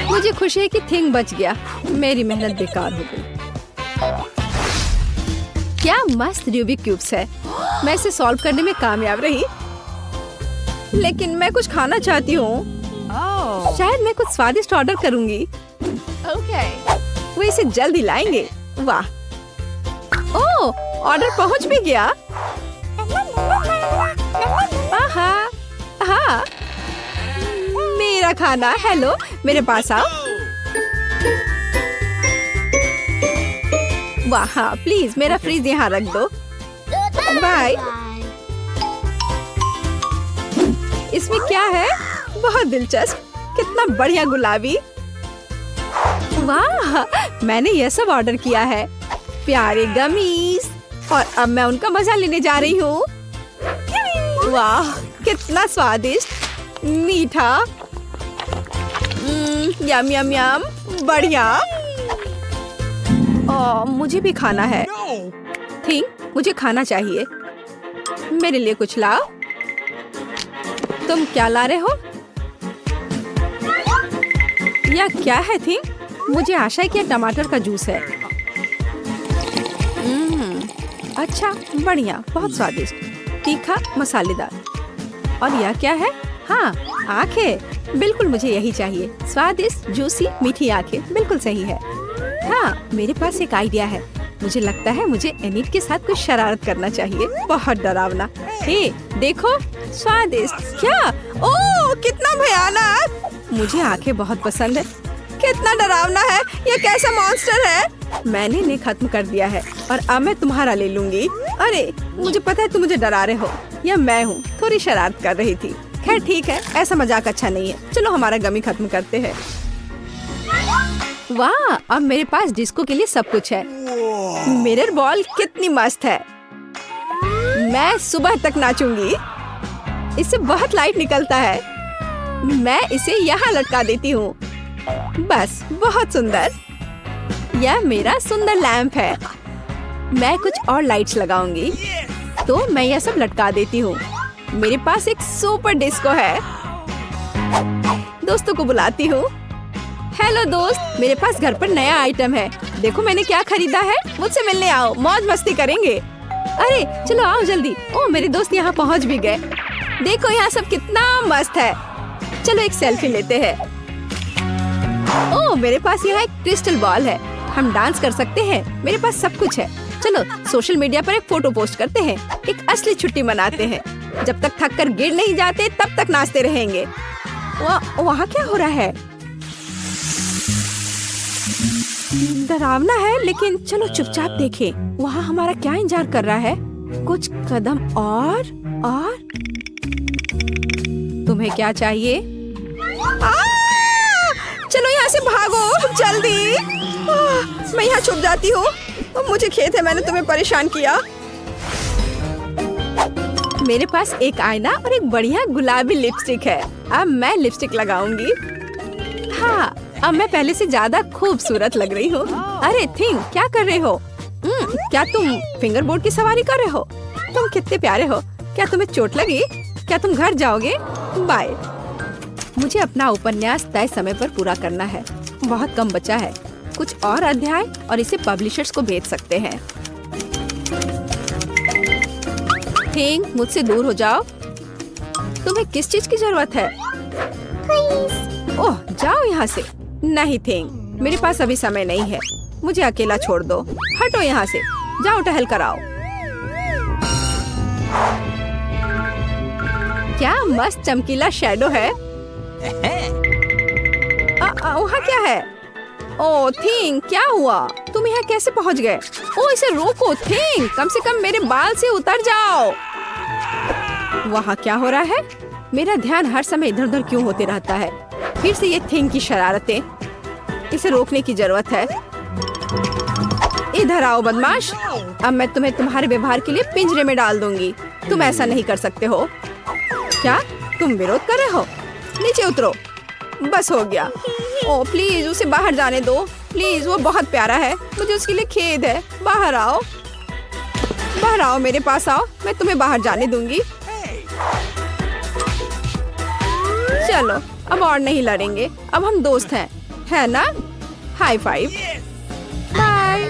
मुझे खुशी है कि थिंग बच गया। मेरी मेहनत बेकार हो गई। क्या मस्त रूबिक क्यूब्स है। मैं इसे सॉल्व करने में कामयाब रही। लेकिन मैं कुछ खाना चाहती हूँ। शायद मैं कुछ स्वादिष्ट ऑर्डर करूंगी। वो इसे जल्दी लाएंगे। वाह, ओह, ऑर्डर पहुंच भी गया। आहा, हाँ, मेरा खाना। हेलो, मेरे पास आओ। वाह, हाँ, प्लीज मेरा फ्रिज यहाँ रख दो। बाय। इसमें क्या है? बहुत दिलचस्प। कितना बढ़िया गुलाबी। वाह, मैंने यह सब ऑर्डर किया है। प्यारे गमीज। और अब मैं उनका मजा लेने जा रही हूँ। वाह, कितना स्वादिष्ट, मीठा। यम यम यम, बढ़िया। मुझे भी खाना है। थिंग, मुझे खाना चाहिए। मेरे लिए कुछ लाओ। तुम क्या ला रहे हो? यह क्या है थिंग? मुझे आशा है कि यह टमाटर का जूस है। अच्छा, बढ़िया, बहुत स्वादिष्ट, तीखा, मसालेदार। और यह क्या है? हाँ, आंखें। बिल्कुल मुझे यही चाहिए। स्वादिष्ट, जूसी, मीठी आंखें, बिल्कुल सही है। हाँ, मेरे पास एक आइडिया है। मुझे लगता है मुझे एनिट के साथ कुछ शरारत करना चाहिए। बहुत डरावना। हे, देखो, स्वादिष्ट। क्या? ओह, कितना भयानक। मुझे आंखें बहुत पसंद है। कितना डरावना है। यह कैसा मॉन्स्टर है? मैंने इन्हें खत्म कर दिया है और अब मैं तुम्हारा ले लूंगी। अरे, मुझे पता है तुम मुझे डरा रहे हो। यह मैं हूँ, थोड़ी शरारत कर रही थी। खैर ठीक है, ऐसा मजाक अच्छा नहीं है। चलो हमारा गमी खत्म करते हैं। वाह, अब मेरे पास डिस्को के लिए सब कुछ है। मिरर बॉल कितनी मस्त है। मैं सुबह तक नाचूंगी। इससे बहुत लाइट निकलता है। मैं इसे यहाँ लटका देती हूँ। बस, बहुत सुंदर। यह मेरा सुंदर लैंप है। मैं कुछ और लाइट्स लगाऊंगी। तो मैं यह सब लटका देती हूँ। मेरे पास एक सुपर डिस्को है। दोस्तों को बुलाती हूँ। हेलो दोस्त, मेरे पास घर पर नया आइटम है। देखो मैंने क्या खरीदा है। मुझसे मिलने आओ, मौज मस्ती करेंगे। अरे चलो आओ जल्दी। ओह, मेरे दोस्त यहाँ पहुँच भी गए। देखो यहाँ सब कितना मस्त है। चलो एक सेल्फी लेते हैं। ओह, मेरे पास यहाँ एक क्रिस्टल बॉल है। हम डांस कर सकते हैं। मेरे पास सब कुछ है। चलो सोशल मीडिया पर एक फोटो पोस्ट करते हैं। एक असली छुट्टी मनाते हैं। जब तक थक कर गिर नहीं जाते तब तक नाचते रहेंगे। वहाँ क्या हो रहा है? डरावना है, लेकिन चलो चुपचाप देखें। वहाँ हमारा क्या इंतजार कर रहा है? कुछ कदम और तुम्हें क्या चाहिए? चलो यहाँ से भागो जल्दी। मैं यहाँ छुप जाती हूँ। मुझे खेद है मैंने तुम्हें परेशान किया। मेरे पास एक आईना और एक बढ़िया गुलाबी लिपस्टिक है। अब मैं लिपस्टिक लगाऊंगी। हाँ, अब मैं पहले से ज्यादा खूबसूरत लग रही हूँ। अरे थिंग, क्या कर रहे हो? क्या तुम फिंगर बोर्ड की सवारी कर रहे हो? तुम कितने प्यारे हो। क्या तुम्हें चोट लगी? क्या तुम घर जाओगे? बाय। मुझे अपना उपन्यास तय समय पर पूरा करना है। बहुत कम बचा है। कुछ और अध्याय और इसे पब्लिशर्स को भेज सकते हैं। थिंग, मुझसे दूर हो जाओ। तुम्हें किस चीज की जरूरत है? ओह, जाओ यहाँ से। नहीं थिंग, मेरे पास अभी समय नहीं है। मुझे अकेला छोड़ दो। हटो यहाँ से। जाओ टहल कर आओ। क्या मस्त चमकीला शैडो है। वहाँ क्या है? ओह थिंग, क्या हुआ? तुम यहाँ कैसे पहुँच गए? ओह, इसे रोको थिंग, कम से कम मेरे बाल से उतर जाओ। वहाँ क्या हो रहा है? मेरा ध्यान हर समय इधर उधर क्यों होते रहता है? फिर से ये थिंग की शरारतें। इसे रोकने की जरूरत है। इधर आओ बदमाश। अब मैं तुम्हें तुम्हारे व्यवहार के लिए पिंजरे में डाल दूंगी। तुम ऐसा नहीं कर सकते हो। क्या तुम विरोध कर रहे हो? नीचे उतरो। बस हो गया। ओह प्लीज, उसे बाहर जाने दो प्लीज। वो बहुत प्यारा है। मुझे उसके लिए खेद है। बाहर आओ, बाहर आओ, मेरे पास आओ। मैं तुम्हें बाहर जाने दूंगी। चलो अब और नहीं लड़ेंगे, अब हम दोस्त हैं, है ना? High five. बाय।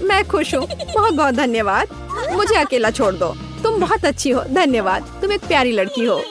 मैं खुश हूँ, बहुत बहुत धन्यवाद। मुझे अकेला छोड़ दो, तुम बहुत अच्छी हो, धन्यवाद, तुम एक प्यारी लड़की हो।